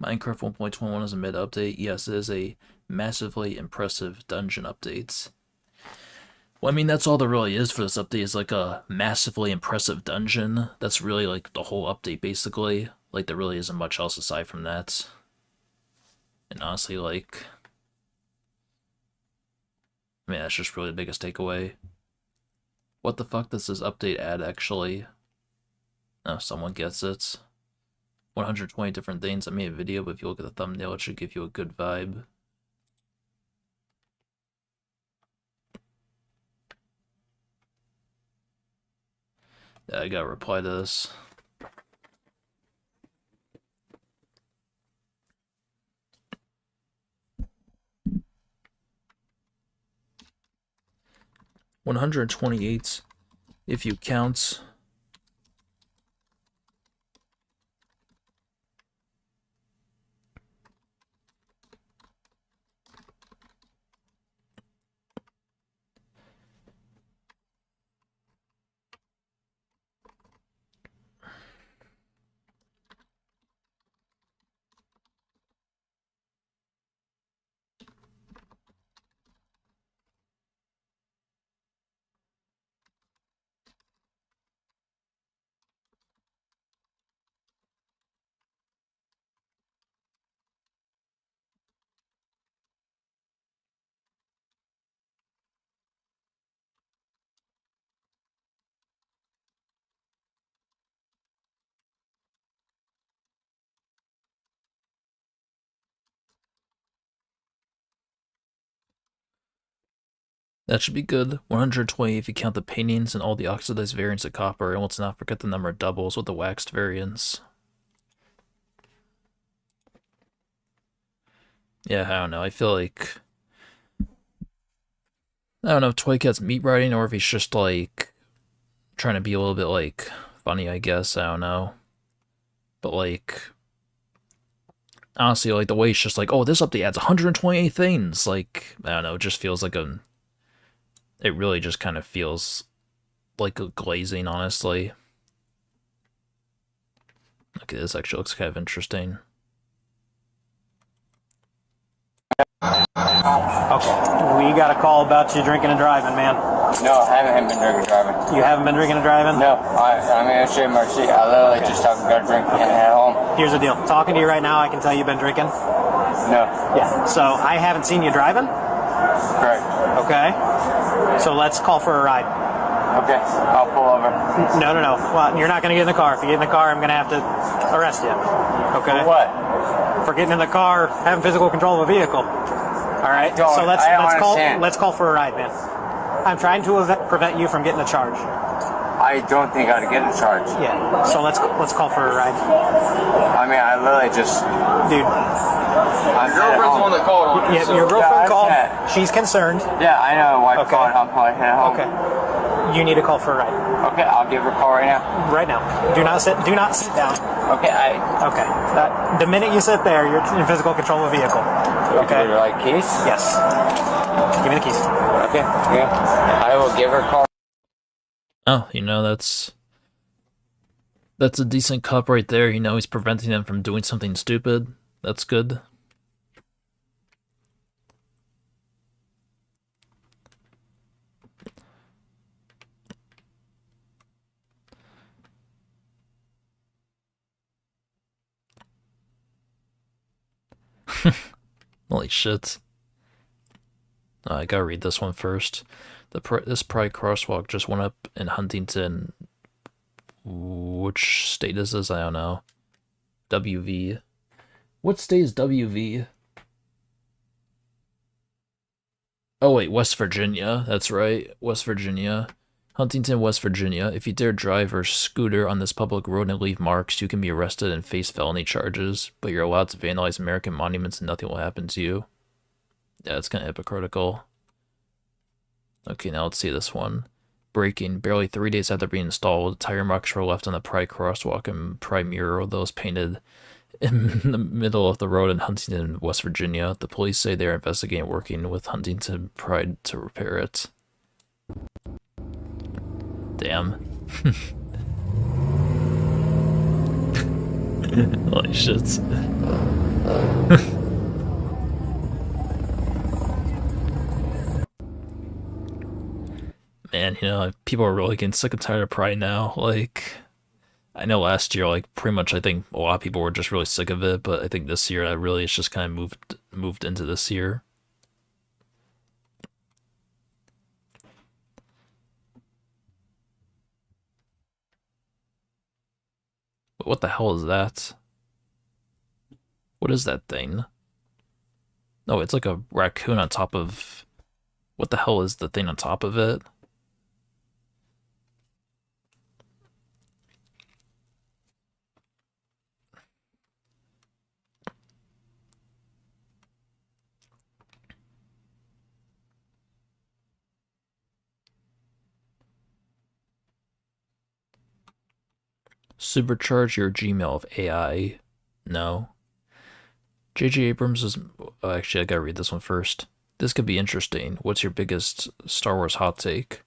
Minecraft 1.21 is a mid-update. Yes, it is a massively impressive dungeon update. Well, I mean, that's all there really is for this update, is like a massively impressive dungeon. That's really like the whole update, basically. Like, there really isn't much else aside from that. And honestly, like, I mean, that's just really the biggest takeaway. What the fuck does this update add, actually? Oh, someone gets it. 120 different things. I made a video, but if you look at the thumbnail, it should give you a good vibe. Yeah, I gotta reply to this. $128 if you count. That should be good. 120 if you count the paintings and all the oxidized variants of copper, and let's not forget the number of doubles with the waxed variants. Yeah, I don't know. I feel like, I don't know if Toycat's meat writing or if he's just like trying to be a little bit like funny, I guess. I don't know. But like, honestly, like the way he's just like, oh, this update adds 128 things. Like, I don't know, it just feels like a, it really just kind of feels like a glazing, honestly. Okay, this actually looks kind of interesting.
Okay, we got a call about you drinking and driving, man.
No, I haven't been drinking and driving.
You haven't been drinking and driving?
No, I'm going to show you my receipt. I literally just got a drink and at home.
Here's the deal. Talking to you right now, I can tell you've been drinking.
No.
Yeah, so I haven't seen you driving.
Correct.
Okay. So let's call for a ride.
Okay, I'll pull over.
No. Well, you're not going to get in the car. If you get in the car, I'm going to have to arrest you. Okay?
For what?
For getting in the car, having physical control of a vehicle. All right. So let's call for a ride, man. I'm trying to prevent you from getting a charge.
I don't think I'd get a charge.
Yeah. So let's call for a ride.
I mean, I literally just...
Dude.
Your girlfriend's the one that called on
Yeah, your girlfriend called. She's concerned.
Yeah, I know. Wife called. I'm probably heading home.
Okay. You need to call for a ride.
Okay, I'll give her a call right now.
Right now. Do not sit down.
Okay,
Okay. The minute you sit there, you're in physical control of a vehicle. Okay.
Would you like keys?
Yes. Give me the keys.
Okay, yeah. I will give her a call.
Oh, you know, that's a decent cop right there. You know, he's preventing them from doing something stupid. That's good. Holy shit. Oh, I gotta read this one first. This Pride crosswalk just went up in Huntington. Which state is this? I don't know. WV. What state is WV? Oh wait, West Virginia. That's right, West Virginia. Huntington, West Virginia. If you dare drive or scooter on this public road and leave marks, you can be arrested and face felony charges, but you're allowed to vandalize American monuments and nothing will happen to you. Yeah, it's kind of hypocritical. Okay, now let's see this one. Breaking. Barely 3 days after being installed, tire marks were left on the Pride crosswalk and Pride mural that was painted In the middle of the road in Huntington, West Virginia. The police say they are investigating working with Huntington Pride to repair it. Damn. Holy shit. Man, you know, people are really getting sick and tired of Pride now. Like, I know last year, like, pretty much, I think a lot of people were just really sick of it, but I think this year, that really it's just kind of moved into this year. What the hell is that? What is that thing? No, it's like a raccoon on top of... What the hell is the thing on top of it? Supercharge your Gmail of AI. No. J.J. Abrams is... Oh, actually, I gotta read this one first. This could be interesting. What's your biggest Star Wars hot take?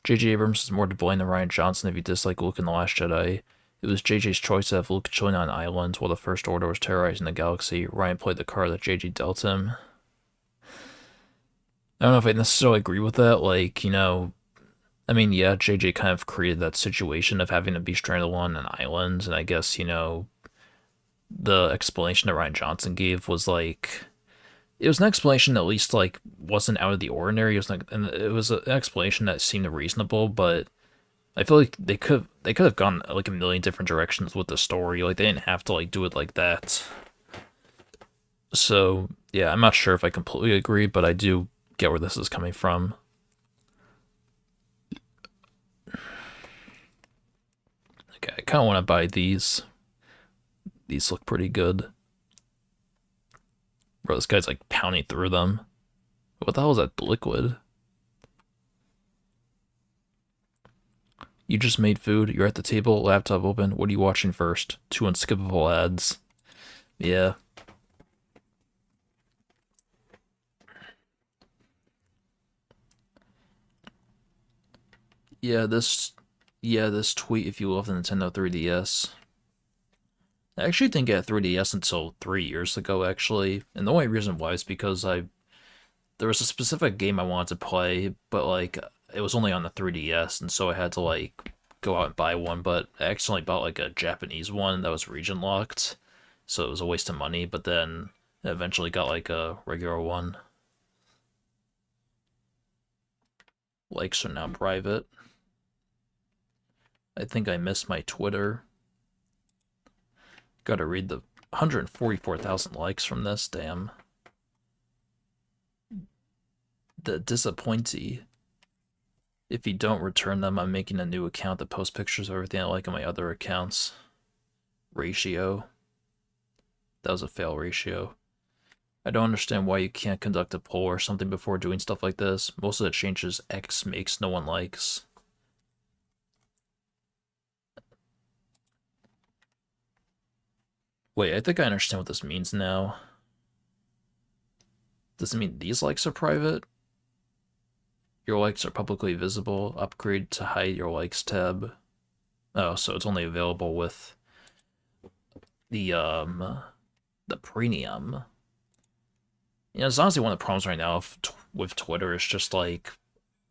J.J. Abrams is more to blame than Rian Johnson if you dislike Luke in The Last Jedi. It was J.J.'s choice to have Luke chilling on an island while the First Order was terrorizing the galaxy. Rian played the card that J.J. dealt him. I don't know if I necessarily agree with that. Like, you know... I mean, yeah, JJ kind of created that situation of having to be stranded on an island, and I guess, you know, the explanation that Rian Johnson gave was like, it was an explanation that at least like wasn't out of the ordinary. It was like, and it was an explanation that seemed reasonable, but I feel like they could have gone like a million different directions with the story. Like they didn't have to like do it like that. So yeah, I'm not sure if I completely agree, but I do get where this is coming from. Okay, I kind of want to buy these. These look pretty good. Bro, this guy's like pounding through them. What the hell is that liquid? You just made food, you're at the table, laptop open. What are you watching first? 2 unskippable ads. Yeah. This tweet if you love the Nintendo 3DS. I actually didn't get a 3DS until 3 years ago, actually. And the only reason why is because there was a specific game I wanted to play, but like it was only on the 3DS, and so I had to like go out and buy one, but I accidentally bought like a Japanese one that was region locked, so it was a waste of money, but then I eventually got like a regular one. Likes are now private. I think I missed my Twitter. Gotta read the 144,000 likes from this, damn. The disappointee. If you don't return them, I'm making a new account that posts pictures of everything I like on my other accounts. Ratio. That was a fail ratio. I don't understand why you can't conduct a poll or something before doing stuff like this. Most of the changes X makes no one likes. Wait, I think I understand what this means now. Does it mean these likes are private? Your likes are publicly visible. Upgrade to hide your likes tab. Oh, so it's only available with the premium. You know, it's honestly one of the problems right now with Twitter is just like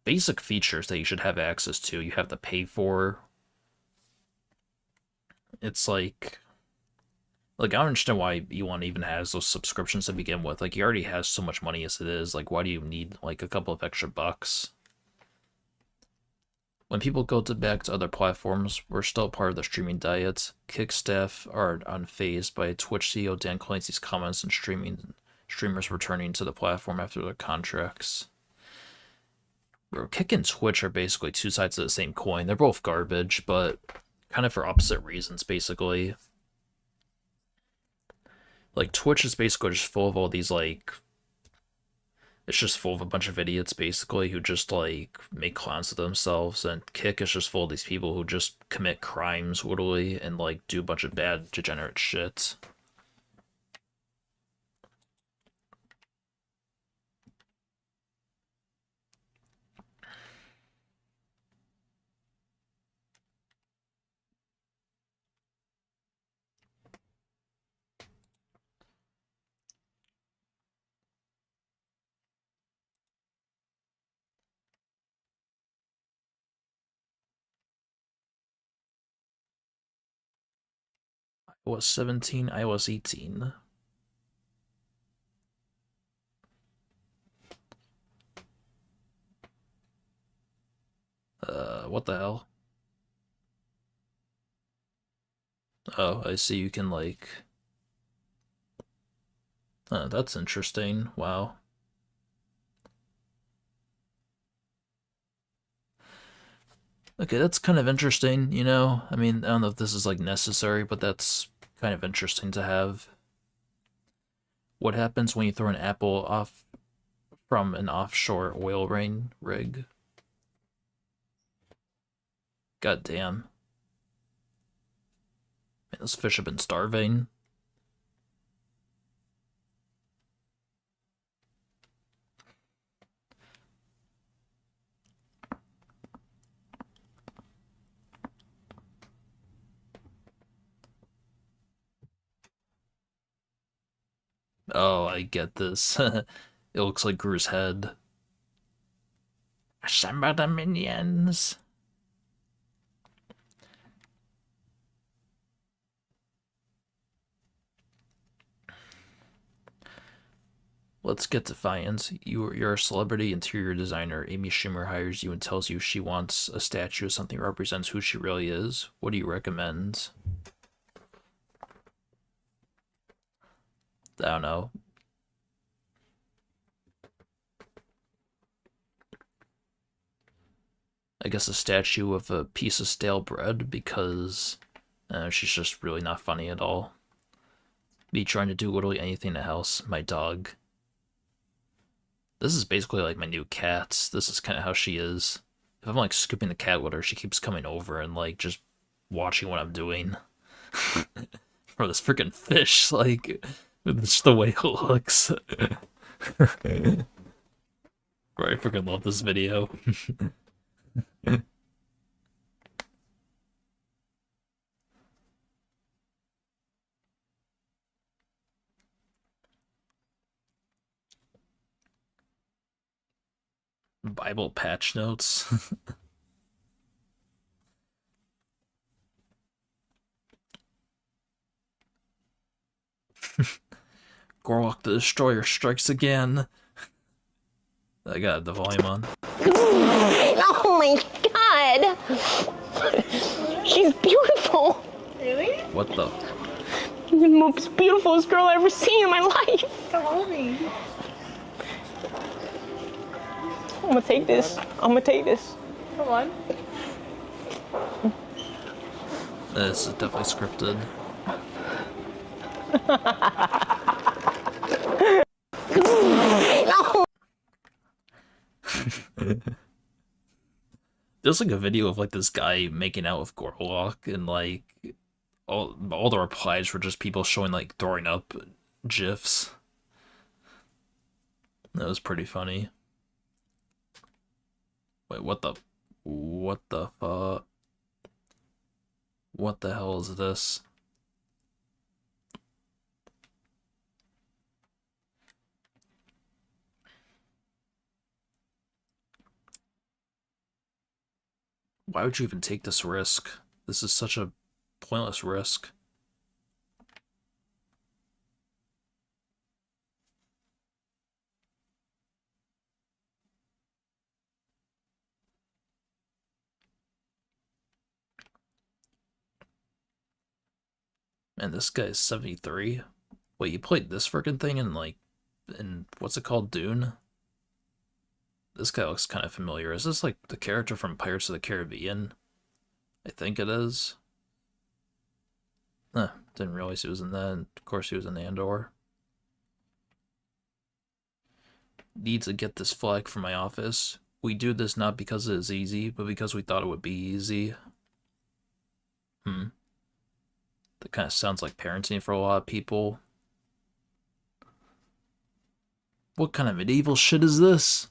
basic features that you should have access to. You have to pay for. It's like I don't understand why Elon even has those subscriptions to begin with. Like, he already has so much money as it is. Like, why do you need, like, a couple of extra bucks? When people go back to other platforms, we're still part of the streaming diet. Kick staff are unfazed by Twitch CEO Dan Clancy's comments and streamers returning to the platform after their contracts. Bro, Kick and Twitch are basically two sides of the same coin. They're both garbage, but kind of for opposite reasons, basically. Like, Twitch is basically just full of all these, like... It's just full of a bunch of idiots, basically, who just, like, make clowns of themselves. And Kick is just full of these people who just commit crimes, literally, and, like, do a bunch of bad, degenerate shit. iOS 17, iOS 18. What the hell? Oh, I see you can, like... that's interesting. Wow. Okay, that's kind of interesting, you know? I mean, I don't know if this is, like, necessary, but that's kind of interesting to have. What happens when you throw an apple off from an offshore oil rig? God damn. Man, those fish have been starving. Oh, I get this. It looks like Gru's head. Assemble the minions! Let's get Defiance. You're a celebrity interior designer. Amy Schumer hires you and tells you she wants a statue of something that represents who she really is. What do you recommend? I don't know. I guess a statue of a piece of stale bread because she's just really not funny at all. Me trying to do literally anything in the house. My dog. This is basically like my new cat. This is kind of how she is. If I'm like scooping the cat litter, she keeps coming over and like just watching what I'm doing. Bro, this freaking fish, like, just the way it looks. Bro, I freaking love this video. Bible patch notes. Gorlock the Destroyer strikes again. I got the volume on.
Oh my god! She's beautiful! Really?
What the?
The most beautifulest girl I've ever seen in my life!
Tell me.
I'm gonna take this.
Come on.
This is definitely scripted. There's like a video of like this guy making out with Gorlock, and like all the replies were just people showing like throwing up gifs. That was pretty funny. Wait, what the fuck? What the hell is this? Why would you even take this risk? This is such a pointless risk. Man, this guy is 73. Wait, you played this freaking thing in what's it called, Dune? This guy looks kind of familiar. Is this like the character from Pirates of the Caribbean? I think it is. Didn't realize he was in that. And of course he was in Andor. Need to get this flag from my office. We do this not because it is easy, but because we thought it would be easy. That kind of sounds like parenting for a lot of people. What kind of medieval shit is this?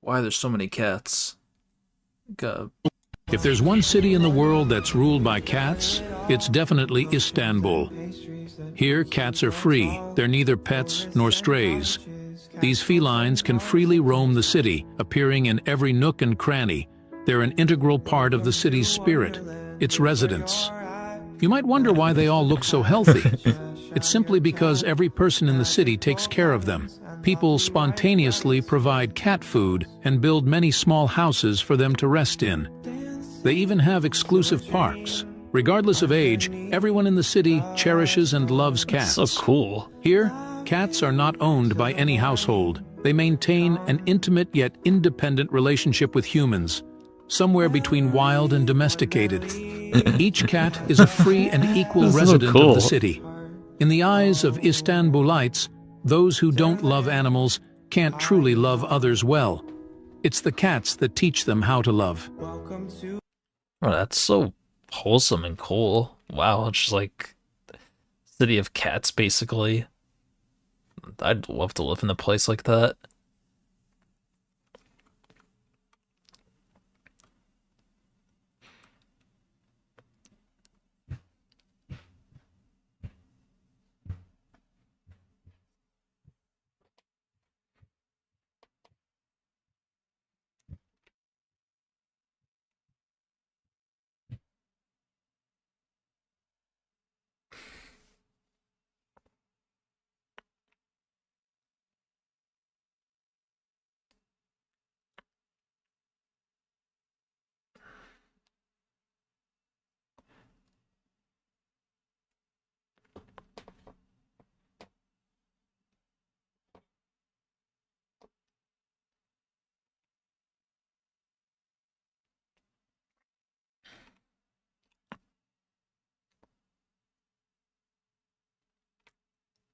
Why are there so many cats?
If there's one city in the world that's ruled by cats, it's definitely Istanbul. Here, cats are free. They're neither pets nor strays. These felines can freely roam the city, appearing in every nook and cranny. They're an integral part of the city's spirit, its residents. You might wonder why they all look so healthy. It's simply because every person in the city takes care of them. People spontaneously provide cat food and build many small houses for them to rest in. They even have exclusive parks. Regardless of age, everyone in the city cherishes and loves cats.
So cool.
Here, cats are not owned by any household. They maintain an intimate yet independent relationship with humans, somewhere between wild and domesticated. Each cat is a free and equal resident of the city. In the eyes of Istanbulites, those who don't love animals can't truly love others well. It's the cats that teach them how to love.
Oh, that's so wholesome and cool. Wow, it's just like city of cats, basically. I'd love to live in a place like that.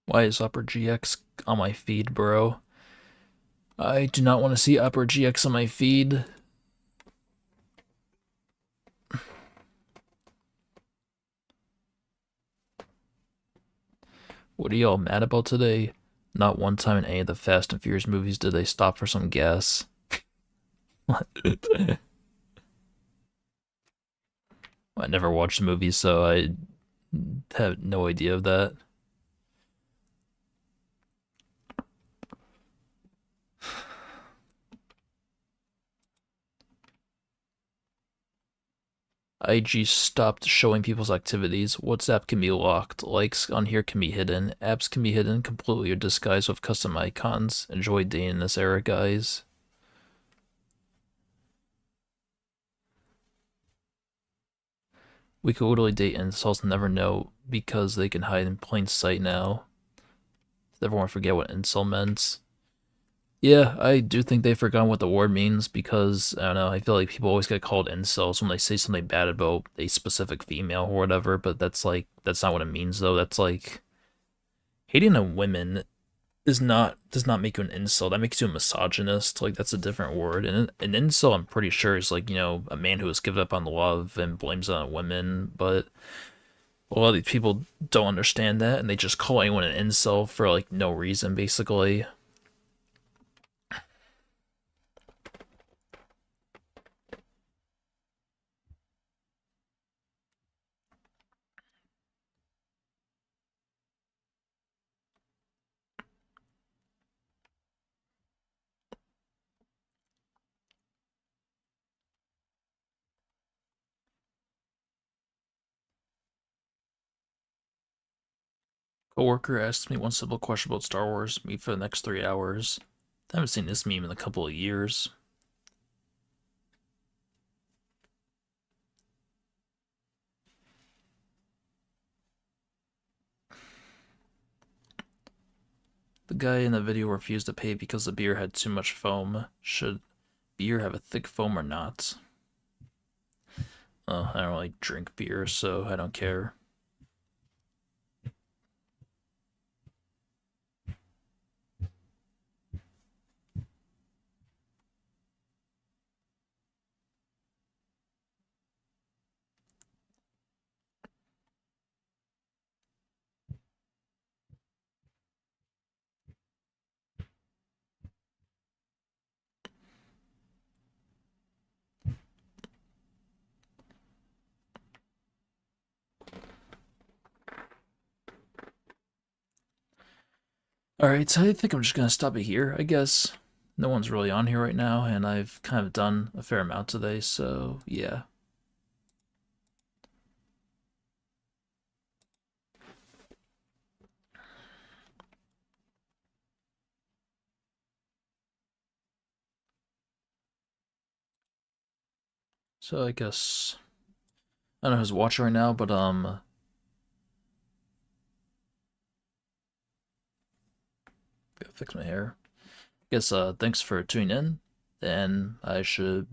Why is Upper GX on my feed, bro? I do not want to see Upper GX on my feed. What are y'all mad about today? Not one time in any of the Fast and Furious movies did they stop for some gas. I never watched the movies, so I have no idea of that. IG stopped showing people's activities. WhatsApp can be locked. Likes on here can be hidden. Apps can be hidden completely or disguised with custom icons. Enjoy dating in this era, guys. We could literally date incels and never know because they can hide in plain sight now. Does everyone forget what incel meant? Yeah, I do think they've forgotten what the word means because, I don't know, I feel like people always get called incels when they say something bad about a specific female or whatever, but that's not what it means though. That's like, hating on women does not make you an incel. That makes you a misogynist. Like, that's a different word. And an incel, I'm pretty sure, is like, you know, a man who has given up on love and blames it on women, but a lot of these people don't understand that and they just call anyone an incel for like no reason, basically. Coworker asked me one simple question about Star Wars, me for the next 3 hours. I haven't seen this meme in a couple of years. The guy in the video refused to pay because the beer had too much foam. Should beer have a thick foam or not? I don't really drink beer, so I don't care. Alright, so I think I'm just gonna stop it here, I guess. No one's really on here right now, and I've kind of done a fair amount today, so yeah. So I guess I don't know who's watching right now, but gotta fix my hair. Guess thanks for tuning in, and I should be